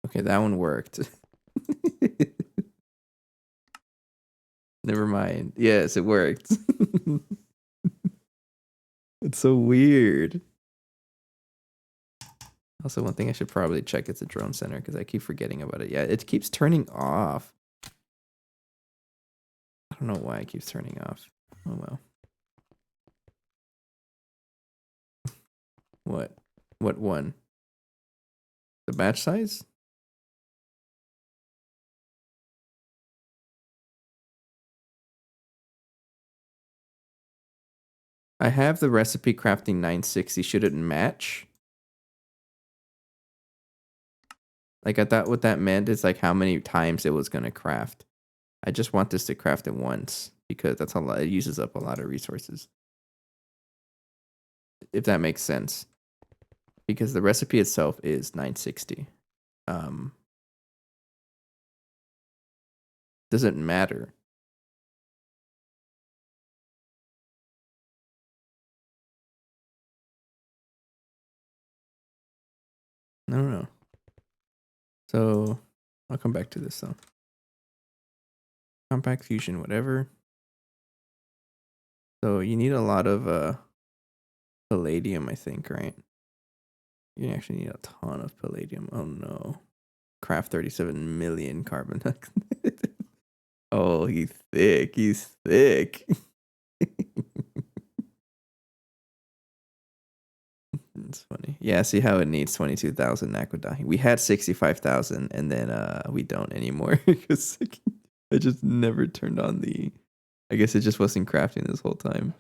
Okay, that one worked. Never mind. Yes, it worked. It's so weird. Also, one thing I should probably check is the drone center because I keep forgetting about it. Yeah, it keeps turning off. I don't know why it keeps turning off. Oh well. What? What one? The batch size? I have the recipe crafting 960. Should it match? Like, I thought what that meant is like how many times it was going to craft. I just want this to craft it once because that's a lot. It uses up a lot of resources. If that makes sense. Because the recipe itself is 960. Doesn't matter. I don't know. So I'll come back to this though. Compact fusion, whatever. So you need a lot of palladium, I think, right? You actually need a ton of palladium. Oh no. Craft 37 million carbon. Oh, he's thick. He's thick. It's funny. Yeah, see how it needs 22,000 aqueduct. We had 65,000 and then we don't anymore because I just never turned on the I guess it just wasn't crafting this whole time.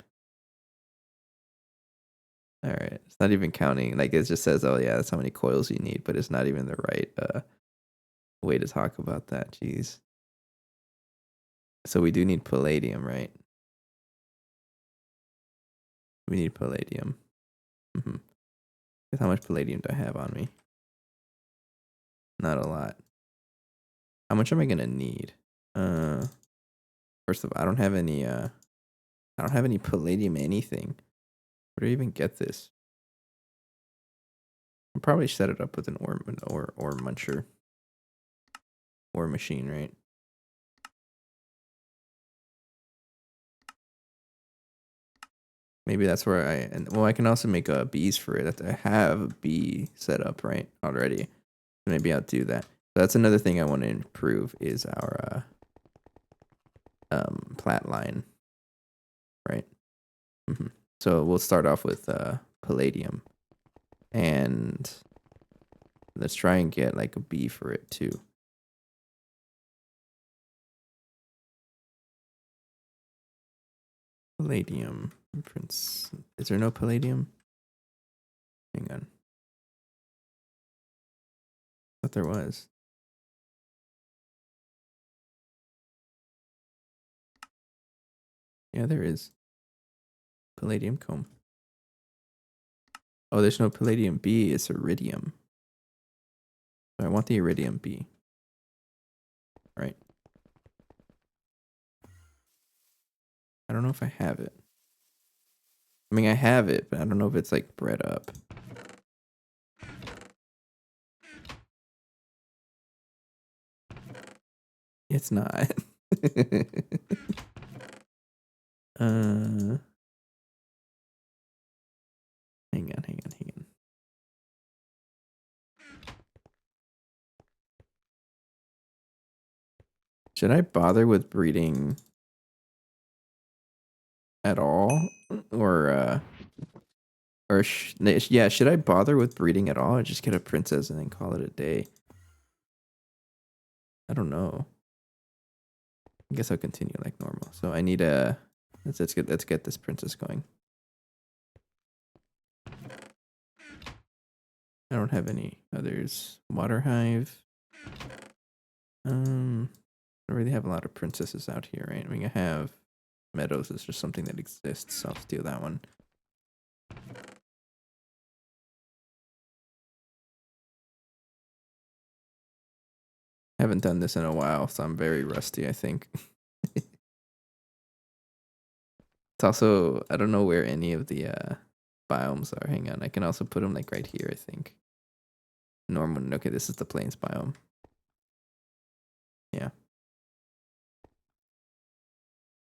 All right. It's not even counting. Like it just says, "Oh yeah, that's how many coils you need," but it's not even the right way to talk about that. Jeez. So we do need palladium, right? We need palladium. Mhm. Guess how much palladium do I have on me? Not a lot. How much am I gonna need? First of all, I don't have any palladium anything. Where do I even get this? I'll probably set it up with an ore muncher. Ore machine, right? Maybe that's where I can also make bees for it. I have a bee set up right already. Maybe I'll do that. So that's another thing I want to improve is our plat line, right? So we'll start off with palladium, and let's try and get like a bee for it too. Palladium. Prince. Is there no palladium? Hang on. I thought there was. Yeah, there is. Palladium comb. Oh, there's no palladium B. It's iridium. I want the iridium B. Right. I don't know if I have it. I mean, I have it, but I don't know if it's like bred up. It's not. Hang on. Should I bother with breeding at all? Or yeah, should I bother with breeding at all or just get a princess and then call it a day? I don't know. I guess I'll continue like normal. So I need a let's get this princess going. I don't have any others. Water hive. I don't really have a lot of princesses out here, right? I mean, I have meadows. It's just something that exists. So I'll steal that one. Haven't done this in a while, so I'm very rusty, I think. It's also, I don't know where any of the biomes are. Hang on, I can also put them like right here, I think. Normal, okay, this is the plains biome. Yeah.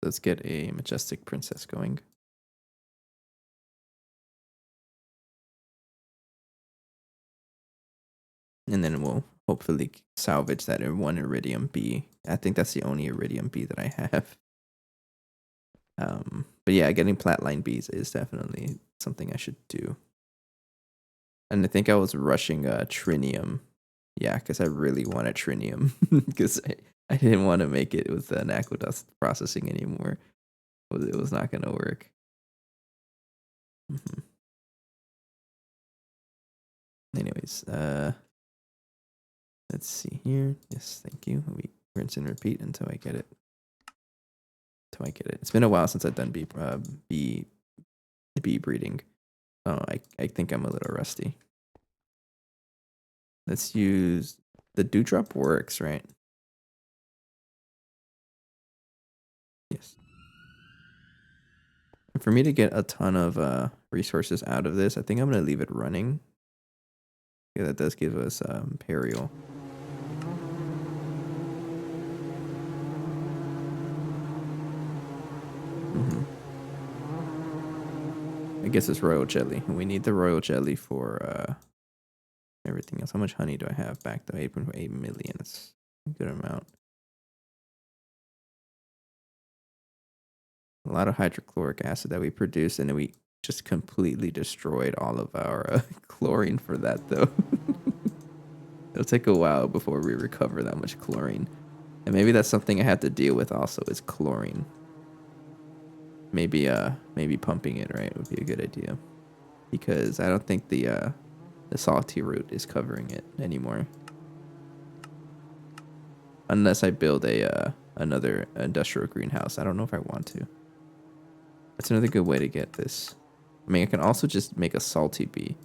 Let's get a majestic princess going. And then we'll hopefully salvage that one iridium bee. I think that's the only iridium bee that I have. But yeah, getting platline bees is definitely something I should do. And I think I was rushing trinium. Yeah, because I really wanted trinium. Because I didn't want to make it with an aqueduct processing anymore. It was not going to work. Anyways, let's see here. Yes, thank you. We rinse and repeat until I get it. It's been a while since I've done bee breeding. Oh, I think I'm a little rusty. Let's use the dewdrop works, right? Yes. And for me to get a ton of resources out of this, I think I'm gonna leave it running. Yeah, that does give us Imperial. Mhm. I guess it's royal jelly. We need the royal jelly for everything else. How much honey do I have back though? 8.8 million. That's a good amount. A lot of hydrochloric acid that we produced, and then we just completely destroyed all of our chlorine for that though. It'll take a while before we recover that much chlorine. And maybe that's something I have to deal with also is chlorine. Maybe pumping it, right, would be a good idea. Because I don't think the salty route is covering it anymore. Unless I build a another industrial greenhouse. I don't know if I want to. That's another good way to get this. I mean, I can also just make a salty bee.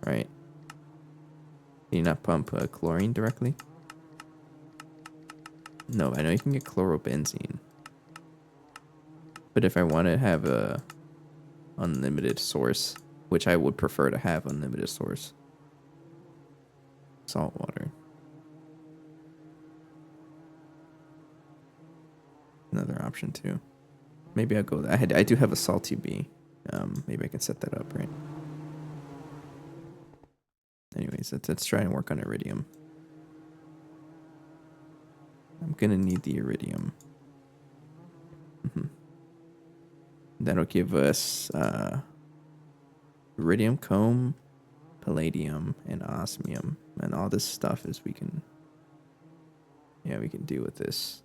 Right? Can you not pump chlorine directly? No, I know you can get chlorobenzene. But if I want to have a unlimited source, which I would prefer to have unlimited source, salt water. Another option too. Maybe I'll go. I do have a salty bee. Maybe I can set that up, right? Anyways, let's try and work on iridium. I'm gonna need the iridium. That'll give us iridium, comb, palladium, and osmium, and all this stuff is we can do with this.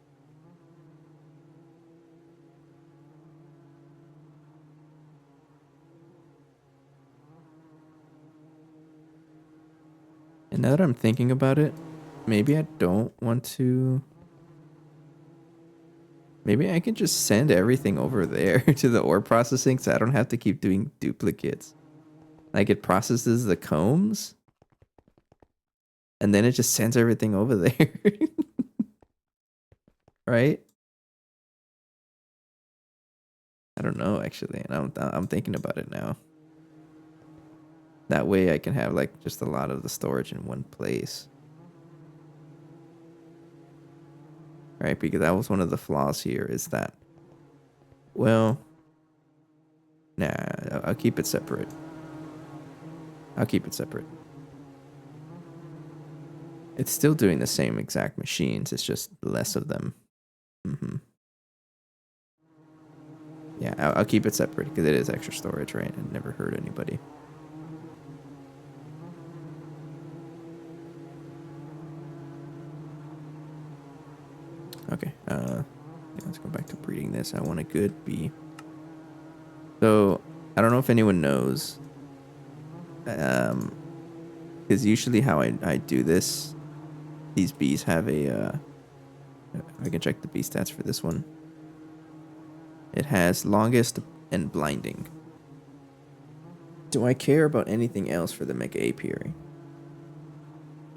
And now that I'm thinking about it, maybe I don't want to. Maybe I can just send everything over there to the ore processing so I don't have to keep doing duplicates. Like it processes the combs and then it just sends everything over there. Right? I don't know actually. And I'm thinking about it now. That way I can have like just a lot of the storage in one place. Right? Because that was one of the flaws here is that, well, nah, I'll keep it separate. I'll keep it separate. It's still doing the same exact machines. It's just less of them. Yeah, I'll keep it separate because it is extra storage, right? And never hurt anybody. Okay, yeah, let's go back to breeding this. I want a good bee. So, I don't know if anyone knows. Because usually how I do this, these bees have a, I can check the bee stats for this one. It has longest and blinding. Do I care about anything else for the mega apiary?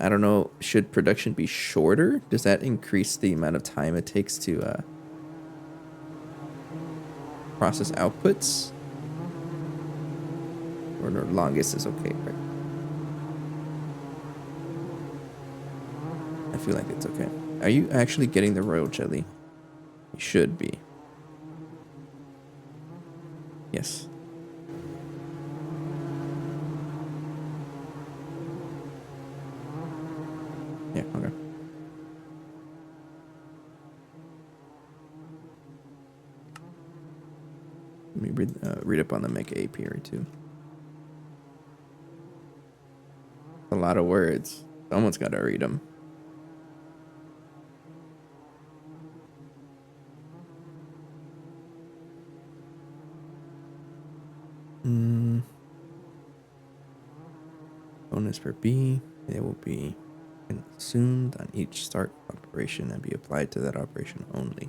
I don't know. Should production be shorter? Does that increase the amount of time it takes to process outputs? Or the longest is okay, right? I feel like it's okay. Are you actually getting the royal jelly? You should be. Yes. Yeah, okay. Let me read up on the Mk1 apiary too. A lot of words. Someone's got to read them. Bonus per bee. It will be consumed on each start operation and be applied to that operation only.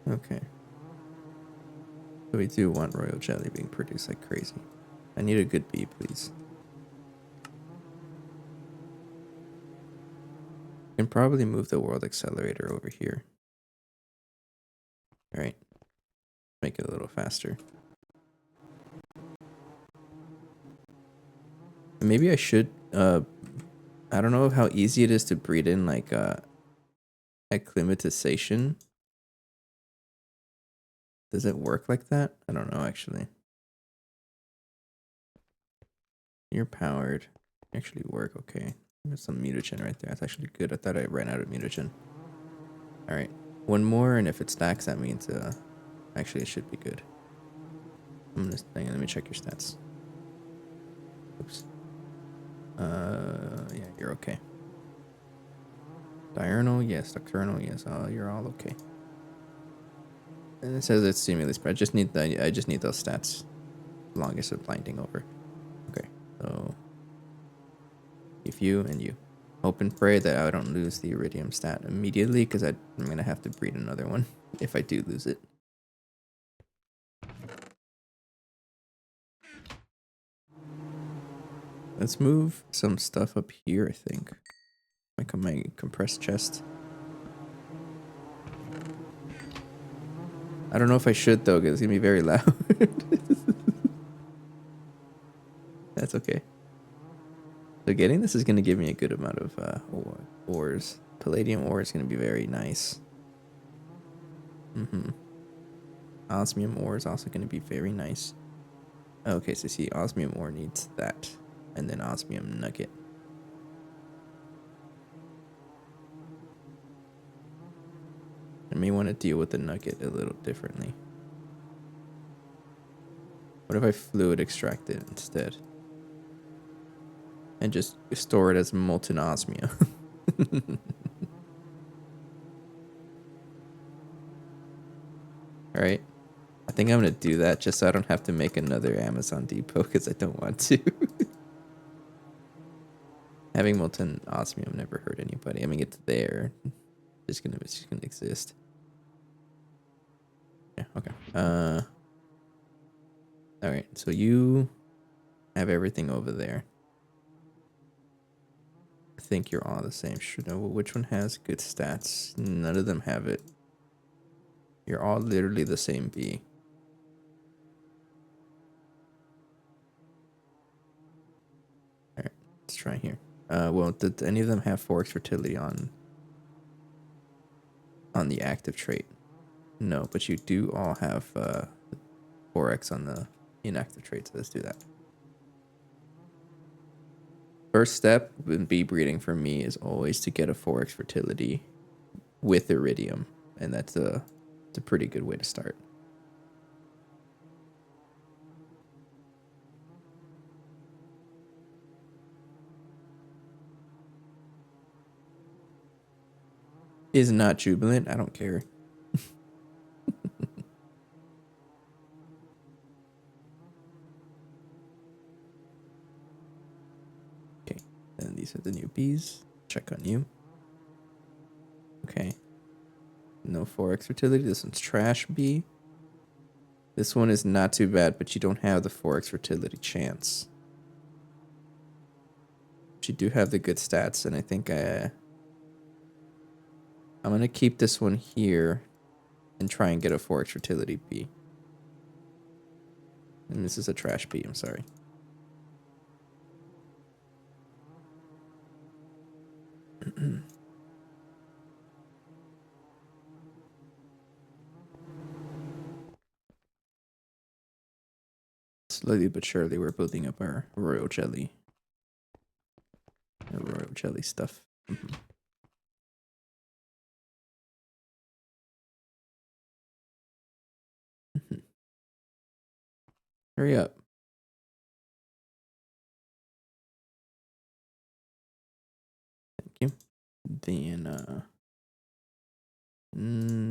Okay. So we do want royal jelly being produced like crazy. I need a good bee, please. Can probably move the world accelerator over here. All right. Make it a little faster. Maybe I should I don't know how easy it is to breed in like acclimatization. Does it work like that? I don't know actually. You're powered. Actually work, okay. There's some mutagen right there. That's actually good. I thought I ran out of mutagen. Alright. One more, and if it stacks, that means actually it should be good. I'm gonna hang on, let me check your stats. Oops. Yeah, you're okay. Diurnal, yes. Nocturnal, yes. You're all okay. And it says it's stimulus, but I just need those stats. Longest of blinding over. Okay, so if you and you. Hope and pray that I don't lose the iridium stat immediately, because I'm gonna have to breed another one if I do lose it. Let's move some stuff up here, I think. My compressed chest. I don't know if I should though, because it's gonna be very loud. That's okay. So getting this is gonna give me a good amount of ores. Palladium ore is gonna be very nice. Osmium ore is also gonna be very nice. Okay, so see, osmium ore needs that, and then osmium nugget. I may want to deal with the nugget a little differently. What if I fluid extract it instead? And just store it as molten osmium. Alright. I think I'm going to do that just so I don't have to make another Amazon depot because I don't want to. Having molten osmium never hurt anybody. I mean, it's there. It's just gonna exist. Yeah, okay. Alright, so you have everything over there. I think you're all the same. Should know which one has good stats. None of them have it. You're all literally the same bee. Alright, let's try here. Well, did any of them have 4x fertility on the active trait? No, but you do all have 4x on the inactive trait, so let's do that. First step in bee breeding for me is always to get a 4x fertility with iridium, and it's a pretty good way to start. Is not jubilant. I don't care. Okay, and these are the new bees. Check on you. Okay. No 4x fertility. This one's trash bee. This one is not too bad, but you don't have the 4x fertility chance. But you do have the good stats, and I think I'm gonna keep this one here and try and get a 4x fertility bee. And this is a trash bee, I'm sorry. Slowly but surely, we're building up our royal jelly. Our royal jelly stuff. Hurry up. Thank you. Then,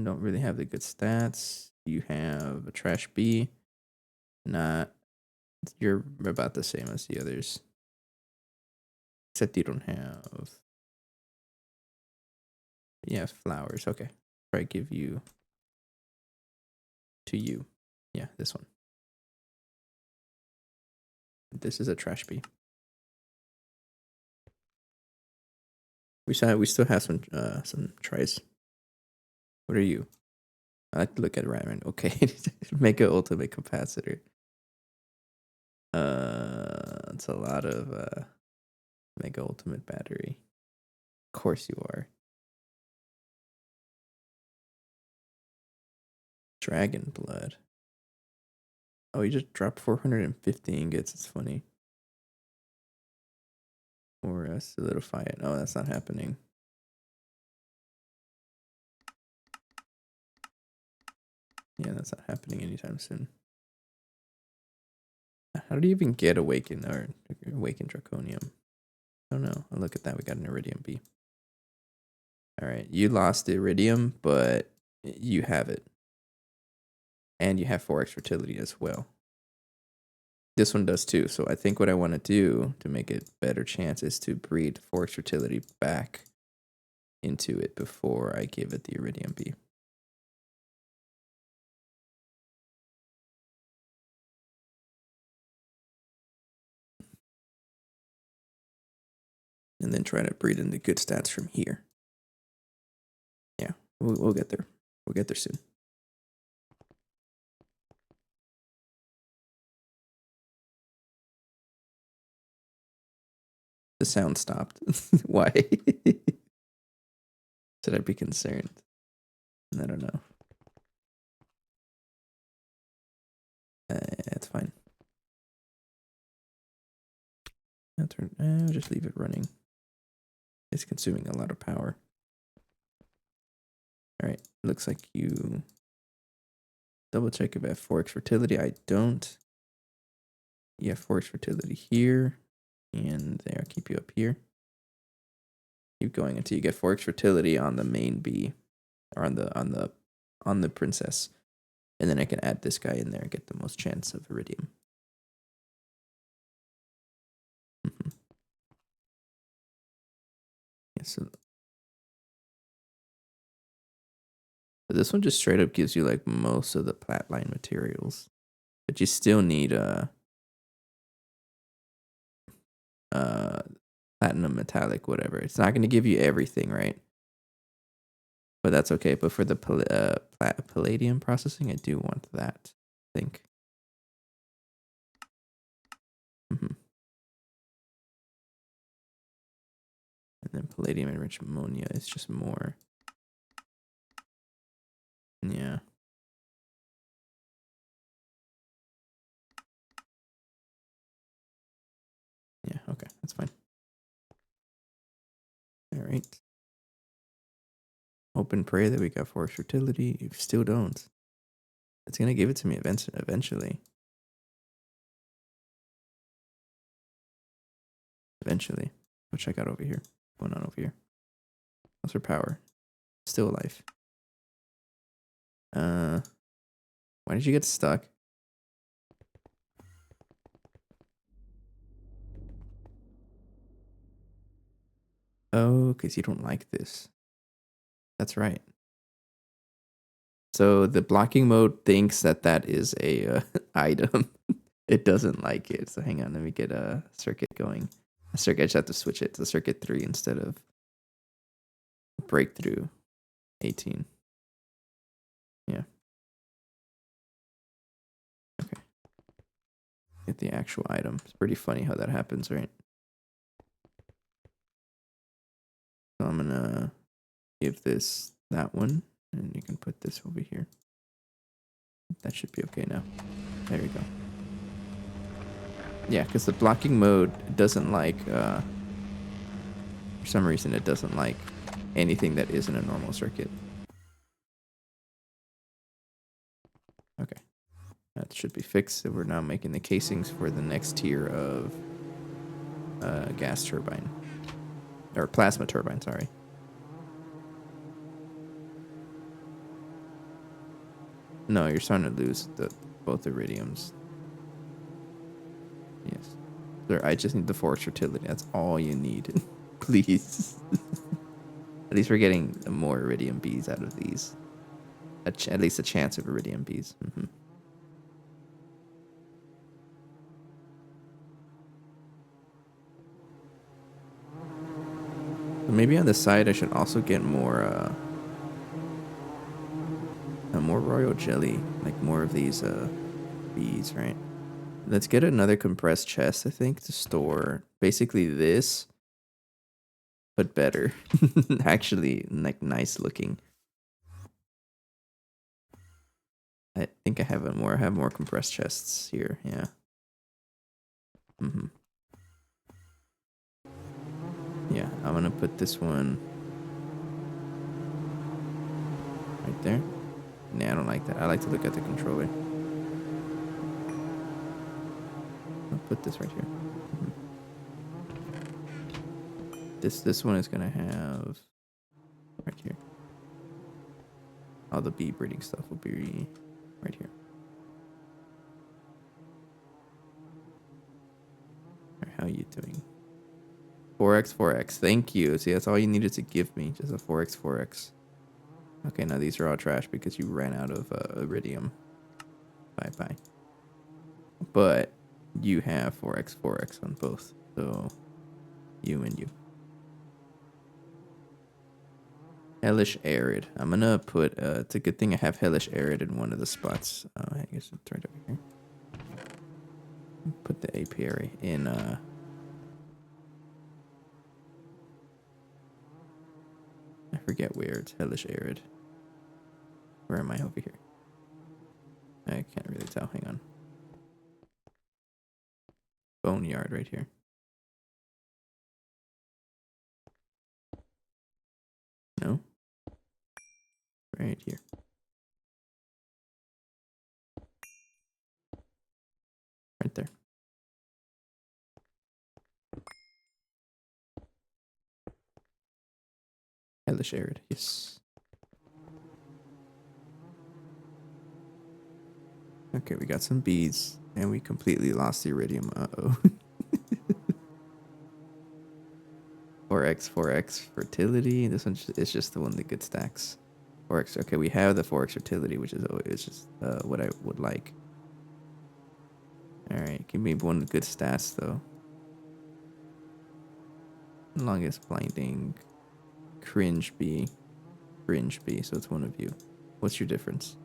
don't really have the good stats. You have a trash bee. You're about the same as the others. Except you don't have. Yeah, flowers. Okay. Probably give you to you. Yeah, this one. This is a trash bee. We still have some tries. What are you? I like to look at it right. Okay, Mega Ultimate Capacitor. It's a lot of Mega Ultimate Battery. Of course you are. Dragon Blood. Oh, you just dropped 450 ingots. It's funny. Or solidify it. No, that's not happening. Yeah, that's not happening anytime soon. How do you even get Awaken or Awaken Draconium? I don't know. Oh, look at that. We got an Iridium B. All right. You lost the Iridium, but you have it. And you have 4x fertility as well. This one does too. So I think what I want to do to make it better chance is to breed 4x fertility back into it before I give it the Iridium B. And then try to breed in the good stats from here. Yeah, we'll get there. We'll get there soon. The sound stopped. Why? Should I be concerned? I don't know. It's fine. I'll just leave it running. It's consuming a lot of power. All right, looks like you double check if I have 4x fertility. I don't. You have 4x fertility here, and there. I'll keep you up here. Keep going until you get 4x fertility on the main bee, or on the princess, and then I can add this guy in there and get the most chance of iridium. Yeah, so this one just straight up gives you like most of the platline materials, but you still need platinum metallic whatever. It's not going to give you everything, right? But that's okay. But for the palladium processing, I do want that, I think. And then palladium enriched ammonia is just more. Yeah. Yeah, okay, that's fine. All right. Hope and pray that we got 4x fertility. If you still don't, it's going to give it to me eventually. Eventually. Go check out over here. What's going on over here? How's her power? Still alive. Why did you get stuck? Oh, because you don't like this. That's right. So the blocking mode thinks that that is a item. It doesn't like it. So hang on, let me get a circuit going. A circuit, I just have to switch it to circuit 3 instead of breakthrough 18. Yeah. Okay. Get the actual item. It's pretty funny how that happens, right? So I'm gonna give this that one, and you can put this over here. That should be okay now. There you go. Yeah, because the blocking mode doesn't like, for some reason, it doesn't like anything that isn't a normal circuit. Okay. That should be fixed. So we're now making the casings for the next tier of gas turbine. Or plasma turbine, sorry. No, you're starting to lose both iridiums. Yes. There, I just need the 4x fertility. That's all you need. Please. At least we're getting more iridium bees out of these. At least a chance of iridium bees. Maybe on the side I should also get more More royal jelly, like more of these beads, right? Let's get another compressed chest, I think, to store basically this, but better. Actually, like nice looking. I think I have more. I have more compressed chests here. Yeah. Yeah, I'm gonna put this one right there. Nah, I don't like that. I like to look at the controller. I'll put this right here. This one is gonna have right here. All the bee breeding stuff will be right here. Alright, how are you doing? 4x, 4x. Thank you. See, that's all you needed to give me. Just a 4x, 4x. Okay, now these are all trash because you ran out of iridium. Bye-bye. But you have 4x, 4x on both. So, you and you. Hellish Arid. I'm gonna put, it's a good thing I have Hellish Arid in one of the spots. I guess it's right over here. Put the apiary in, I forget where it's Hellish Arid. Where am I over here? I can't really tell. Hang on. Boneyard right here. No? Right here. Right there. Hellish Arid. Yes. Okay, we got some beads. And we completely lost the iridium. Uh-oh. 4x, 4x fertility. This one is just the one that gets stacks. 4x. Okay, we have the 4x fertility, which is always just what I would like. Alright, give me one good stats, though. Longest blinding. Cringe B. Cringe B, so it's one of you. What's your difference?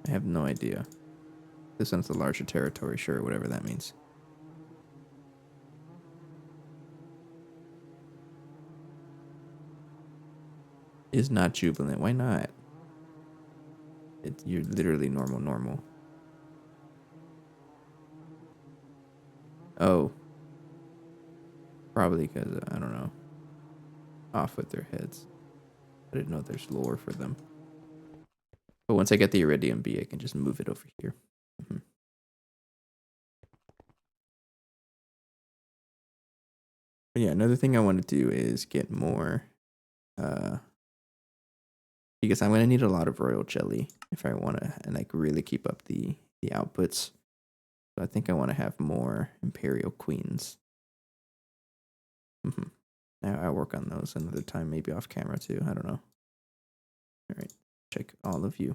I have no idea. This one's a larger territory, sure, whatever that means. Is not jubilant. Why not? You're literally normal. Oh. Probably because, I don't know. Off with their heads. I didn't know there's lore for them. But once I get the Iridium B, I can just move it over here. But yeah, another thing I want to do is get more, because I'm gonna need a lot of royal jelly if I want to, and like really keep up the outputs. So I think I want to have more imperial queens. I'll work on those another time, maybe off camera too. I don't know. All right, check all of you.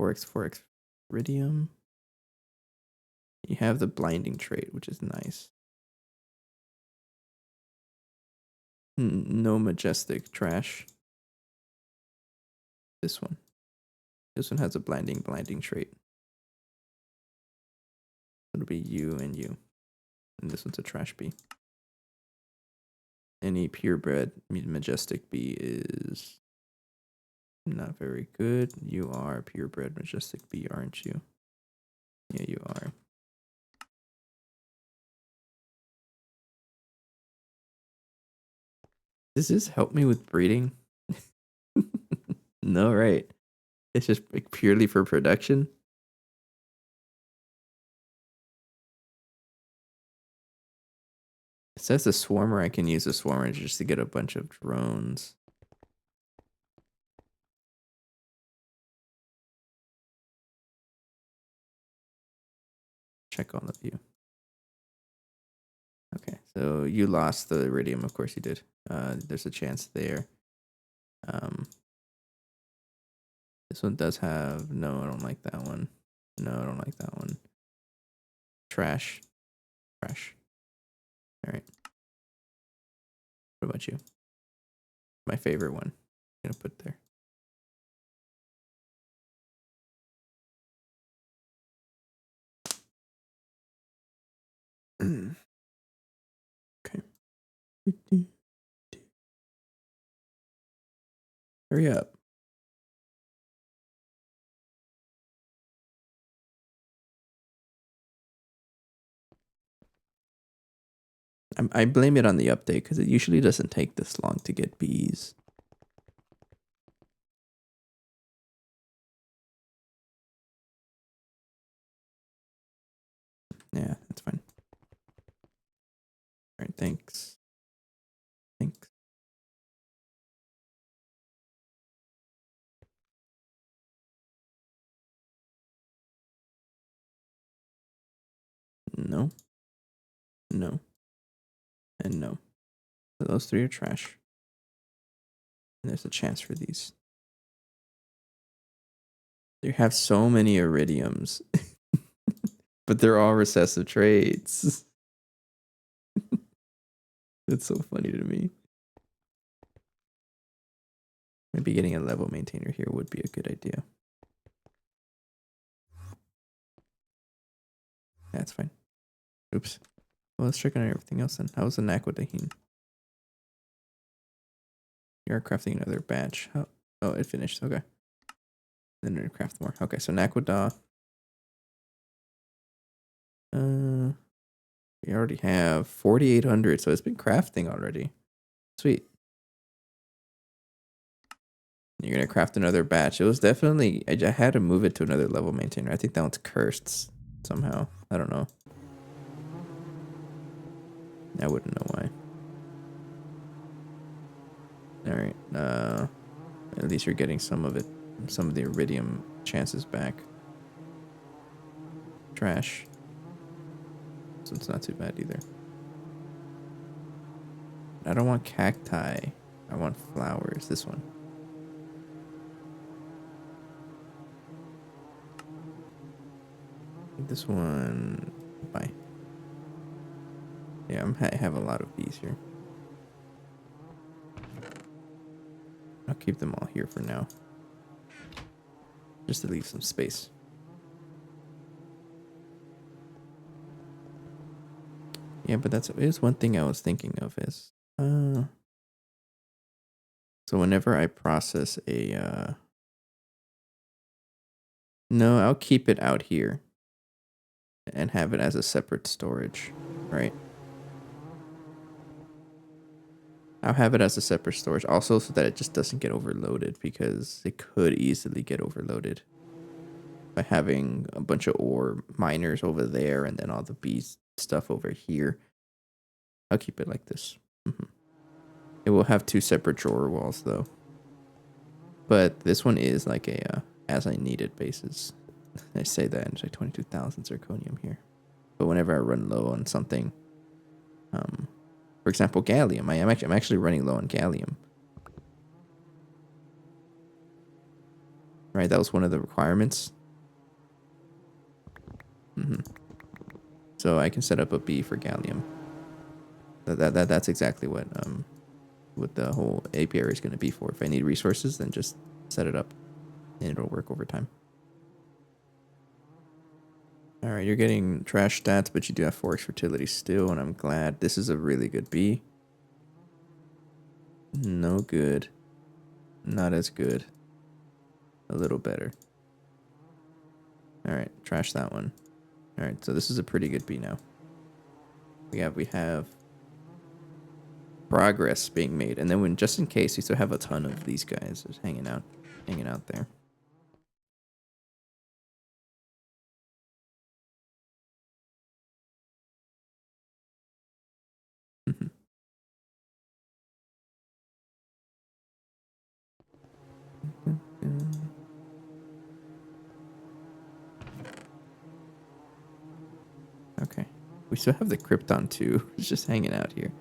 4x, 4x iridium. You have the blinding trait, which is nice. No majestic trash. This one. This one has a blinding trait. It'll be you and you. And this one's a trash bee. Any purebred majestic bee is not very good. You are purebred majestic bee, aren't you? Yeah, you are. Does this help me with breeding? No, right. It's just like purely for production. It says a swarmer. I can use a swarmer just to get a bunch of drones. Check all of you. Okay, so you lost the iridium. Of course you did. There's a chance there. This one does have... No, I don't like that one. No, I don't like that one. Trash. Trash. All right. What about you? My favorite one. I'm gonna put there. Okay. Hurry up. I blame it on the update because it usually doesn't take this long to get bees. Yeah, that's fine. All right, thanks. Thanks. No. No. And no. So those three are trash. And there's a chance for these. You have so many iridiums. But they're all recessive traits. That's so funny to me. Maybe getting a level maintainer here would be a good idea. That's fine. Oops. Well, let's check on everything else then. How's the Naquadahine? You're crafting another batch. Oh, it finished. Okay. Then we're gonna craft more. Okay, so Naquadah. We already have 4,800, so it's been crafting already. Sweet. You're gonna craft another batch. It was definitely I had to move it to another level maintainer. I think that one's cursed somehow. I don't know. I wouldn't know why. Alright. At least you're getting some of it. Some of the iridium chances back. Trash. So it's not too bad either. I don't want cacti. I want flowers. This one. This one. Bye. Yeah, I have a lot of bees here. I'll keep them all here for now. Just to leave some space. Yeah, but that's is one thing I was thinking of is so whenever I process a no, I'll keep it out here and have it as a separate storage, right? I'll have it as a separate storage also so that it just doesn't get overloaded because it could easily get overloaded by having a bunch of ore miners over there and then all the bees stuff over here. I'll keep it like this. It will have two separate drawer walls though. But this one is like a as I needed basis. I say that and it's like 22,000 zirconium here. But whenever I run low on something, for example, gallium, I'm actually running low on gallium. Right, that was one of the requirements. So I can set up a B for gallium. That's exactly what the whole apiary is going to be for. If I need resources, then just set it up, and it'll work over time. All right, you're getting trash stats, but you do have 4x fertility still, and I'm glad. This is a really good bee. No good. Not as good. A little better. All right, trash that one. All right, so this is a pretty good bee now. We have progress being made, and then when just in case, we still have a ton of these guys just hanging out there. Okay. We still have the Krypton too. It's just hanging out here.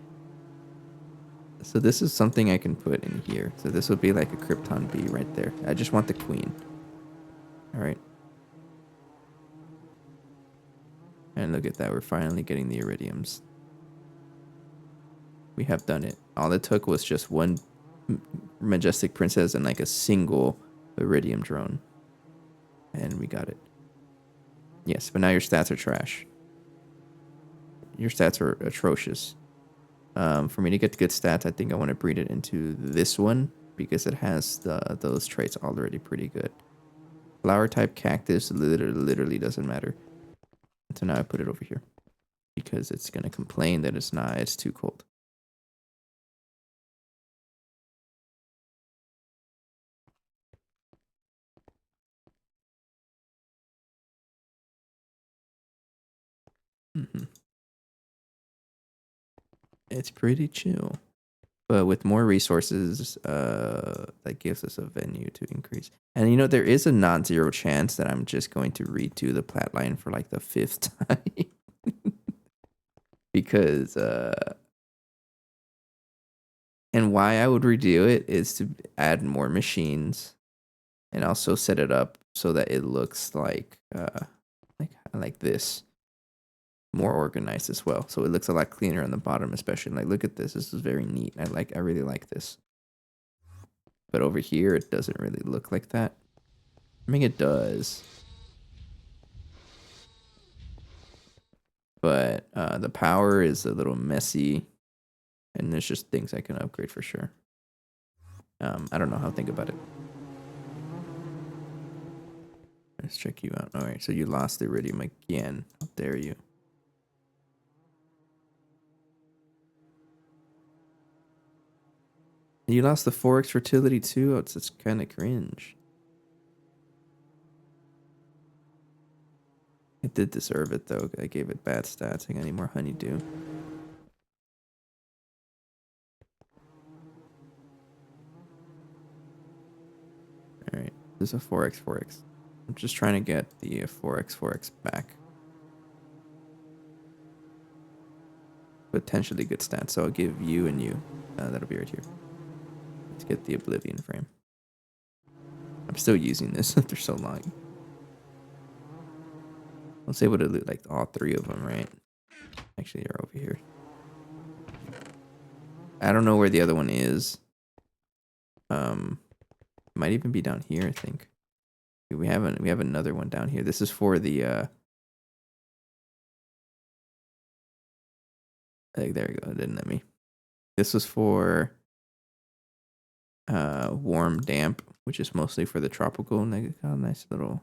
So this is something I can put in here. So this will be like a Krypton bee right there. I just want the queen. All right. And look at that. We're finally getting the iridiums. We have done it. All it took was just one majestic princess and like a single iridium drone. And we got it. Yes, but now your stats are trash. Your stats are atrocious. For me to get good stats, I think I want to breed it into this one because it has those traits already pretty good. Flower type cactus literally doesn't matter. So now I put it over here because it's gonna complain that it's too cold. It's pretty chill. But with more resources, that gives us a venue to increase. And you know, there is a non-zero chance that I'm just going to redo the plat line for like the 5th time. Because and why I would redo it is to add more machines and also set it up so that it looks like this. More organized as well, so it looks a lot cleaner on the bottom, especially. Like, look at this. This is very neat. I really like this. But over here, it doesn't really look like that. I mean, it does. But the power is a little messy, and there's just things I can upgrade for sure. I don't know how to think about it. Let's check you out. All right, so you lost the iridium again. How dare you? You lost the 4x fertility too? Oh, it's kind of cringe. It did deserve it though. I gave it bad stats. I think I need more honeydew. Alright, there's a 4x 4x. I'm just trying to get the 4x 4x back. Potentially good stats, so I'll give you and you. That'll be right here. Let's get the Oblivion frame. I'm still using this after so long. I was able to loot like all 3 of them, right? Actually, they're over here. I don't know where the other one is. Might even be down here, I think. We have another one down here. This is for the there you go. It didn't let me. This was for warm damp, which is mostly for the tropical. And they got a nice little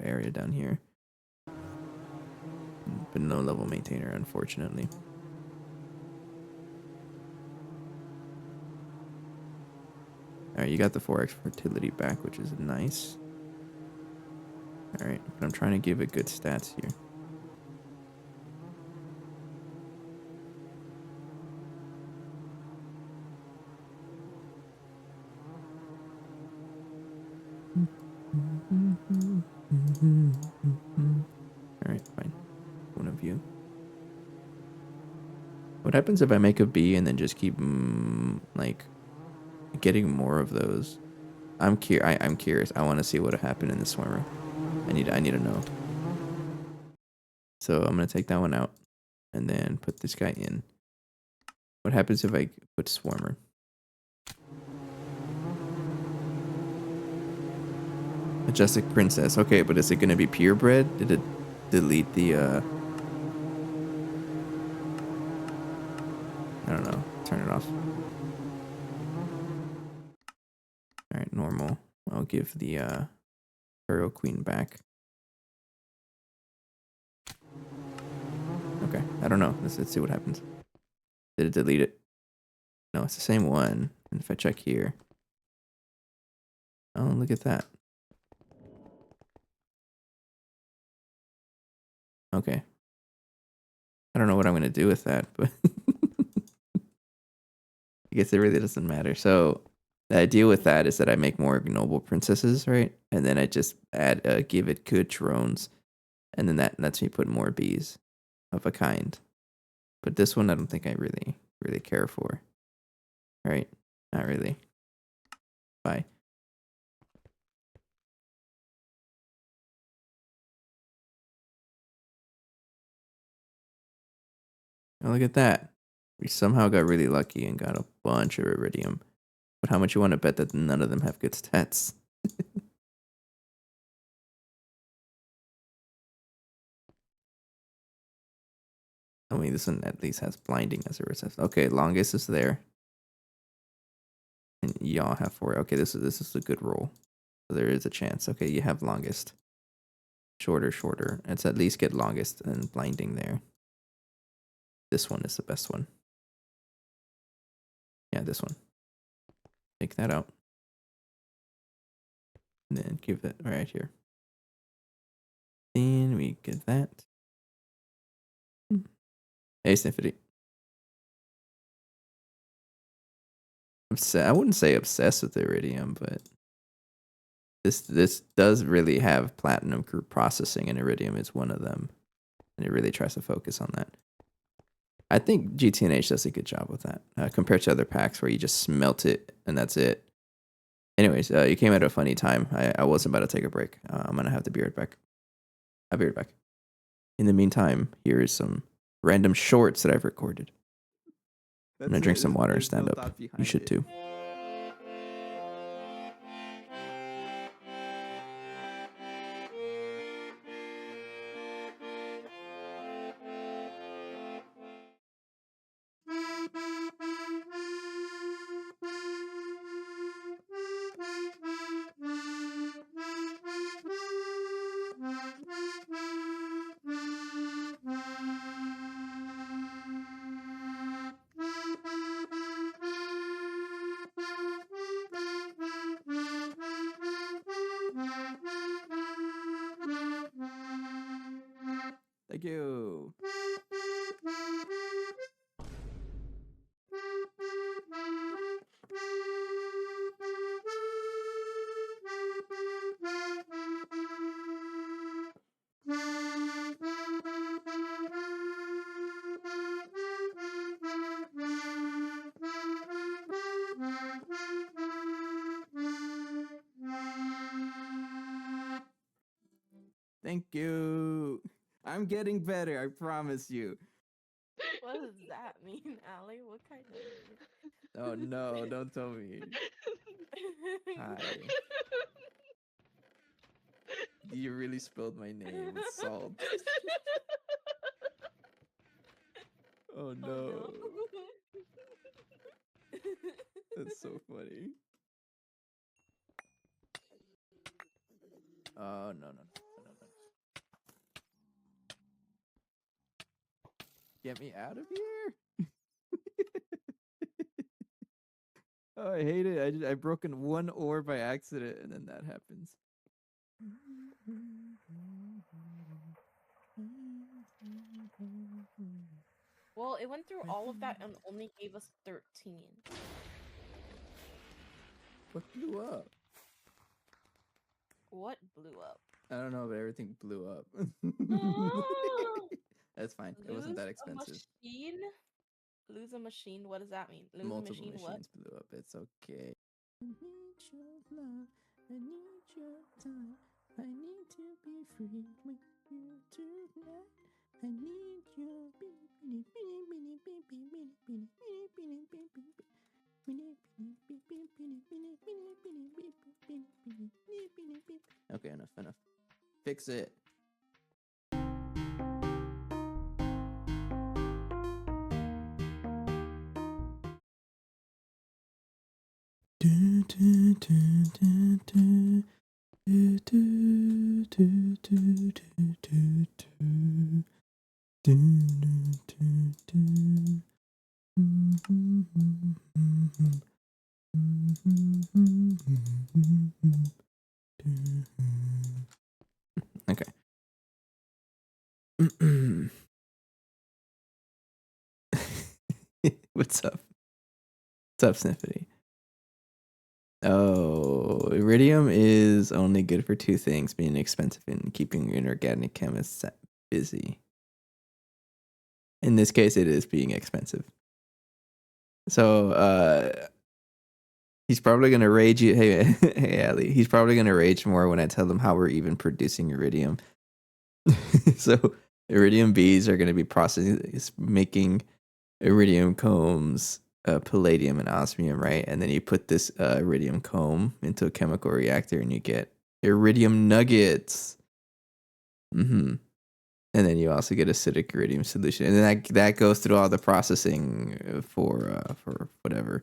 area down here. But no level maintainer, unfortunately. Alright, you got the 4x fertility back, which is nice. Alright, but I'm trying to give it good stats here. Alright, fine. One of you. What happens if I make a bee and then just keep like getting more of those? I'm curious. I want to see what happened in the swimmer. I need to know. So I'm gonna take that one out and then put this guy in. What happens if I put swarmer? Majestic princess. Okay, but is it gonna be purebred? Did it delete the I don't know. Turn it off. Alright, normal. I'll give the Pharaoh Queen back. Okay, I don't know. Let's see what happens. Did it delete it? No, it's the same one. And if I check here. Oh, look at that. Okay. I don't know what I'm going to do with that, but I guess it really doesn't matter. So the idea with that is that I make more noble princesses, right? And then I just give it good drones. And then that lets me put more bees of a kind. But this one I don't think I really care for. Right? Not really. Bye. Oh, look at that. We somehow got really lucky and got a bunch of iridium. But how much you want to bet that none of them have good stats? I mean, this one at least has blinding as a resist. Okay, longest is there. And y'all have 4. Okay, this is a good roll. So there is a chance. Okay, you have longest. Shorter. Let's at least get longest and blinding there. This one is the best one. Yeah, this one. Take that out. And then give it right here. Then we get that. Hey, Sniffity. I wouldn't say obsessed with iridium, but this does really have platinum group processing, and iridium is one of them. And it really tries to focus on that. I think GTNH does a good job with that compared to other packs where you just smelt it and that's it. Anyways, you came at a funny time. I was about to take a break. I'm going to have to be right back. I'll be right back. In the meantime, here is some random shorts that I've recorded. I'm going to drink some water and stand up. You should too. Thank you. Thank you. I'm getting better, I promise you. What does that mean, Allie? What kind of... Oh no, don't tell me. Hi. You really spelled my name with salt. Oh no. That's so funny. Oh no. Get me out of here. Oh, I hate it. I broken one ore by accident and then that happens. Well, it went through all of that and only gave us 13. What blew up? What blew up? I don't know, but everything blew up. That's fine. It wasn't that expensive. Machine? Lose a machine? What does that mean? Lose Multiple a machine, machines blew up. It's okay. I need your love. I need your time. I need to be free with you tonight. I need your Okay, enough. Fix it. Okay. What's up? What's up, Sniffity? Oh, iridium is only good for 2 things: being expensive and keeping inorganic chemists busy. In this case, it is being expensive. So, he's probably gonna rage you. Hey, Ali. He's probably gonna rage more when I tell him how we're even producing iridium. So, iridium bees are gonna be making iridium combs, palladium and osmium, right? And then you put this iridium comb into a chemical reactor and you get iridium nuggets. Mm-hmm. And then you also get acidic iridium solution. And then that goes through all the processing for whatever.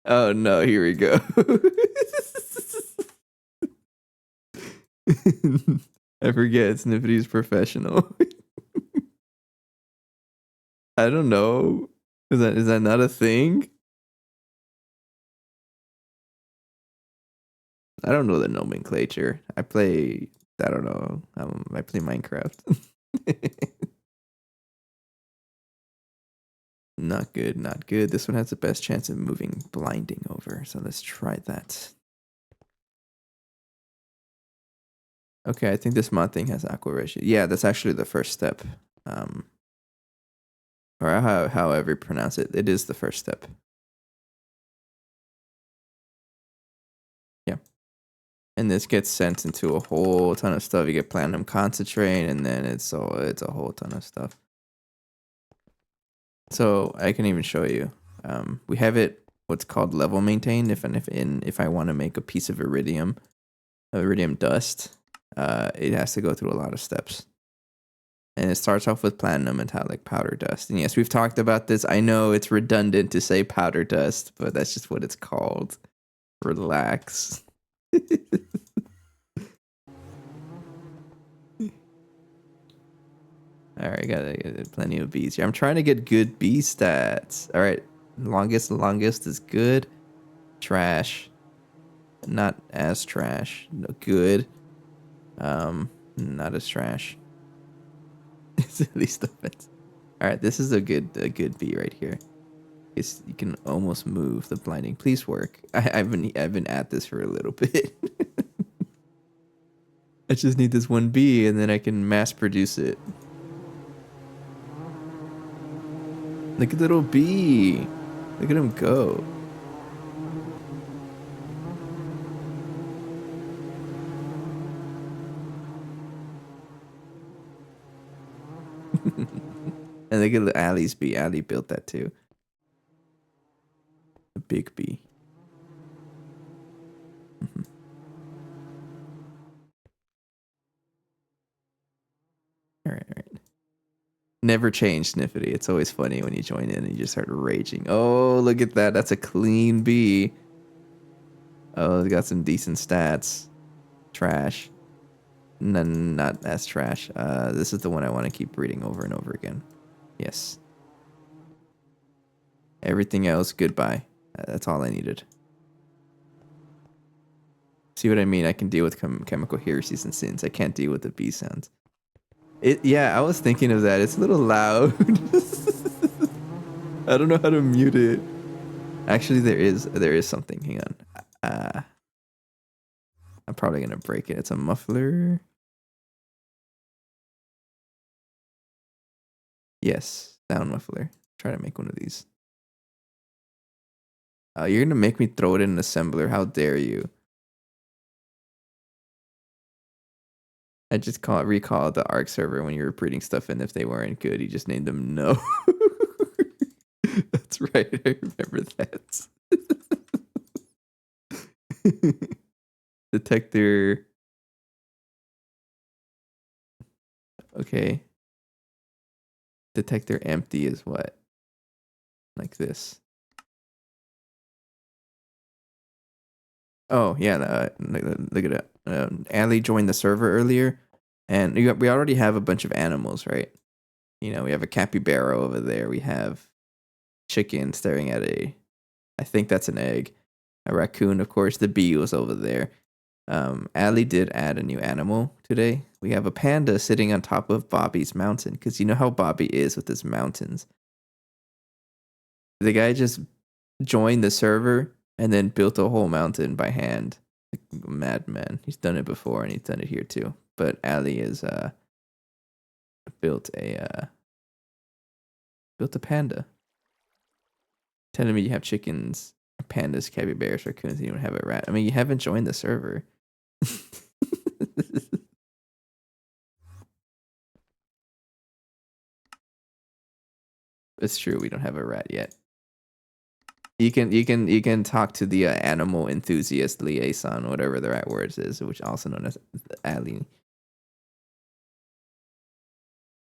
Oh no, here we go. I forget Sniffity's professional. I don't know. Is that not a thing? I don't know the nomenclature. I don't know. I play Minecraft. Not good, not good. This one has the best chance of moving blinding over, so let's try that. Okay, I think this mod thing has aqua ratio. Yeah, that's actually the first step. Or however you pronounce it. It is the first step. Yeah. And this gets sent into a whole ton of stuff. You get platinum concentrate, and then it's a whole ton of stuff. So I can even show you. We have it what's called level maintained. If I want to make a piece of iridium dust, it has to go through a lot of steps. And it starts off with platinum metallic powder dust. And yes, we've talked about this. I know it's redundant to say powder dust, but that's just what it's called. Relax. Alright, got plenty of bees here. I'm trying to get good bee stats. Alright, longest is good. Trash. Not as trash. No, good. Not as trash. It's at least offensive. Alright, this is a good bee right here. You can almost move the blinding. Please work. I've been at this for a little bit. I just need this one bee and then I can mass produce it. Look at the little bee. Look at him go. And look at Allie's bee. Allie built that too. A big bee. All right. Never change, Sniffity. It's always funny when you join in and you just start raging. Oh, look at that. That's a clean bee. Oh, it's got some decent stats. Trash. Not as trash. This is the one I want to keep breeding over and over again. Yes. Everything else, goodbye. That's all I needed. See what I mean? I can deal with chemical heresies and sins. I can't deal with the bee sounds. Yeah, I was thinking of that. It's a little loud. I don't know how to mute it. Actually, there is something. Hang on. I'm probably gonna break it. It's a muffler. Yes, sound muffler. Try to make one of these. You're gonna make me throw it in an assembler. How dare you? I just recall the ARC server when you were breeding stuff in. If they weren't good, you just named them no. That's right. I remember that. Detector. Okay. Detector empty is what? Like this. Oh, yeah. Look at it. Allie joined the server earlier, and we already have a bunch of animals, right? You know, we have a capybara over there. We have chicken staring at I think that's an egg. A raccoon, of course. The bee was over there. Allie did add a new animal today. We have a panda sitting on top of Bobby's mountain, because you know how Bobby is with his mountains. The guy just joined the server and then built a whole mountain by hand. Like a madman. He's done it before and he's done it here too. But Allie is built a panda. Telling me you have chickens, pandas, capybaras, raccoons, and you don't have a rat. I mean, you haven't joined the server. It's true. We don't have a rat yet. You can talk to the animal enthusiast liaison, whatever the right word is, which also known as the alley.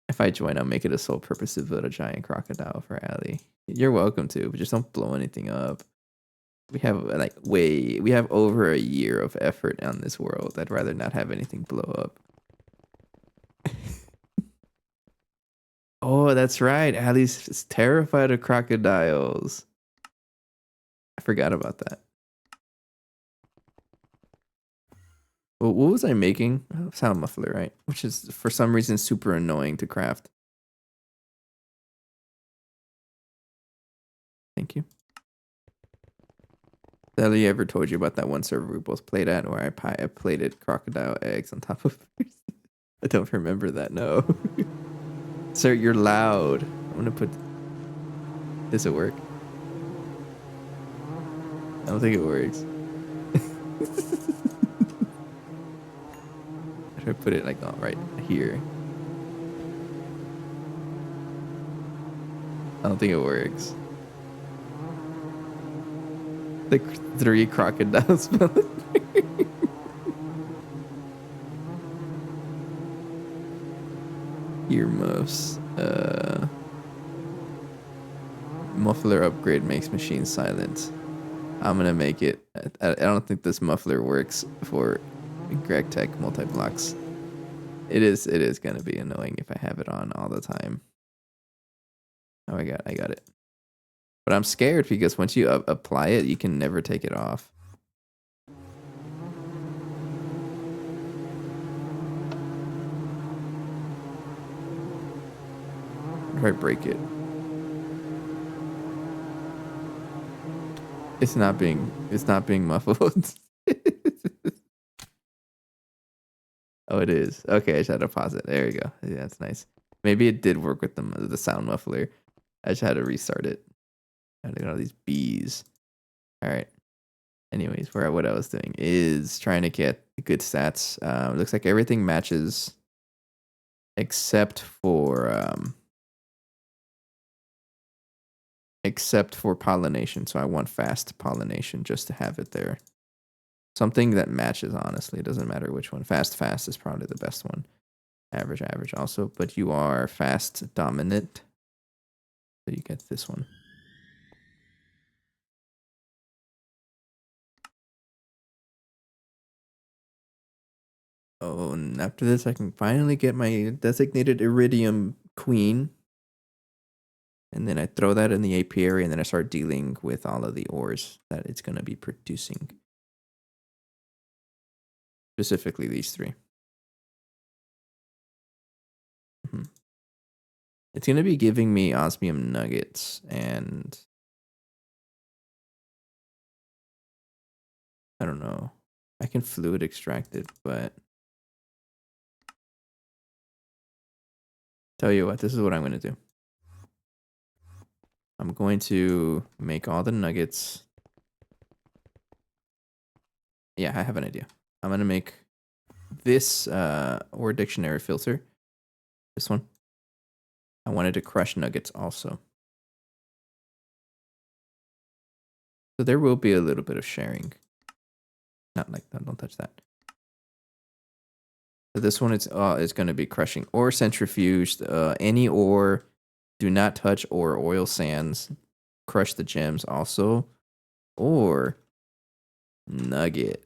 If I join, I'll make it a sole purpose to build a giant crocodile for Allie. You're welcome to, but just don't blow anything up. We have we have over a year of effort on this world. I'd rather not have anything blow up. Oh, that's right. Allie's terrified of crocodiles. I forgot about that. Well, what was I making? Oh, sound muffler, right? Which is for some reason super annoying to craft. Thank you. Ellie ever told you about that one server we both played at where I plated crocodile eggs on top of I don't remember that, no. Sir, you're loud. I'm gonna put... Does it work? I don't think it works. Should I put it like right here? I don't think it works. The 3 crocodiles. Earmuffs. Muffler upgrade makes machine silent. I'm gonna make it. I don't think this muffler works for Gregtech multi-blocks. It is gonna be annoying if I have it on all the time. Oh, I got it. But I'm scared because once you apply it, you can never take it off. If I break it, it's not being muffled. Oh, it is. Okay, I just had to pause it. There we go. Yeah, that's nice. Maybe it did work with the sound muffler. I just had to restart it. I got all these bees. All right. Anyways, what I was doing is trying to get good stats. Looks like everything matches except for pollination. So I want fast pollination just to have it there. Something that matches, honestly. It doesn't matter which one. Fast is probably the best one. Average also. But you are fast dominant. So you get this one. Oh, and after this, I can finally get my designated iridium queen. And then I throw that in the apiary, and then I start dealing with all of the ores that it's going to be producing. Specifically these 3. Mm-hmm. It's going to be giving me osmium nuggets, and I don't know. I can fluid extract it, but tell you what, this is what I'm going to do. I'm going to make all the nuggets. Yeah, I have an idea. I'm going to make this ore dictionary filter. This one. I wanted to crush nuggets also. So there will be a little bit of sharing. Not like that, don't touch that. So this one is going to be crushing ore centrifuged. Any ore, do not touch ore oil sands. Crush the gems also. Or nugget.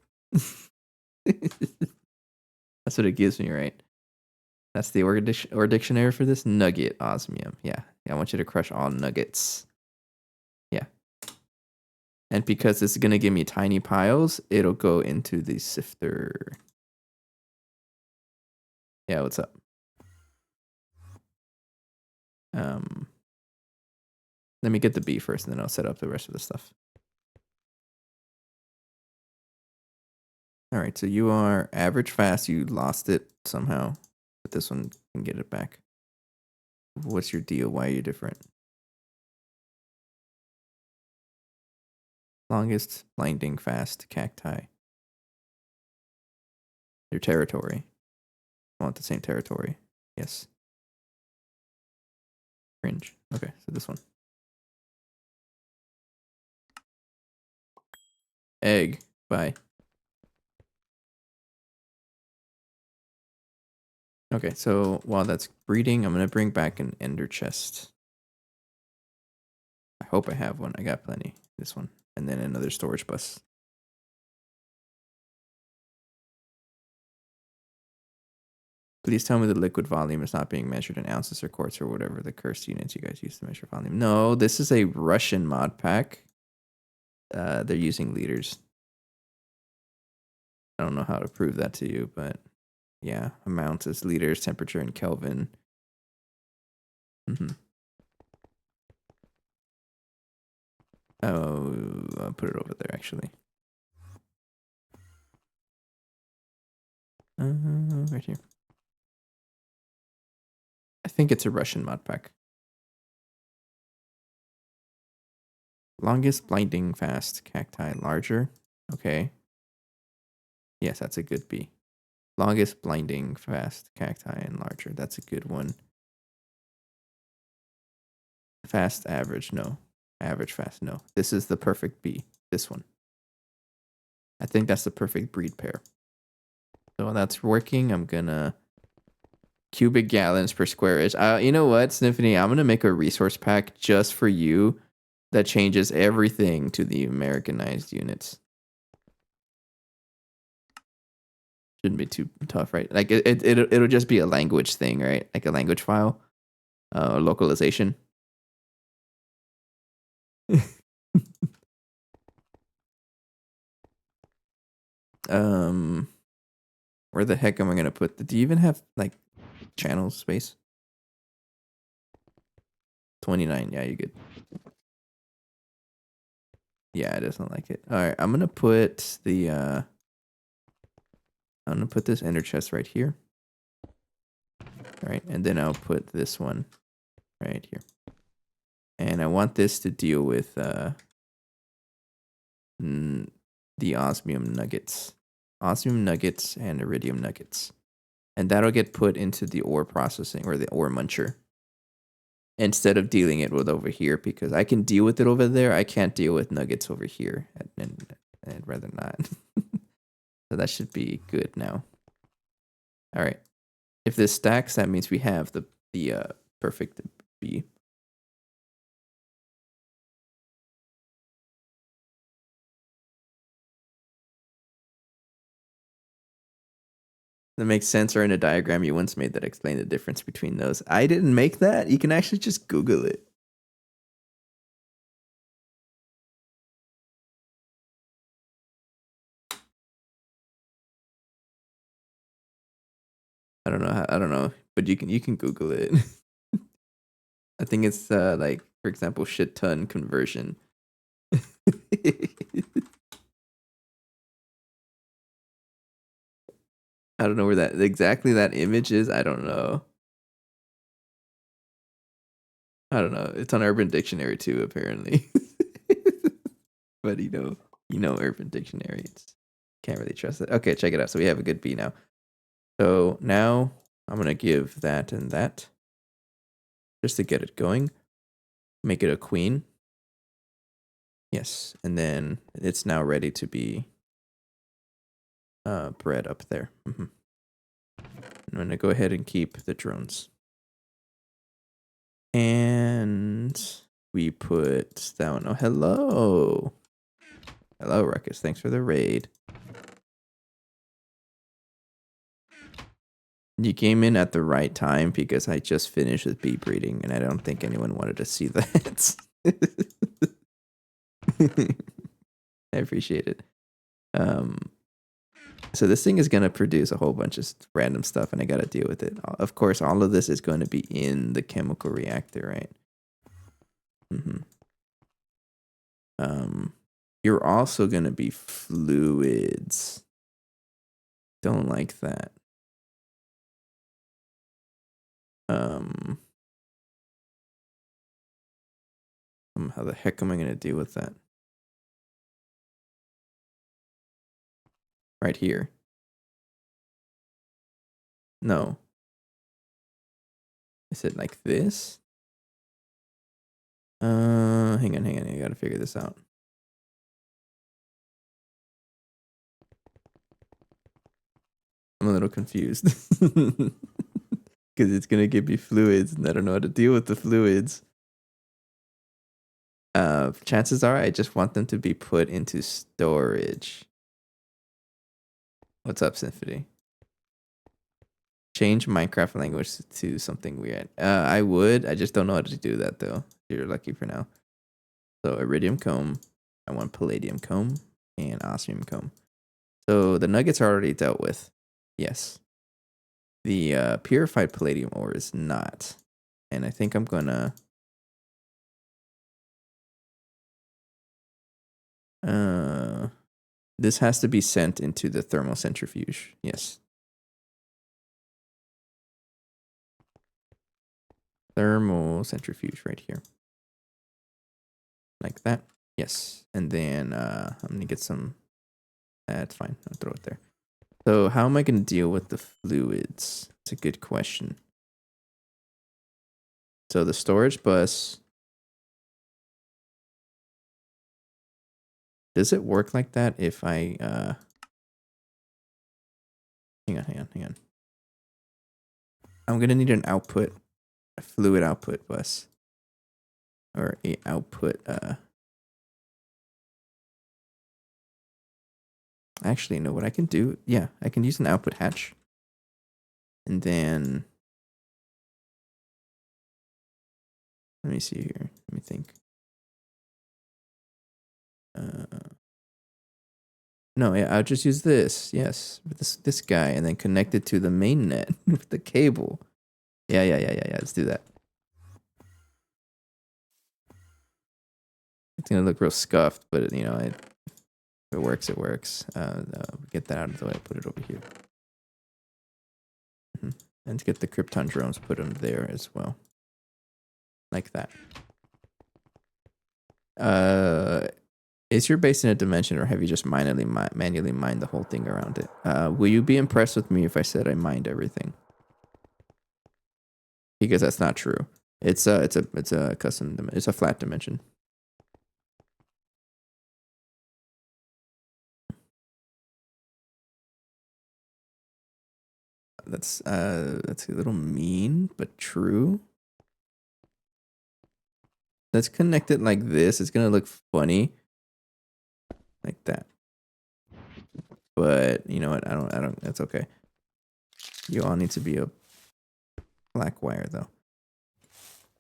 That's what it gives me, right? That's the ore dictionary for this. Nugget osmium. Yeah. I want you to crush all nuggets. Yeah. And because it's going to give me tiny piles, it'll go into the sifter. Yeah, what's up? Let me get the bee first, and then I'll set up the rest of the stuff. All right, so you are average fast. You lost it somehow, but this one can get it back. What's your deal? Why are you different? Longest, blinding, fast, cacti. Your territory. I want the same territory. Yes. Cringe. Okay, so this one. Egg. Bye. Okay, so while that's breeding, I'm gonna bring back an ender chest. I hope I have one. I got plenty. This one. And then another storage bus. Please tell me the liquid volume is not being measured in ounces or quarts or whatever the cursed units you guys use to measure volume. No, this is a Russian mod pack. They're using liters. I don't know how to prove that to you, but yeah, amount is liters, temperature in Kelvin. Oh, I'll put it over there actually. Right here. I think it's a Russian mod pack. Longest blinding fast cacti larger. Okay. Yes, that's a good B. Longest blinding fast cacti and larger. That's a good one. Fast average, no. Average fast, no. This is the perfect B. This one. I think that's the perfect breed pair. So when that's working, I'm gonna cubic gallons per square inch. You know what, Sniffany? I'm gonna make a resource pack just for you that changes everything to the Americanized units. Shouldn't be too tough, right? Like it'll just be a language thing, right? Like a language file, localization. Where the heck am I gonna put do you even have like channel space? 29. Yeah, you're good. Yeah, it doesn't like it. All right, I'm gonna put the I'm gonna put this ender chest right here. All right, and then I'll put this one right here. And I want this to deal with the osmium nuggets. Osmium nuggets and iridium nuggets. And that'll get put into the ore processing or the ore muncher. Instead of dealing it with over here, because I can deal with it over there, I can't deal with nuggets over here, and I'd rather not. So that should be good now. All right. If this stacks, that means we have the perfect B. That makes sense, or in a diagram you once made that explained the difference between those. I didn't make that. You can actually just Google it. I don't know, but you can Google it. I think it's like, for example, shit ton conversion. I don't know where that exactly that image is. I don't know. It's on Urban Dictionary too, apparently. But you know Urban Dictionary. Can't really trust it. Okay, check it out. So we have a good B now. So now I'm gonna give that and that just to get it going. Make it a queen. Yes, and then it's now ready to be bred up there. I'm gonna go ahead and keep the drones. And we put that one. Oh, hello. Hello, Ruckus. Thanks for the raid. You came in at the right time because I just finished with bee breeding and I don't think anyone wanted to see that. I appreciate it. So this thing is going to produce a whole bunch of random stuff and I got to deal with it. Of course, all of this is going to be in the chemical reactor, right? You're also going to be fluids. Don't like that. How the heck am I going to deal with that? Right here. No. Is it like this? Hang on. I gotta figure this out. I'm a little confused because it's gonna give me fluids, and I don't know how to deal with the fluids. Chances are I just want them to be put into storage. What's up, Symphony? Change Minecraft language to something weird. I would. I just don't know how to do that though. You're lucky for now. So iridium comb. I want palladium comb and osmium comb. So the nuggets are already dealt with. Yes. The purified palladium ore is not. And I think I'm gonna this has to be sent into the thermal centrifuge. Yes. Thermal centrifuge right here. Like that. Yes. And then I'm gonna get some. That's fine. I'll throw it there. So how am I gonna deal with the fluids? It's a good question. So the storage bus. Does it work like that if I hang on. I'm gonna need an output, a fluid output bus. Or a output actually no, what I can do, yeah, I can use an output hatch. And then let me see here. Let me think. No, yeah, I'll just use this. Yes, with this guy, and then connect it to the main net with the cable. Yeah. Let's do that. It's gonna look real scuffed, but you know, if it works, it works. Get that out of the way. Put it over here. And to get the Krypton drones, put them there as well, like that. Is your base in a dimension, or have you just manually mined the whole thing around it? Will you be impressed with me if I said I mined everything? Because that's not true. It's a custom. It's a flat dimension. That's a little mean, but true. Let's connect it like this. It's gonna look funny, like that. But you know what? I don't. That's okay. You all need to be a black wire though.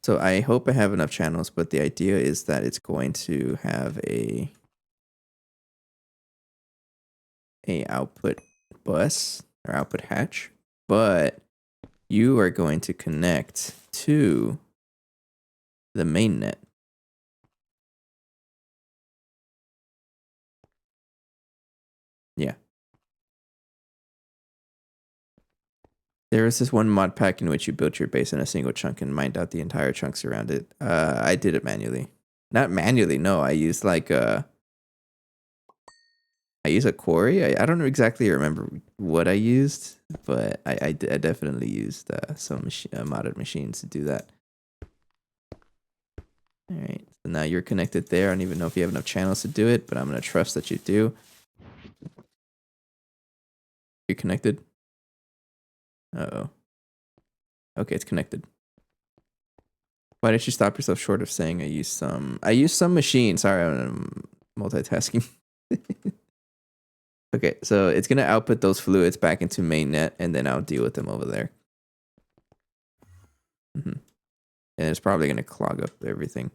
So I hope I have enough channels, but the idea is that it's going to have a output bus or output hatch, but you are going to connect to the main net. Yeah. There is this one mod pack in which you built your base in a single chunk and mined out the entire chunks around it. I did it manually. Not manually, no. I used like I use a quarry. I don't exactly remember what I used, but I definitely used some modded machines to do that. All right, so now you're connected there. I don't even know if you have enough channels to do it, but I'm going to trust that you do. You connected? Uh-oh. Okay, it's connected. Why did you stop yourself short of saying I used some machine? Sorry, I'm multitasking. Okay, so it's going to output those fluids back into mainnet, and then I'll deal with them over there. And it's probably going to clog up everything.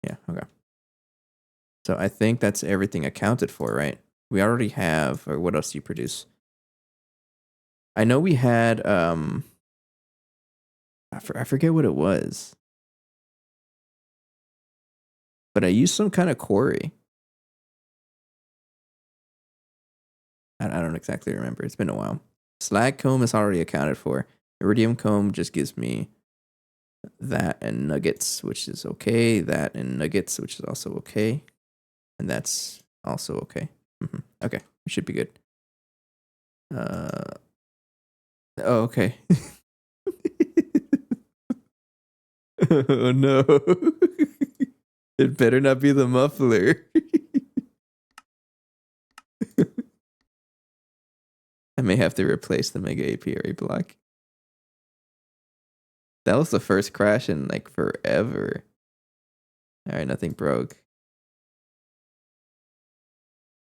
Yeah, okay. So I think that's everything accounted for, right? We already have, or what else do you produce? I know we had, I forget what it was. But I used some kind of quarry. I don't exactly remember. It's been a while. Slag comb is already accounted for. Iridium comb just gives me that and nuggets, which is okay. That and nuggets, which is also okay. And that's also okay. Okay, we should be good. Oh, okay. Oh no. It better not be the muffler. I may have to replace the Mega Apiary block. That was the first crash in like forever. Alright, nothing broke.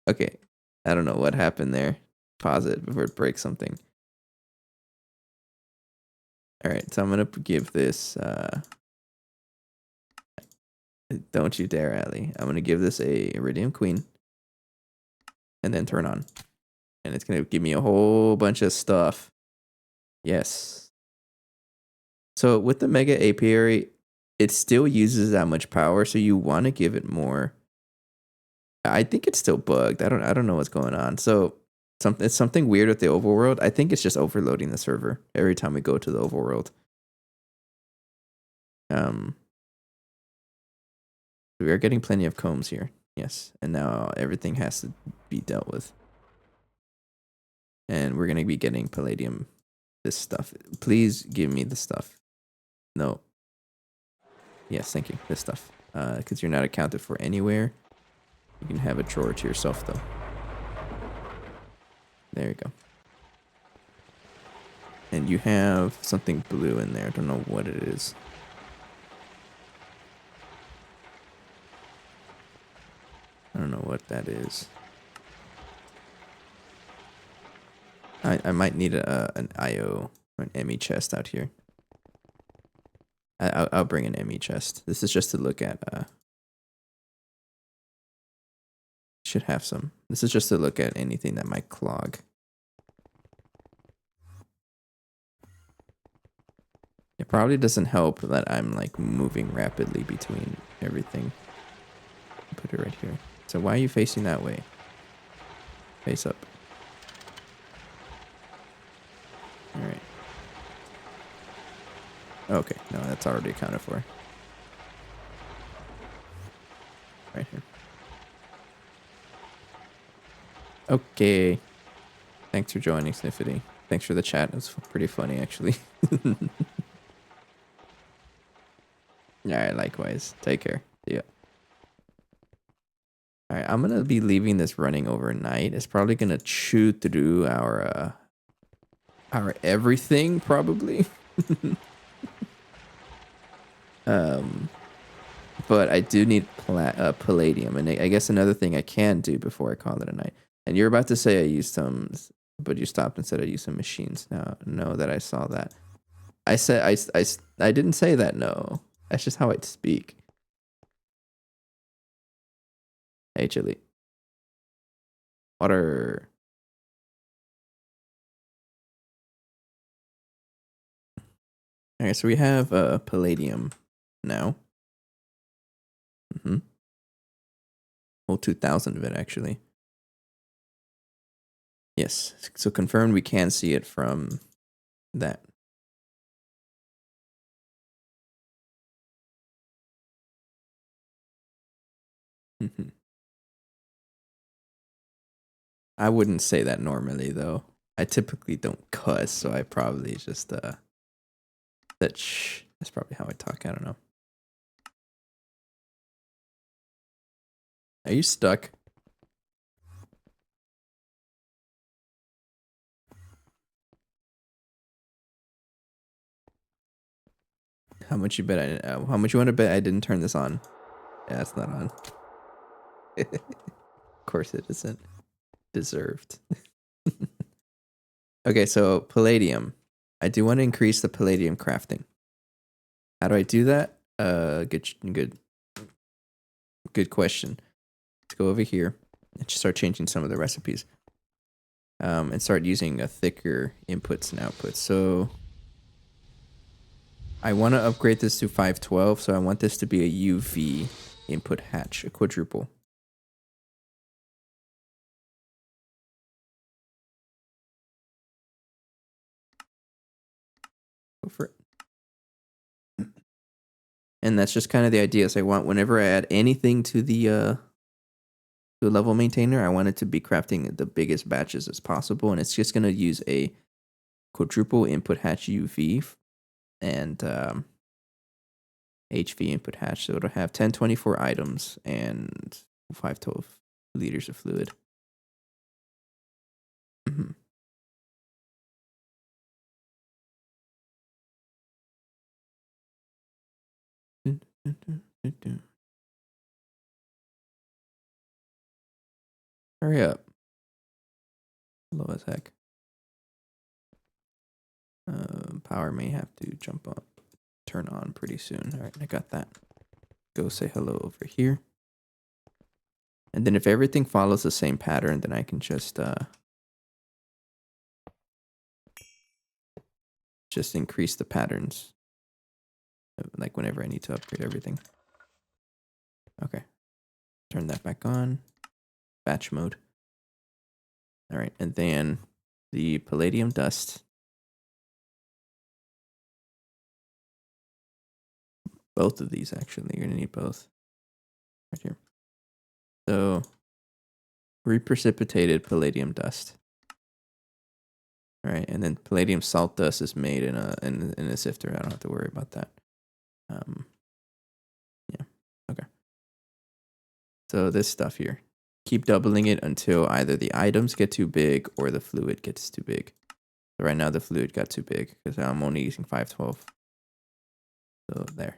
Okay. I don't know what happened there. Pause it before it breaks something. Alright, so I'm gonna give this don't you dare, Allie. I'm gonna give this a Iridium Queen. And then turn on. And it's gonna give me a whole bunch of stuff. Yes. So with the Mega Apiary, it still uses that much power, so you want to give it more. I think it's still bugged. I don't know what's going on. So it's something weird with the overworld. I think it's just overloading the server every time we go to the overworld. We are getting plenty of combs here. Yes. And now everything has to be dealt with. And we're gonna be getting palladium. This stuff. Please give me the stuff. No. Yes, thank you. This stuff. Because you're not accounted for anywhere. You can have a drawer to yourself, though. There you go. And you have something blue in there. I don't know what it is. I don't know what that is. I might need an IO or an ME chest out here. I'll bring an ME chest. This is just to look at. Should have some. This is just to look at anything that might clog. It probably doesn't help that I'm like moving rapidly between everything. Put it right here. So why are you facing that way? Face up. All right. Okay, no, that's already accounted for. Right here. Okay. Thanks for joining, Sniffity. Thanks for the chat. It was pretty funny, actually. Alright, likewise. Take care. See ya. Alright, I'm gonna be leaving this running overnight. It's probably gonna chew through our everything, probably. But I do need palladium, and I guess another thing I can do before I call it a night. And you're about to say I used some, but you stopped and said I used some machines. Now, know that I saw that. I said I didn't say that. No, that's just how I speak. Hey, Chili. Water. All right, so we have palladium now. Whole 2,000 of it, actually. Yes, so confirmed we can see it from that. I wouldn't say that normally, though. I typically don't cuss, so I probably just that's probably how I talk. I don't know. Are you stuck? How much you bet how much you want to bet I didn't turn this on? Yeah, it's not on. Of course it isn't. Deserved. Okay, so palladium. I do want to increase the palladium crafting. How do I do that? Good question. Let's go over here and start changing some of the recipes. And start using a thicker inputs and outputs. So I want to upgrade this to 512, so I want this to be a UV input hatch, a quadruple. Go for it. And that's just kind of the idea. So I want whenever I add anything to the level maintainer, I want it to be crafting the biggest batches as possible, and it's just going to use a quadruple input hatch UV, and HV input hatch. So it'll have 1024 items and 512 liters of fluid. Mm-hmm. Hurry up. Low as heck. Power may have to jump up, turn on pretty soon. All right, I got that. Go say hello over here. And then if everything follows the same pattern, then I can just increase the patterns. Like whenever I need to upgrade everything. Okay. Turn that back on. Batch mode. All right, and then the palladium dust. Both of these, actually. You're going to need both. Right here. So, reprecipitated palladium dust. All right, and then palladium salt dust is made in a sifter. I don't have to worry about that. Yeah, okay. So this stuff here. Keep doubling it until either the items get too big or the fluid gets too big. So right now the fluid got too big because I'm only using 512. So there.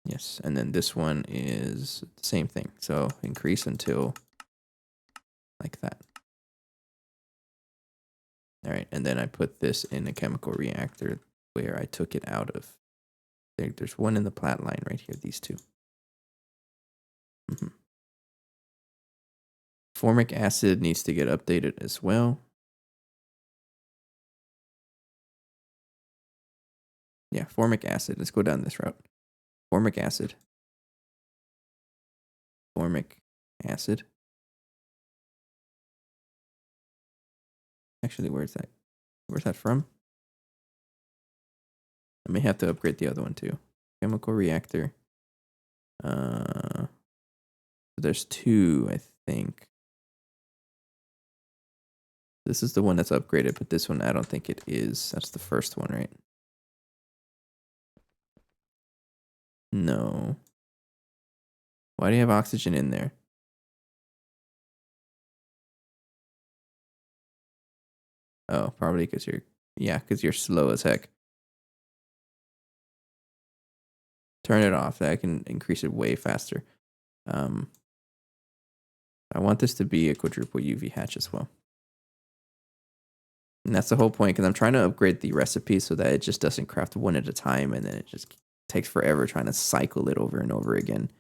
Yes, and then this one is the same thing. So increase until like that. All right, and then I put this in a chemical reactor where I took it out of. There's one in the plat line right here, these two. Formic acid needs to get updated as well. Yeah, formic acid. Let's go down this route. Formic acid. Formic acid. Actually, where's that? Where's that from? I may have to upgrade the other one too. Chemical reactor. There's two, I think. This is the one that's upgraded, but this one I don't think it is. That's the first one, right? No. Why do you have oxygen in there? Oh, probably because you're slow as heck. Turn it off. I can increase it way faster. I want this to be a quadruple UV hatch as well. And that's the whole point, because I'm trying to upgrade the recipe so that it just doesn't craft one at a time, and then it just takes forever trying to cycle it over and over again.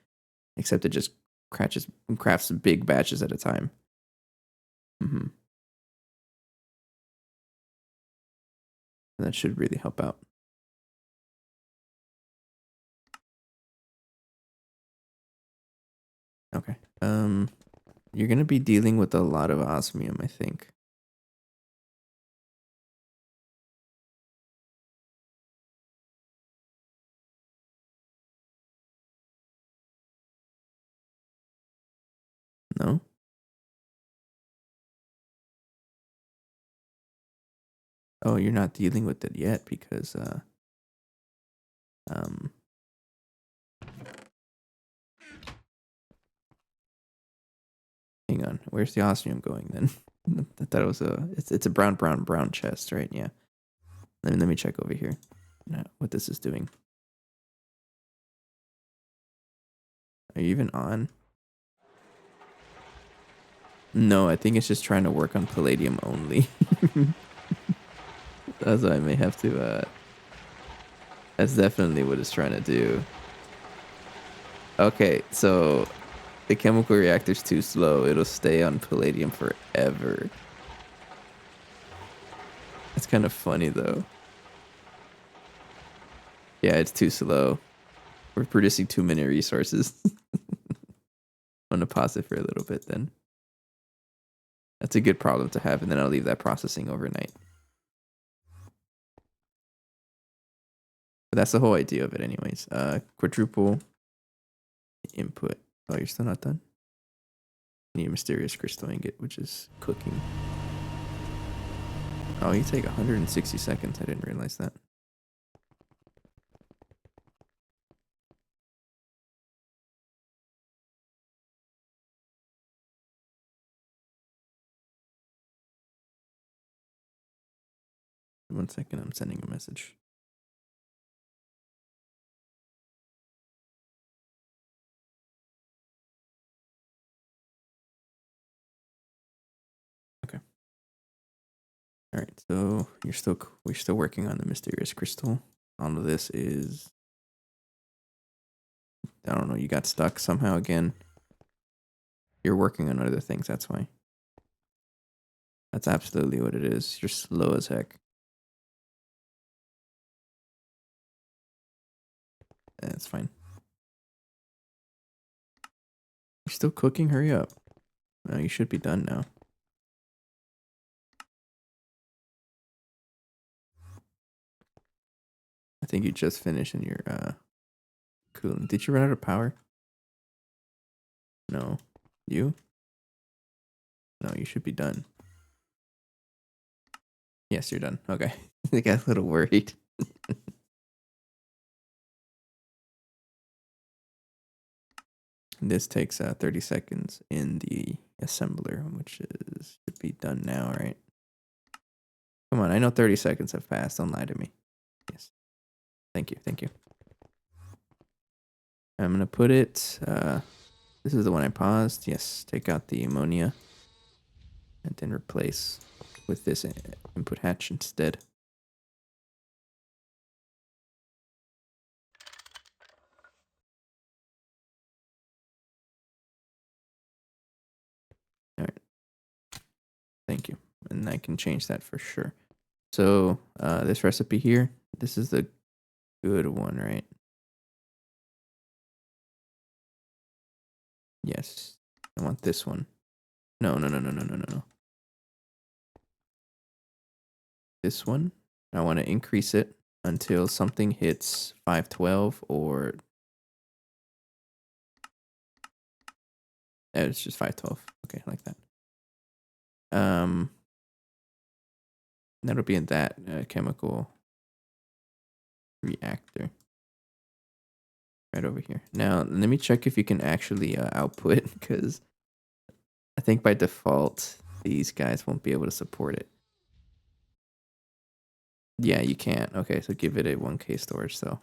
Except it just crafts big batches at a time. And that should really help out. Okay. You're gonna be dealing with a lot of osmium, I think. No? Oh, you're not dealing with it yet because hang on. Where's the osmium going then? I thought it was it's a brown chest, right? Yeah. Let me check over here. What this is doing. Are you even on? No, I think it's just trying to work on palladium only. That's why I may have to that's definitely what it's trying to do. Okay, so the chemical reactor's too slow. It'll stay on palladium forever. It's kind of funny though. Yeah, it's too slow. We're producing too many resources. I'm gonna pause it for a little bit then. That's a good problem to have, and then I'll leave that processing overnight. But that's the whole idea of it anyways. Quadruple input. Oh, you're still not done? Need a mysterious crystal ingot, which is cooking. Oh, you take 160 seconds. I didn't realize that. 1 second. I'm sending a message. Okay. All right. So we're still working on the mysterious crystal. All of this is, I don't know. You got stuck somehow again. You're working on other things. That's why. That's absolutely what it is. You're slow as heck. That's fine. You're still cooking? Hurry up. No, you should be done now. I think you just finished in your cooling. Did you run out of power? No. You? No, you should be done. Yes, you're done. Okay. I got a little worried. This takes 30 seconds in the assembler, which is should be done now, right? Come on, I know 30 seconds have passed. Don't lie to me. Yes. Thank you. Thank you. I'm going to put it... this is the one I paused. Yes, take out the ammonia. And then replace with this input hatch instead. All right. Thank you. And I can change that for sure. So this recipe here, this is the good one, right? Yes. I want this one. No. This one. I want to increase it until something hits 512 or... it's just 512. Okay, like that. That'll be in that chemical reactor. Right over here. Now, let me check if you can actually output, because I think by default, these guys won't be able to support it. Yeah, you can't. Okay, so give it a 1K storage cell.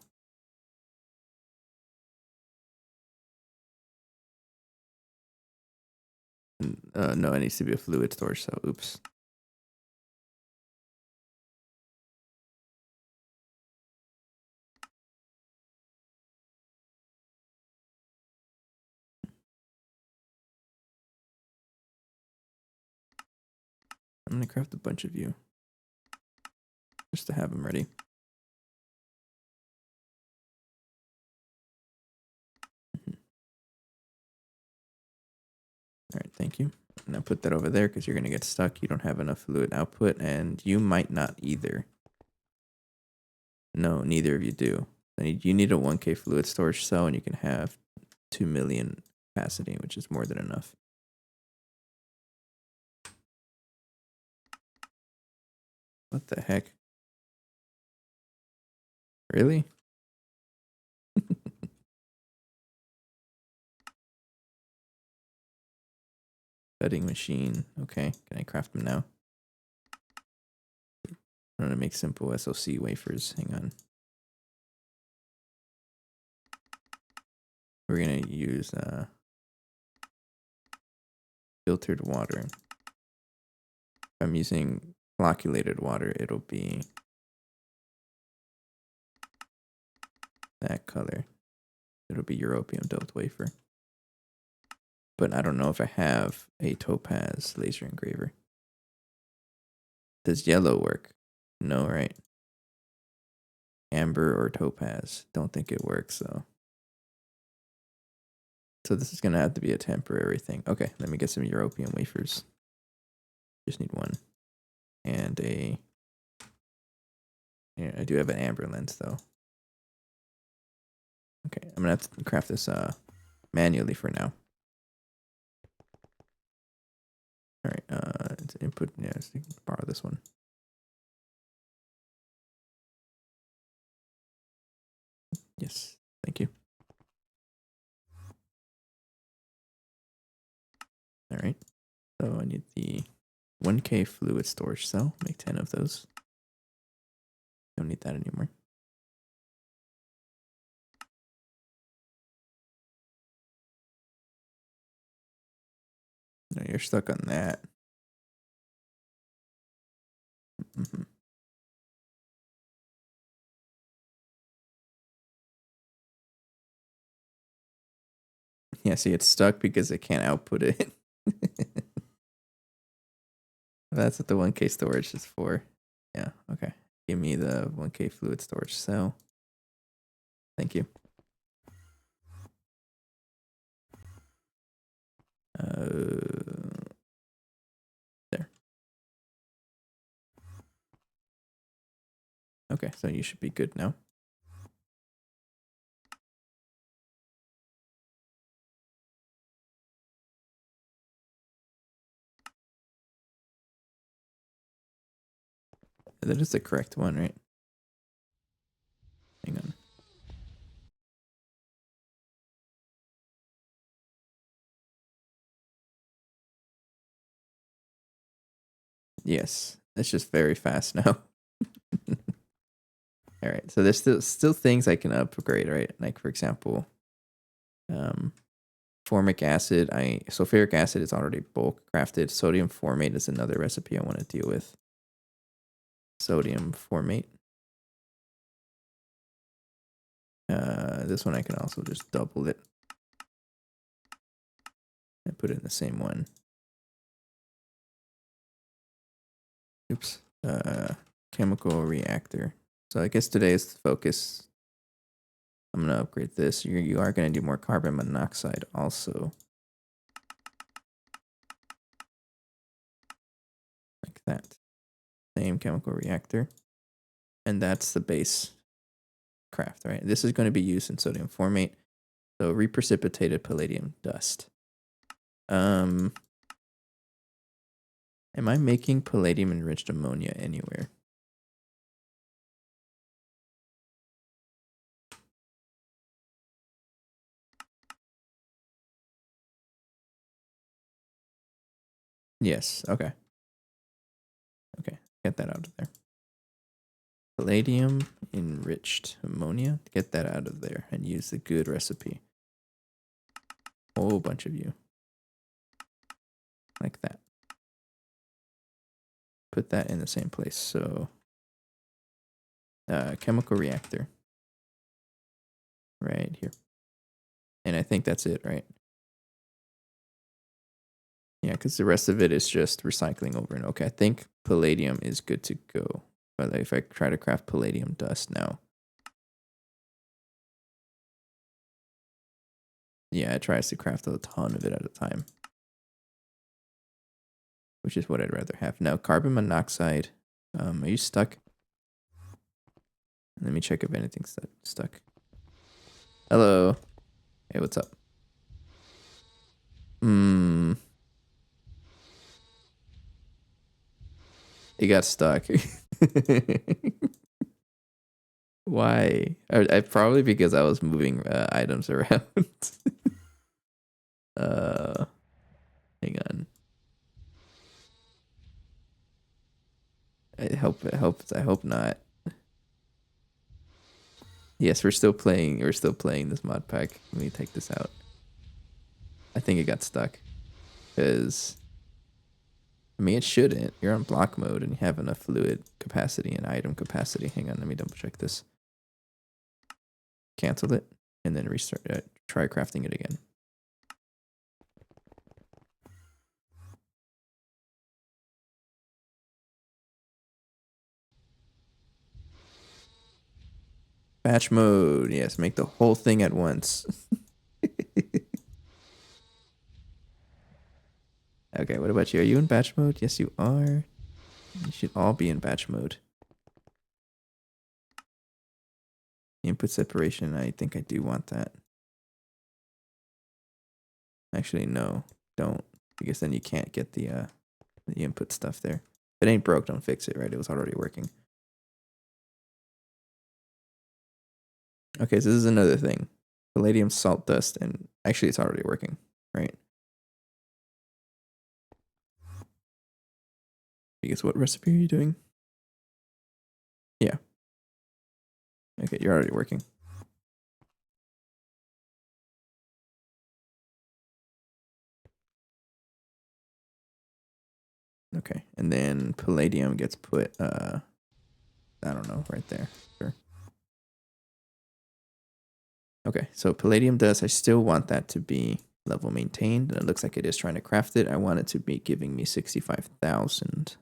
No, it needs to be a fluid storage cell. Oops. I'm going to craft a bunch of you. Just to have them ready. All right, thank you. And I put that over there because you're going to get stuck. You don't have enough fluid output, and you might not either. No, neither of you do. You need a 1K fluid storage cell, and you can have 2 million capacity, which is more than enough. What the heck? Really? Cutting machine. Okay, can I craft them now? I'm gonna make simple SOC wafers. Hang on. We're gonna use filtered water. If I'm using flocculated water, it'll be that color. It'll be europium doped wafer. But I don't know if I have a topaz laser engraver. Does yellow work? No, right? Amber or topaz. Don't think it works though. So this is gonna have to be a temporary thing. Okay, let me get some europium wafers. Just need one. And a... yeah, I do have an amber lens though. Okay, I'm gonna have to craft this manually for now. All right, it's input. Yeah, so you can borrow this one. Yes, thank you. All right, so I need the 1K fluid storage cell. Make 10 of those. need that anymore. No, you're stuck on that. Mm-hmm. Yeah, see, it's stuck because it can't output it. That's what the 1K storage is for. Yeah, okay. Give me the 1K fluid storage cell. Thank you. There. Okay, so you should be good now. That is the correct one, right? Hang on. Yes, it's just very fast now. All right, so there's still things I can upgrade, right? Like for example, formic acid. Sulfuric acid is already bulk crafted. Sodium formate is another recipe I want to deal with. Sodium formate. This one I can also just double it and put it in the same one. Oops. Chemical reactor. So I guess today's focus. I'm gonna upgrade this. You are gonna do more carbon monoxide also. Like that. Same chemical reactor. And that's the base craft, right? This is going to be used in sodium formate. So reprecipitated palladium dust. Am I making palladium enriched ammonia anywhere? Yes, okay. Okay, get that out of there. Palladium enriched ammonia. Get that out of there and use the good recipe. Whole bunch of you. Like that. Put that in the same place. So, chemical reactor. Right here. And I think that's it, right? Yeah, because the rest of it is just recycling over and okay. I think palladium is good to go. But if I try to craft palladium dust now. Yeah, it tries to craft a ton of it at a time. Which is what I'd rather have. Now, carbon monoxide. Are you stuck? Let me check if anything's stuck. Hello. Hey, what's up? It got stuck. Why? Probably because I was moving items around. Hang on. I hope not. Yes, we're still playing this mod pack. Let me take this out. I think it got stuck. Because I mean it shouldn't. You're on block mode and you have enough fluid capacity and item capacity. Hang on, let me double check this. Cancel it and then restart it. Try crafting it again. Batch mode. Yes, make the whole thing at once. Okay, what about you? Are you in batch mode? Yes, you are. You should all be in batch mode. Input separation. I think I do want that. Actually, no, don't. Because then you can't get the input stuff there. If it ain't broke, don't fix it, right? It was already working. Okay, so this is another thing. Palladium salt dust, and actually it's already working, right? Because what recipe are you doing? Yeah. Okay, you're already working. Okay, and then palladium gets put, I don't know, right there. Sure. Okay, so palladium dust, I still want that to be level maintained. And it looks like it is trying to craft it. I want it to be giving me 65,000.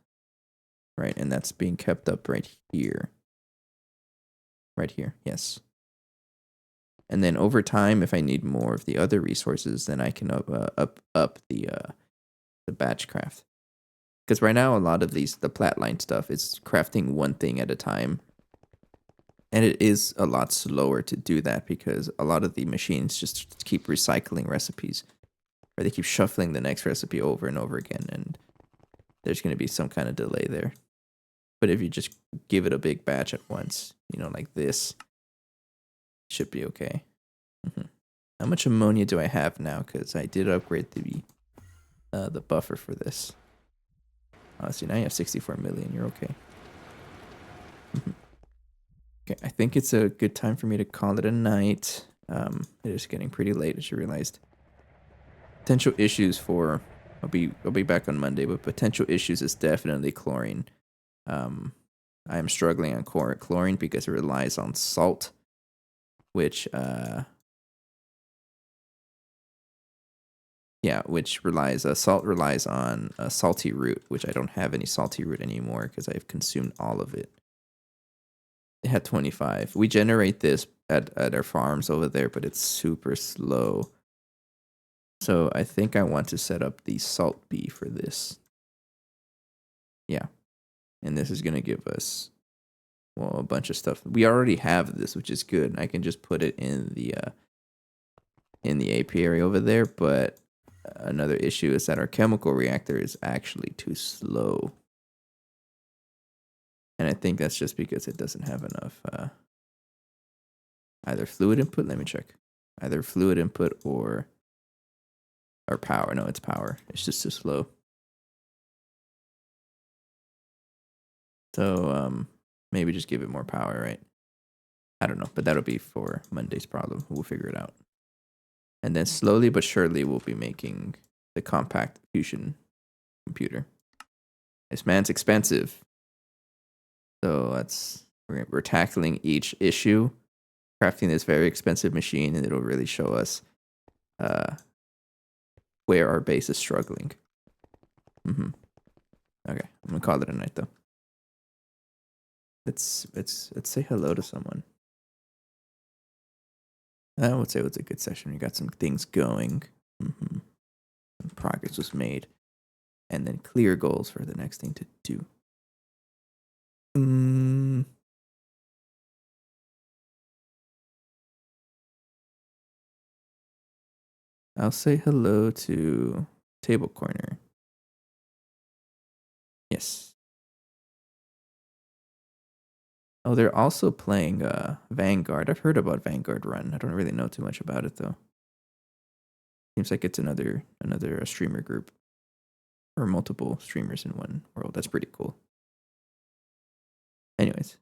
Right, and that's being kept up right here. Right here, yes. And then over time, if I need more of the other resources, then I can up the batch craft. Because right now, a lot of the flatline stuff is crafting one thing at a time. And it is a lot slower to do that because a lot of the machines just keep recycling recipes. Or they keep shuffling the next recipe over and over again. And there's going to be some kind of delay there. But if you just give it a big batch at once, like this, should be okay. How much ammonia do I have now? Because I did upgrade the buffer for this. Oh, see, now you have 64 million. You're okay. Okay, I think it's a good time for me to call it a night. It is getting pretty late, as you realized. Potential issues for I'll be back on Monday, but potential issues is definitely chlorine. I am struggling on chlorine because it relies on salt, which salt relies on a salty root, which I don't have any salty root anymore because I've consumed all of it. It had 25. We generate this at our farms over there, but it's super slow. So I think I want to set up the salt bee for this. Yeah. And this is going to give us, a bunch of stuff. We already have this, which is good. I can just put it in the apiary over there, but another issue is that our chemical reactor is actually too slow. And I think that's just because it doesn't have enough either fluid input. Let me check. Either fluid input or power. No, it's power. It's just too slow. So maybe just give it more power, right? I don't know, but that'll be for Monday's problem. We'll figure it out. And then slowly but surely we'll be making the compact fusion computer. This man's expensive. So we're tackling each issue, crafting this very expensive machine, and it'll really show us where our base is struggling. Okay, I'm gonna call it a night though. Let's say hello to someone. I would say it was a good session. We got some things going. Some progress was made, and then clear goals for the next thing to do. I'll say hello to Table Corner. Yes. Oh, they're also playing Vanguard. I've heard about Vanguard Run. I don't really know too much about it though. Seems like it's another streamer group, or multiple streamers in one world. That's pretty cool. Anyways,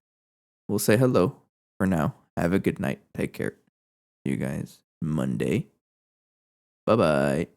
we'll say hello for now. Have a good night. Take care. See you guys Monday. Bye-bye.